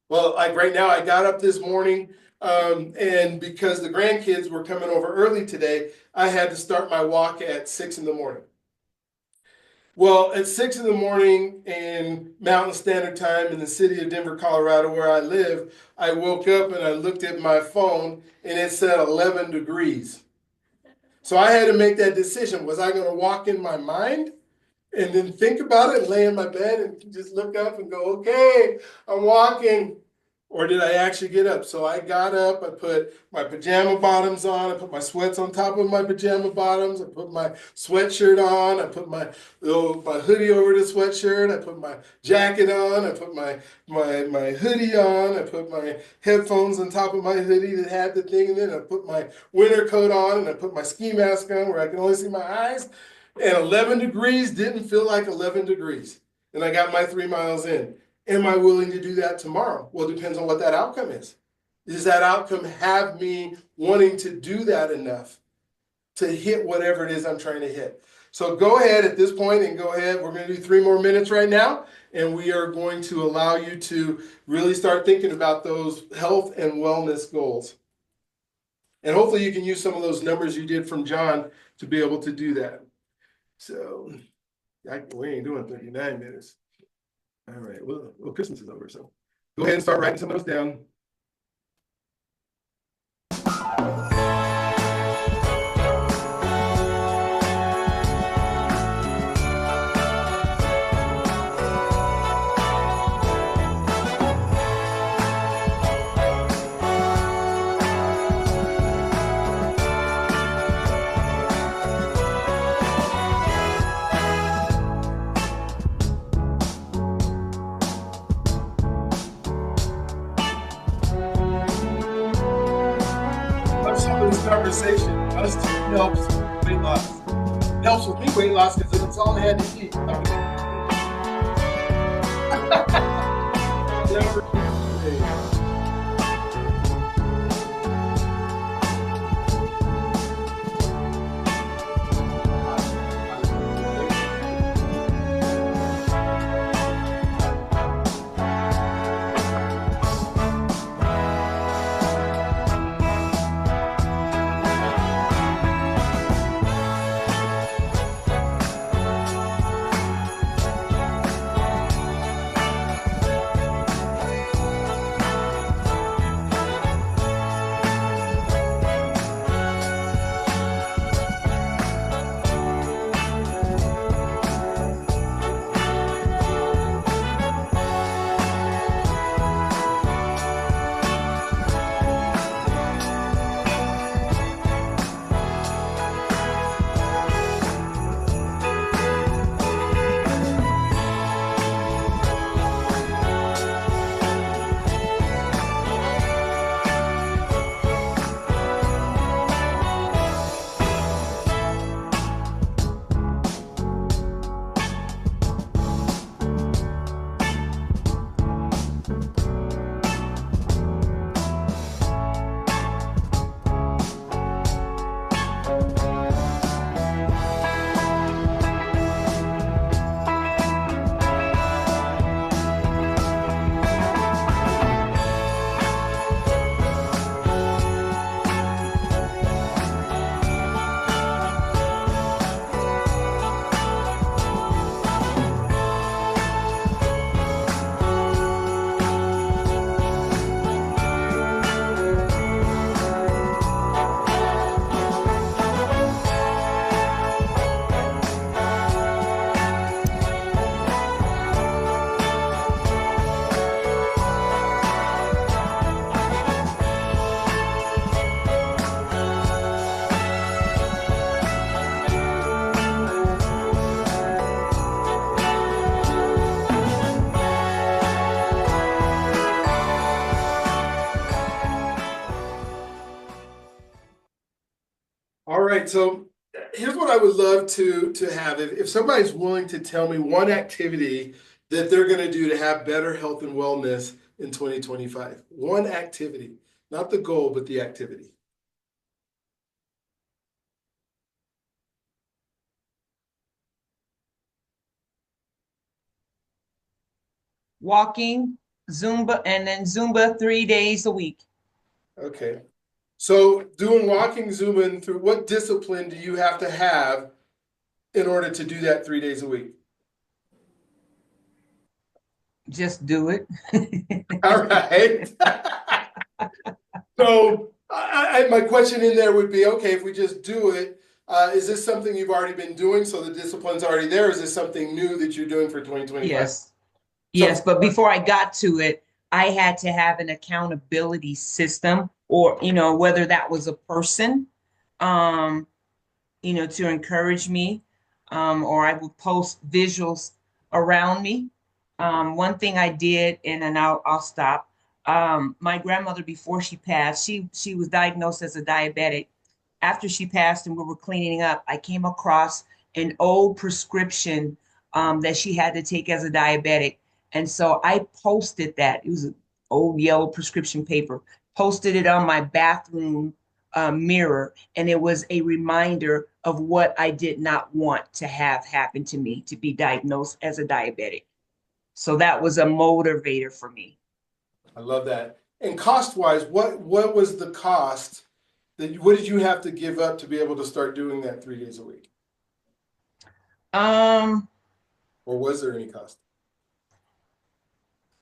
Well, like right now, I got up this morning, and because the grandkids were coming over early today, I had to start my walk at 6 in the morning. Well, at 6 in the morning in Mountain Standard Time in the city of Denver, Colorado, where I live, I woke up and I looked at my phone and it said 11 degrees. So I had to make that decision. Was I going to walk in my mind and then think about it and lay in my bed and just look up and go, okay, I'm walking? Or did I actually get up? So I got up, I put my pajama bottoms on, I put my sweats on top of my pajama bottoms, I put my sweatshirt on, I put my hoodie over the sweatshirt, I put my jacket on, I put my hoodie on, I put my headphones on top of my hoodie that had the thing in it, I put my winter coat on, and I put my ski mask on where I can only see my eyes. And 11 degrees didn't feel like 11 degrees. And I got my 3 miles in. Am I willing to do that tomorrow? Well, it depends on what that outcome is. Does that outcome have me wanting to do that enough to hit whatever it is I'm trying to hit? So go ahead at this point and go ahead. We're going to do 3 more minutes right now, and we are going to allow you to really start thinking about those health and wellness goals. And hopefully you can use some of those numbers you did from John to be able to do that. So we ain't doing 39 minutes. All right, well, Christmas is over, so go ahead and start writing some of those down. Conversation us to helps weight loss. It helps with me weight loss because it's all I had to eat. Never right, so here's what I would love to have. If somebody's willing to tell me one activity that they're going to do to have better health and wellness in 2025. One activity, not the goal, but the activity. Walking, Zumba, and then Zumba 3 days a week. Okay. So doing walking, Zumba, and through what discipline do you have to have in order to do that 3 days a week? Just do it. All right. So my question in there would be, okay, if we just do it, is this something you've already been doing, so the discipline's already there? Or is this something new that you're doing for 2025? Yes. Yes, but before I got to it, I had to have an accountability system, or, whether that was a person, to encourage me, or I would post visuals around me. One thing I did, and then I'll stop. My grandmother, before she passed, she was diagnosed as a diabetic. After she passed and we were cleaning up, I came across an old prescription that she had to take as a diabetic. And so I posted that. It was an old yellow prescription paper, posted it on my bathroom mirror. And it was a reminder of what I did not want to have happen to me, to be diagnosed as a diabetic. So that was a motivator for me. I love that. And cost-wise, what was the cost what did you have to give up to be able to start doing that 3 days a week? Or was there any cost?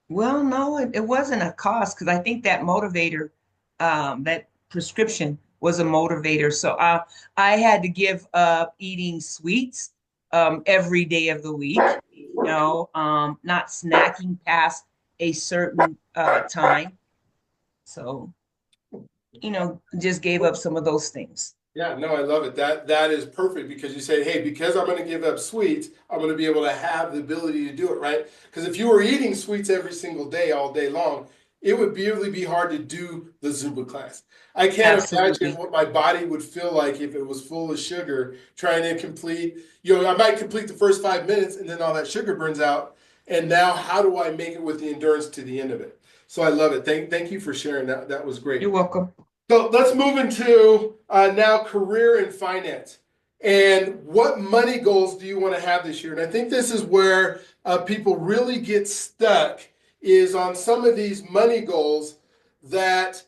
Well, no, it wasn't a cost, because I think that motivator, that prescription was a motivator. So I had to give up eating sweets every day of the week, not snacking past a certain time. So, just gave up some of those things. Yeah, no, I love it. That is perfect, because you say, hey, because I'm going to give up sweets, I'm going to be able to have the ability to do it, right? Because if you were eating sweets every single day, all day long, it would really be hard to do the Zumba class. I can't imagine what my body would feel like if it was full of sugar, trying to complete, I might complete the first 5 minutes and then all that sugar burns out. And now how do I make it with the endurance to the end of it? So I love it. Thank you for sharing that. That was great. You're welcome. So let's move into now career and finance. And what money goals do you want to have this year? And I think this is where people really get stuck, is on some of these money goals that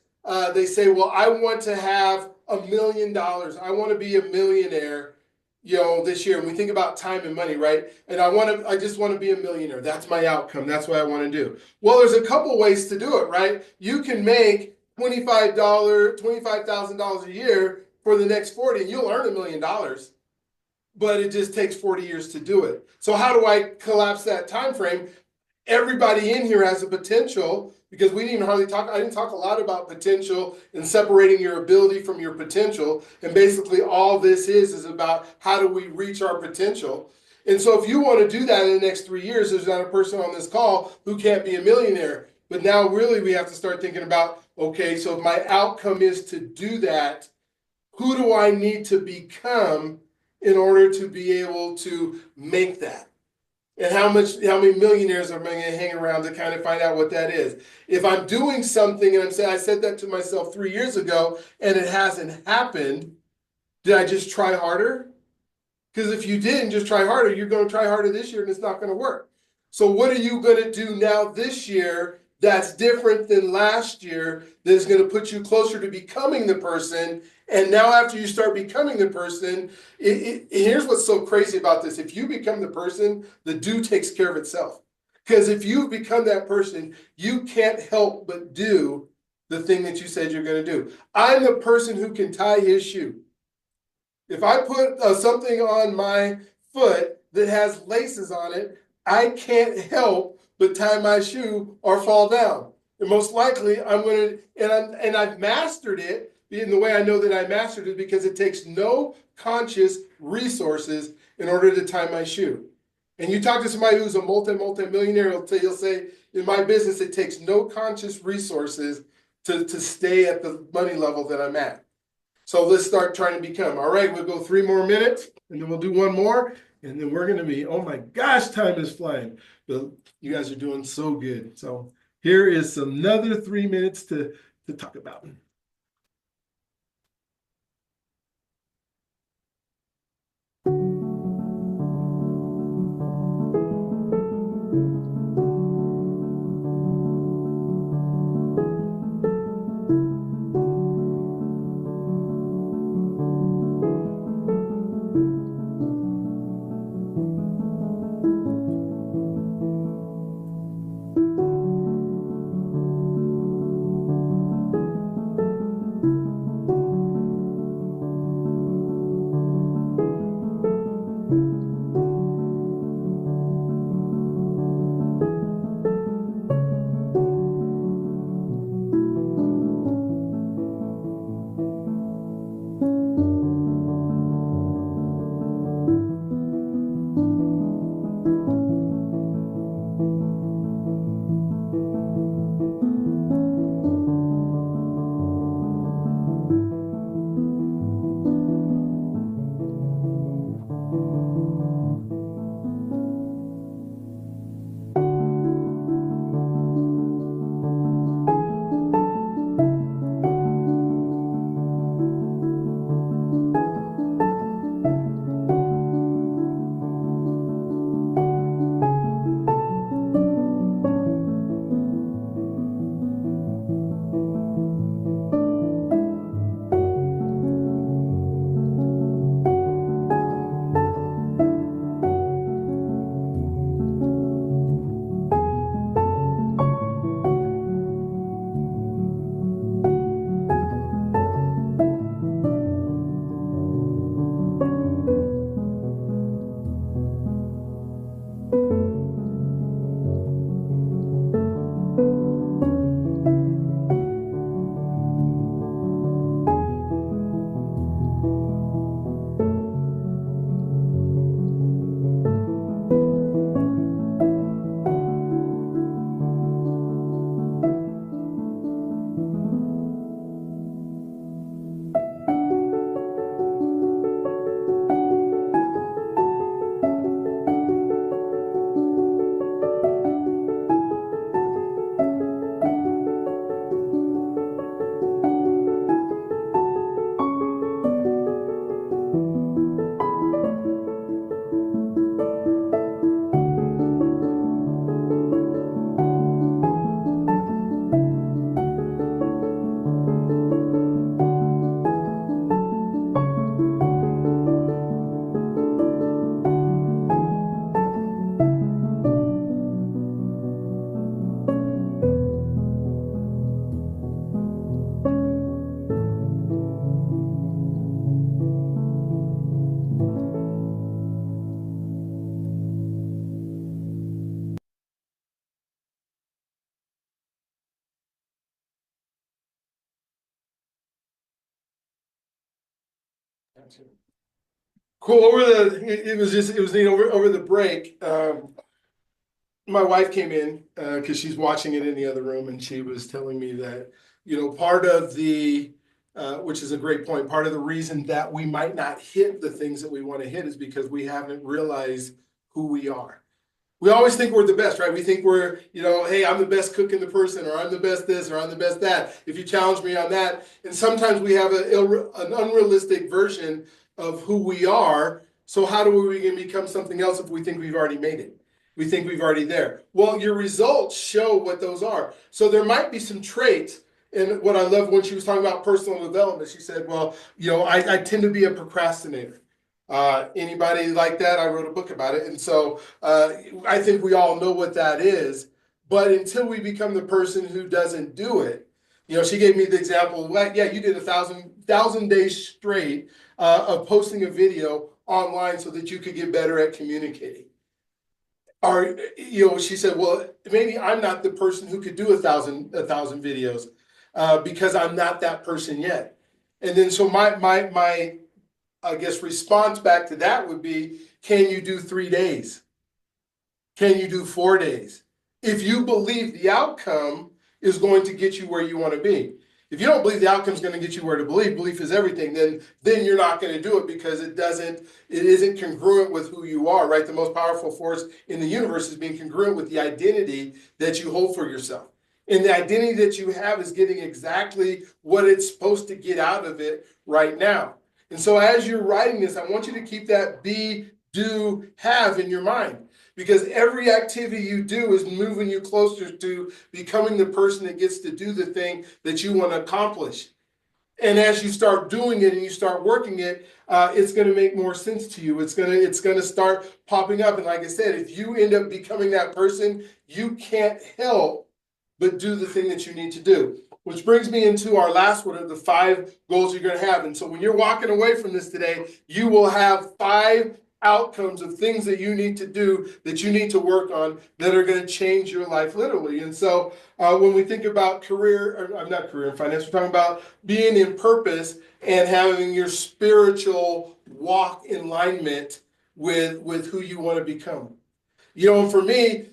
they say, well, I want to have $1 million. I want to be a millionaire, this year. And we think about time and money, right? And I just want to be a millionaire. That's my outcome. That's what I want to do. Well, there's a couple ways to do it, right? You can make $25,000 a year for the next 40, and you'll earn $1 million, but it just takes 40 years to do it. So how do I collapse that time frame? Everybody in here has a potential, because we didn't hardly talk. I didn't talk a lot about potential and separating your ability from your potential. And basically all this is about how do we reach our potential. And so if you want to do that in the next 3 years, there's not a person on this call who can't be a millionaire. But now really we have to start thinking about, okay, so if my outcome is to do that, who do I need to become in order to be able to make that? And how many millionaires am I going to hang around to kind of find out what that is? If I'm doing something and I'm saying, I said that to myself 3 years ago and it hasn't happened, did I just try harder? Because if you didn't just try harder, you're going to try harder this year and it's not going to work. So what are you going to do now this year that's different than last year, that is going to put you closer to becoming the person? And now after you start becoming the person, here's what's so crazy about this. If you become the person, the do takes care of itself. Because if you become that person, you can't help but do the thing that you said you're going to do. I'm the person who can tie his shoe. If I put something on my foot that has laces on it, I can't help but tie my shoe or fall down. And most likely I'm going to, and I've mastered it. And the way I know that I mastered it, because it takes no conscious resources in order to tie my shoe. And you talk to somebody who's a multi-millionaire, he'll say, in my business, it takes no conscious resources to stay at the money level that I'm at. So let's start trying to become. All right, we'll go 3 more minutes, and then we'll do 1 more, and then we're going to be, oh my gosh, time is flying. But you guys are doing so good. So here is another 3 minutes to talk about. Cool. It was neat over the break. My wife came in because she's watching it in the other room, and she was telling me that, part of the, which is a great point, part of the reason that we might not hit the things that we want to hit is because we haven't realized who we are. We always think we're the best, right? We think we're, hey, I'm the best cook in the person, or I'm the best this, or I'm the best that. If you challenge me on that. And sometimes we have an unrealistic version of who we are. So how do we become something else if we think we've already made it? We think we've already there. Well, your results show what those are. So there might be some traits. And what I love when she was talking about personal development, she said, well, I tend to be a procrastinator. Anybody like that? I wrote a book about it. And so I think we all know what that is. But until we become the person who doesn't do it, she gave me the example, like, yeah, you did 1,000 days straight of posting a video online so that you could get better at communicating. Or, she said, well, maybe I'm not the person who could do 1,000 videos because I'm not that person yet. And then so my I guess response back to that would be, can you do 3 days? Can you do 4 days? If you believe the outcome is going to get you where you want to be. If you don't believe the outcome is going to get you where to believe, belief is everything, then you're not going to do it because it isn't congruent with who you are, right? The most powerful force in the universe is being congruent with the identity that you hold for yourself. And the identity that you have is getting exactly what it's supposed to get out of it right now. And so as you're writing this, I want you to keep that be, do, have in your mind. Because every activity you do is moving you closer to becoming the person that gets to do the thing that you want to accomplish. And as you start doing it and you start working it, it's going to make more sense to you. It's going to start popping up. And like I said, if you end up becoming that person, you can't help but do the thing that you need to do. Which brings me into our last one of the 5 goals you're going to have. And so when you're walking away from this today, you will have 5 outcomes of things that you need to do, that you need to work on, that are going to change your life literally. And so when we think about not career and finance, we're talking about being in purpose and having your spiritual walk in alignment with who you want to become. And for me,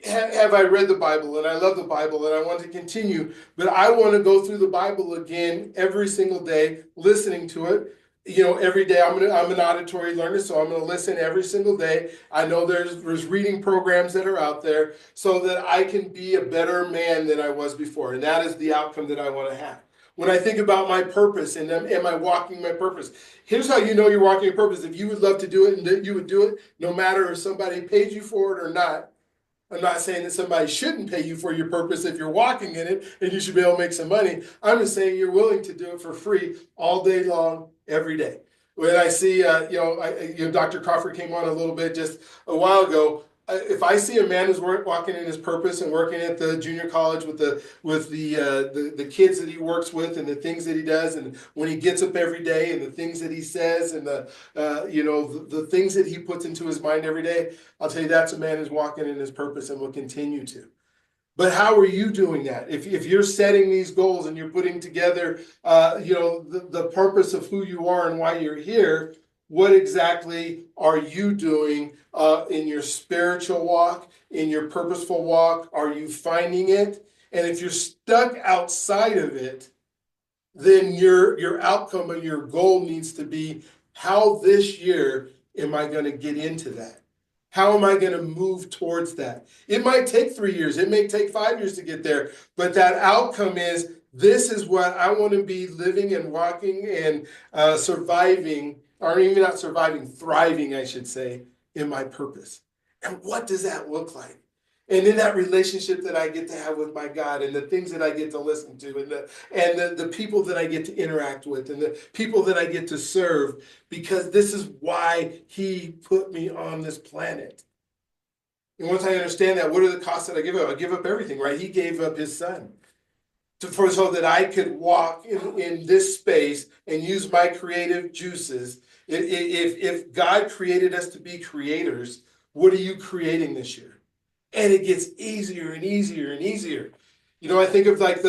have I read the Bible? And I love the Bible and I want to continue, but I want to go through the Bible again every single day, listening to it. Every day I'm an auditory learner, so I'm going to listen every single day. I know there's reading programs that are out there so that I can be a better man than I was before. And that is the outcome that I want to have. When I think about my purpose and am I walking my purpose? Here's how you know you're walking your purpose. If you would love to do it and that you would do it, no matter if somebody paid you for it or not. I'm not saying that somebody shouldn't pay you for your purpose if you're walking in it and you should be able to make some money. I'm just saying you're willing to do it for free all day long, every day. When I see, Dr. Crawford came on a little bit just a while ago. If I see a man who's walking in his purpose and working at the junior college with the kids that he works with and the things that he does, and when he gets up every day and the things that he says and the things that he puts into his mind every day, I'll tell you that's a man who's walking in his purpose and will continue to. But how are you doing that? If you're setting these goals and you're putting together, the purpose of who you are and why you're here, what exactly are you doing in your spiritual walk, in your purposeful walk? Are you finding it? And if you're stuck outside of it, then your outcome and your goal needs to be, how this year am I going to get into that? How am I going to move towards that? It might take 3 years. It may take 5 years to get there. But that outcome is, this is what I want to be living and walking and surviving, or even not surviving, thriving, I should say, in my purpose. And what does that look like? And in that relationship that I get to have with my God, and the things that I get to listen to, and the people that I get to interact with, and the people that I get to serve, because this is why he put me on this planet. And once I understand that, what are the costs that I give up? I give up everything, right? He gave up his son so that I could walk in this space and use my creative juices. If God created us to be creators, what are you creating this year? And it gets easier and easier and easier. I think of like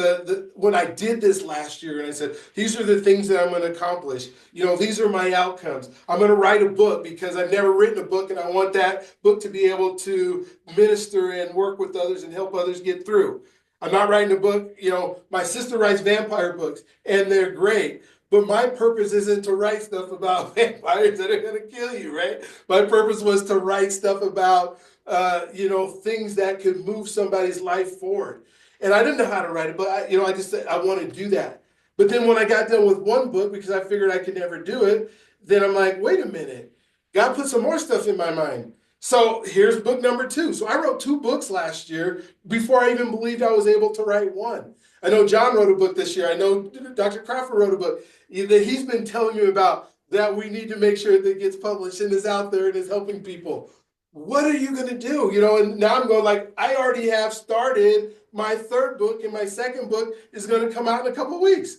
when I did this last year and I said, these are the things that I'm going to accomplish. These are my outcomes. I'm going to write a book because I've never written a book and I want that book to be able to minister and work with others and help others get through. I'm not writing a book. My sister writes vampire books and they're great. But my purpose isn't to write stuff about vampires that are going to kill you, right? My purpose was to write stuff about things that could move somebody's life forward. And I didn't know how to write it, but I just said, I want to do that. But then when I got done with one book, because I figured I could never do it, then I'm like, wait a minute, God put some more stuff in my mind. So here's book number 2. So I wrote 2 books last year before I even believed I was able to write one. I know John wrote a book this year. I know Dr. Crawford wrote a book that he's been telling me about, that we need to make sure that it gets published and is out there and is helping people. What are you going to do? And now I'm going like, I already have started my 3rd book, and my 2nd book is going to come out in a couple of weeks.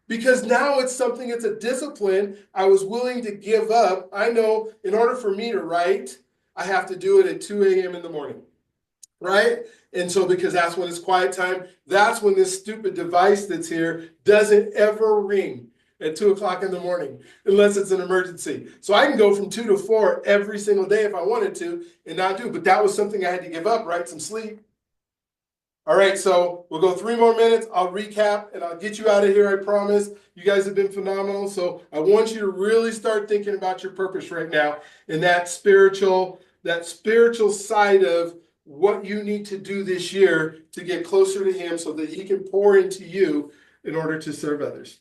Because now it's a discipline I was willing to give up. I know in order for me to write, I have to do it at 2 a.m. in the morning, right? And so because that's when it's quiet time, that's when this stupid device that's here doesn't ever ring at 2 o'clock in the morning, unless it's an emergency. So I can go from 2 to 4 every single day if I wanted to and not do. But that was something I had to give up, right? Some sleep. All right, so we'll go 3 more minutes. I'll recap and I'll get you out of here. I promise. You guys have been phenomenal. So I want you to really start thinking about your purpose right now and that spiritual side of what you need to do this year to get closer to him so that he can pour into you in order to serve others.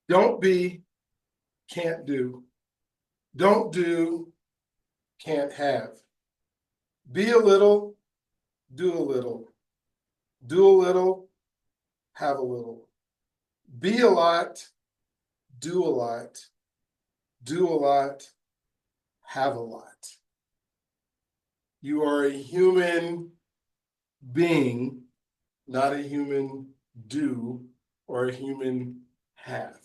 Don't be, can't do. Don't do, can't have. Be a little, do a little. Do a little, have a little. Be a lot, do a lot. Do a lot, have a lot. You are a human being, not a human do or a human have.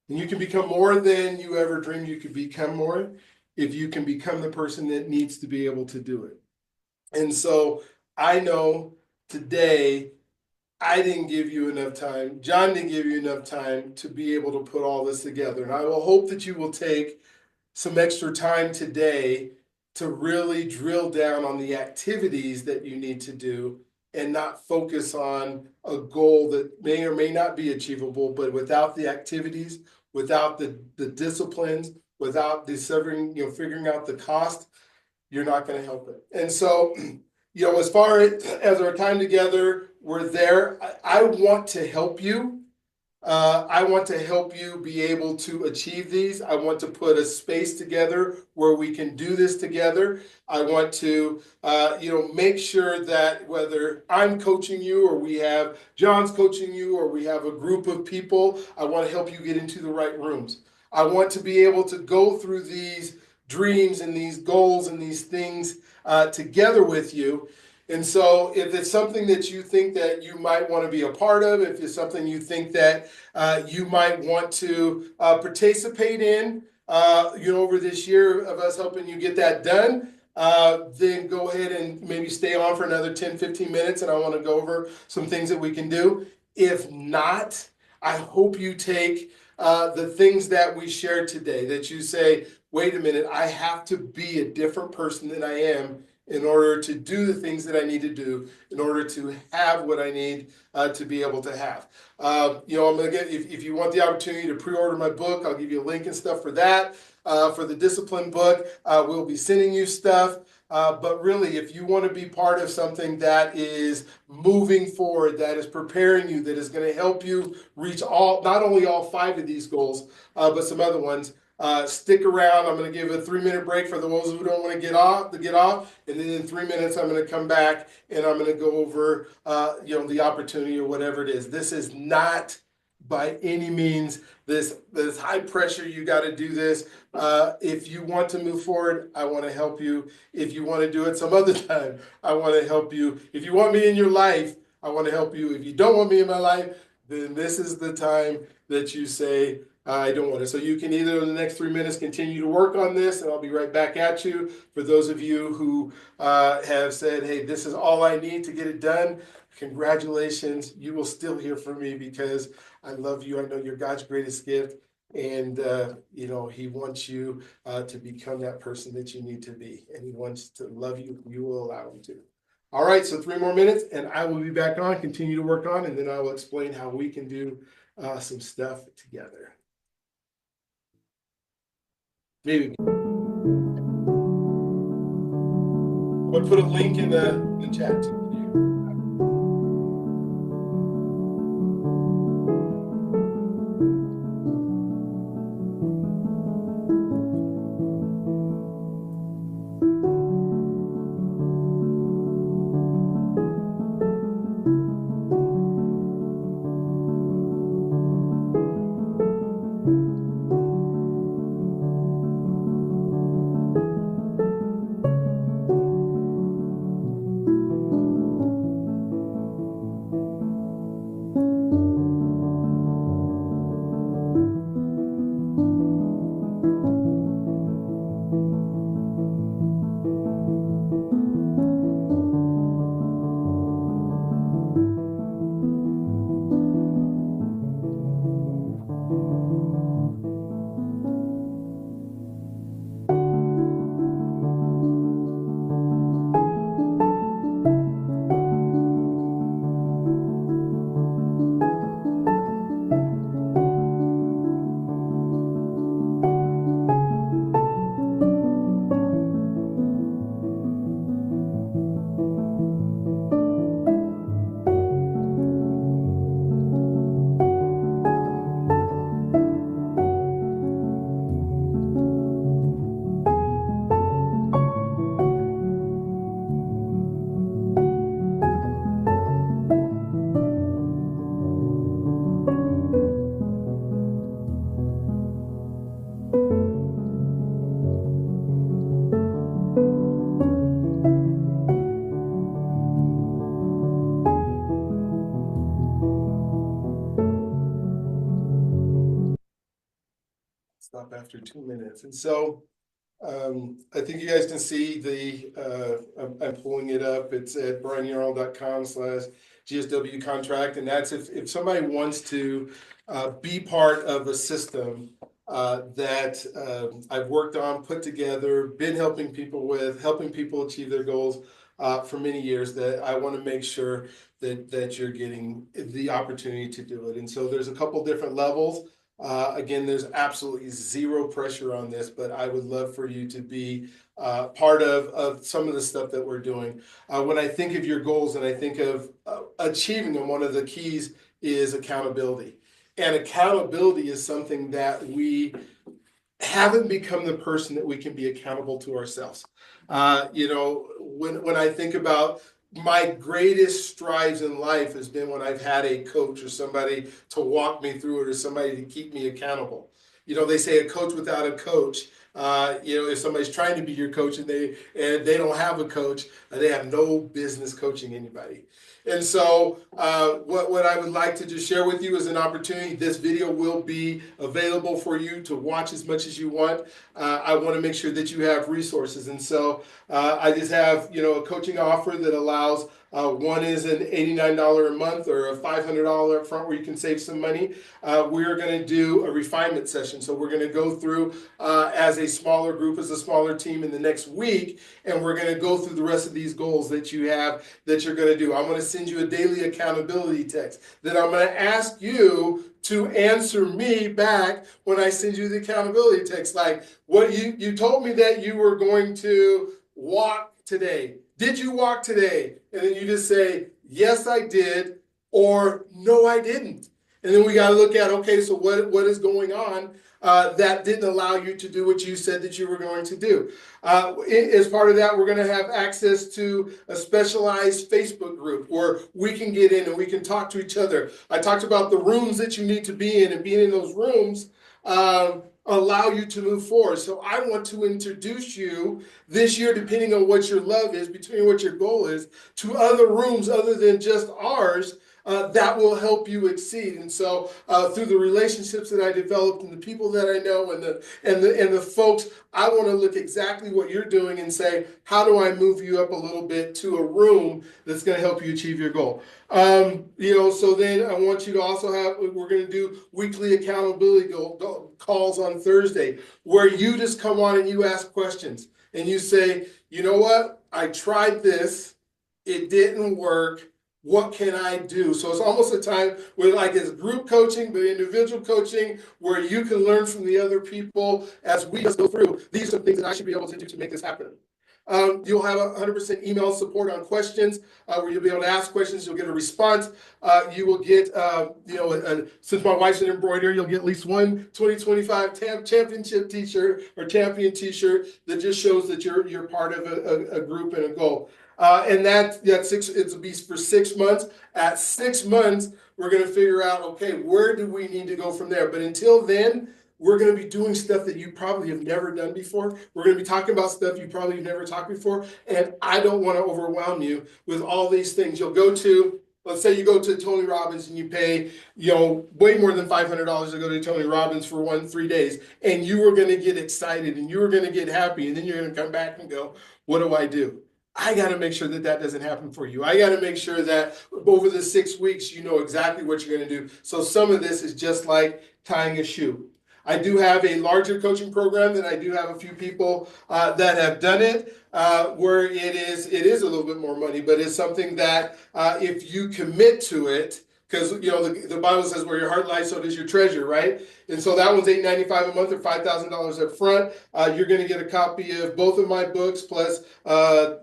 And you can become more than you ever dreamed you could become more if you can become the person that needs to be able to do it. And so I know today I didn't give you enough time. John didn't give you enough time to be able to put all this together. And I will hope that you will take some extra time today to really drill down on the activities that you need to do and not focus on a goal that may or may not be achievable, but without the activities, without the disciplines, without the figuring out the cost, you're not going to help it. And so, as far as our time together, we're there. I want to help you. I want to help you be able to achieve these. I want to put a space together where we can do this together. I want to, make sure that whether I'm coaching you or we have John's coaching you or we have a group of people, I want to help you get into the right rooms. I want to be able to go through these dreams and these goals and these things together with you. And so if it's something that you think that you might want to be a part of, if it's something you think that you might want to participate in, over this year of us helping you get that done, then go ahead and maybe stay on for another 10, 15 minutes. And I want to go over some things that we can do. If not, I hope you take the things that we shared today, that you say, wait a minute, I have to be a different person than I am in order to do the things that I need to do, in order to have what I need to be able to have. I'm going to get, if you want the opportunity to pre-order my book, I'll give you a link and stuff for that. For the discipline book, we'll be sending you stuff. But really, if you want to be part of something that is moving forward, that is preparing you, that is going to help you reach not only all 5 of these goals, but some other ones, stick around. I'm going to give a 3-minute break for those who don't want to get off, and then in 3 minutes I'm going to come back and I'm going to go over, the opportunity or whatever it is. This is not by any means this high pressure. You got to do this. If you want to move forward, I want to help you. If you want to do it some other time, I want to help you. If you want me in your life, I want to help you. If you don't want me in my life, then this is the time that you say, I don't want it. So you can either in the next 3 minutes continue to work on this, and I'll be right back at you. For those of you who have said, hey, this is all I need to get it done, congratulations. You will still hear from me because I love you. I know you're God's greatest gift. And, he wants you to become that person that you need to be. And he wants to love you. You will allow him to. All right, so 3 more minutes, and I will be back on, continue to work on, and then I will explain how we can do some stuff together. Maybe. I'll put a link in the chat. Stop after 2 minutes. And so I think you guys can see I'm pulling it up. It's at brianyarl.com/GSW contract. And that's if somebody wants to be part of a system that I've worked on, put together, been helping people achieve their goals for many years, that I want to make sure that you're getting the opportunity to do it. And so there's a couple different levels. Again, there's absolutely zero pressure on this, but I would love for you to be part of some of the stuff that we're doing. When I think of your goals and I think of achieving them, one of the keys is accountability. And accountability is something that we haven't become the person that we can be accountable to ourselves. When I think about my greatest strides in life has been when I've had a coach or somebody to walk me through it or somebody to keep me accountable. They say a coach without a coach. If somebody's trying to be your coach and they don't have a coach, they have no business coaching anybody. And so what I would like to just share with you is an opportunity. This video will be available for you to watch as much as you want. I want to make sure that you have resources. And so I just have, a coaching offer that allows one is an $89 a month or a $500 up front where you can save some money. We're going to do a refinement session. So we're going to go through as a smaller group, as a smaller team in the next week, and we're going to go through the rest of these goals that you have that you're going to do. I'm going to send you a daily accountability text that I'm going to ask you to answer me back when I send you the accountability text. Like, what you told me that you were going to walk today. Did you walk today? And then you just say, yes, I did, or no, I didn't. And then we got to look at, okay, so what is going on that didn't allow you to do what you said that you were going to do. As part of that, we're going to have access to a specialized Facebook group where we can get in and we can talk to each other. I talked about the rooms that you need to be in, and being in those rooms allow you to move forward. So I want to introduce you this year, depending on what your love is, between what your goal is, to other rooms other than just ours. That will help you exceed. And so through the relationships that I developed and the people that I know and the folks, I want to look exactly what you're doing and say, how do I move you up a little bit to a room that's going to help you achieve your goal? So then I want you to also we're going to do weekly accountability calls on Thursday where you just come on and you ask questions and you say, you know what? I tried this. It didn't work. What can I do? So it's almost a time where like it's group coaching, but individual coaching where you can learn from the other people as we just go through. These are some things that I should be able to do to make this happen. You'll have 100% email support on questions where you'll be able to ask questions. You'll get a response. You will get, since my wife's an embroiderer, you'll get at least one 2025 championship t-shirt or champion t-shirt that just shows that you're part of a group and a goal. And it'll be for 6 months. At 6 months, we're going to figure out, okay, where do we need to go from there? But until then, we're going to be doing stuff that you probably have never done before. We're going to be talking about stuff you probably have never talked before. And I don't want to overwhelm you with all these things. Let's say you go to Tony Robbins and you pay, way more than $500 to go to Tony Robbins for 3 days. And you are going to get excited and you are going to get happy. And then you're going to come back and go, what do I do? I got to make sure that doesn't happen for you. I got to make sure that over the 6 weeks, you know exactly what you're going to do. So some of this is just like tying a shoe. I do have a larger coaching program that I do have a few people that have done it where it is a little bit more money, but it's something that if you commit to it, because the Bible says where your heart lies, so does your treasure, right? And so that one's $895 a month or $5,000 up front. You're going to get a copy of both of my books plus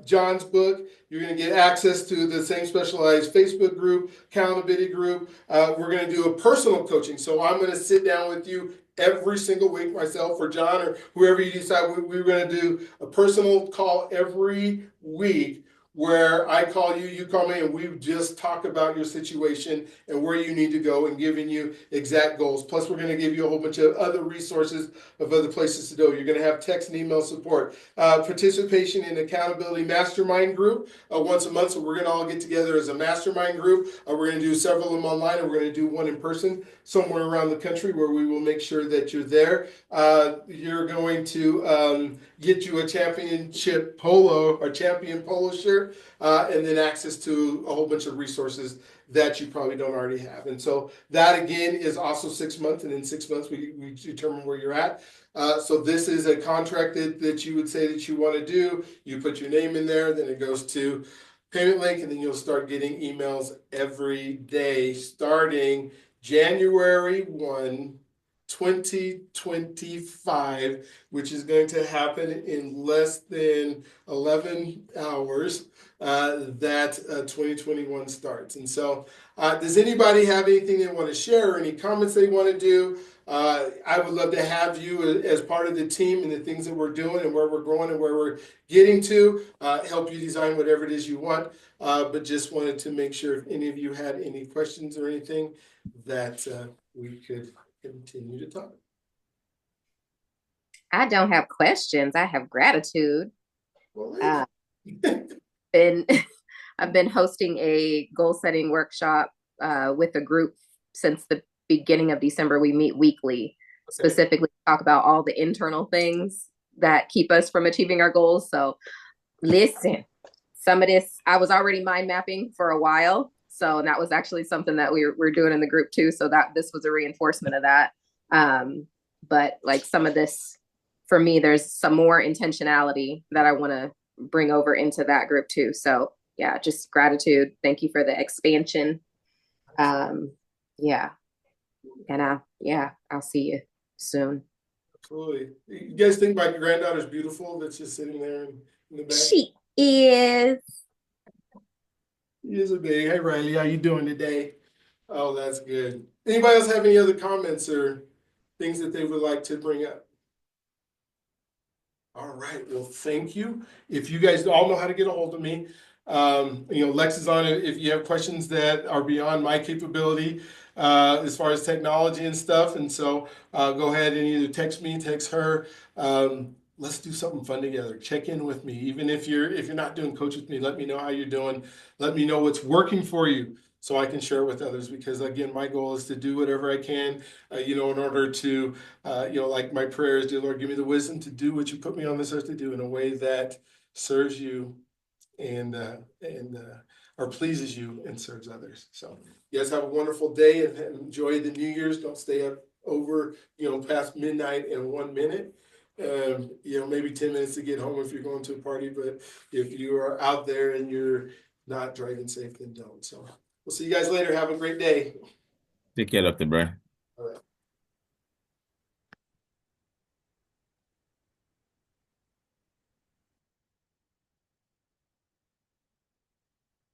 John's book. You're going to get access to the same specialized Facebook group, accountability group. We're going to do a personal coaching. So I'm going to sit down with you every single week, myself or John or whoever you decide. We're going to do a personal call every week where I call you, you call me, and we just talk about your situation and where you need to go and giving you exact goals. Plus, we're going to give you a whole bunch of other resources of other places to go. You're going to have text and email support. Participation in accountability mastermind group once a month. So we're going to all get together as a mastermind group. We're going to do several of them online, and we're going to do one in person somewhere around the country where we will make sure that you're there. You're going to get you a championship polo or champion polo shirt, and then access to a whole bunch of resources that you probably don't already have. And so that again is also 6 months, and in 6 months we determine where you're at. So this is a contract that you would say that you want to do. You put your name in there, then it goes to payment link, and then you'll start getting emails every day starting January 1, 2025, which is going to happen in less than 11 hours, that 2021 starts. And so does anybody have anything they want to share or any comments they want to do? I would love to have you as part of the team and the things that we're doing and where we're going and where we're getting to, help you design whatever it is you want. But just wanted to make sure if any of you had any questions or anything that we could continue to talk. I don't have questions. I have gratitude. Well, I've been hosting a goal setting workshop with a group since the beginning of December. We meet weekly, specifically talk about all the internal things that keep us from achieving our goals. So listen, some of this, I was already mind mapping for a while. So that was actually something that we're doing in the group too. So that this was a reinforcement of that. But like some of this, for me, there's some more intentionality that I want to bring over into that group too. So yeah, just gratitude. Thank you for the expansion. Yeah. And I'll see you soon. Absolutely. You guys think my granddaughter's beautiful that's just sitting there in the back? She is. She is a baby. Hey, Riley, how you doing today? Oh, that's good. Anybody else have any other comments or things that they would like to bring up? All right. Well, thank you. If you guys all know how to get a hold of me, Lex is on it. If you have questions that are beyond my capability, as far as technology and stuff. And so go ahead and either text me, text her. Let's do something fun together. Check in with me. Even if you're not doing coach with me, let me know how you're doing. Let me know what's working for you so I can share it with others. Because again, my goal is to do whatever I can, in order to, like my prayer is, dear Lord, give me the wisdom to do what you put me on this earth to do in a way that serves you and or pleases you and serves others. So you guys have a wonderful day and enjoy the New Year's. Don't stay up over, past midnight and 1 minute. Maybe 10 minutes to get home if you're going to a party, but if you are out there and you're not driving safe, then don't. So we'll see you guys later. Have a great day. Take care, Dr. Brian. All right.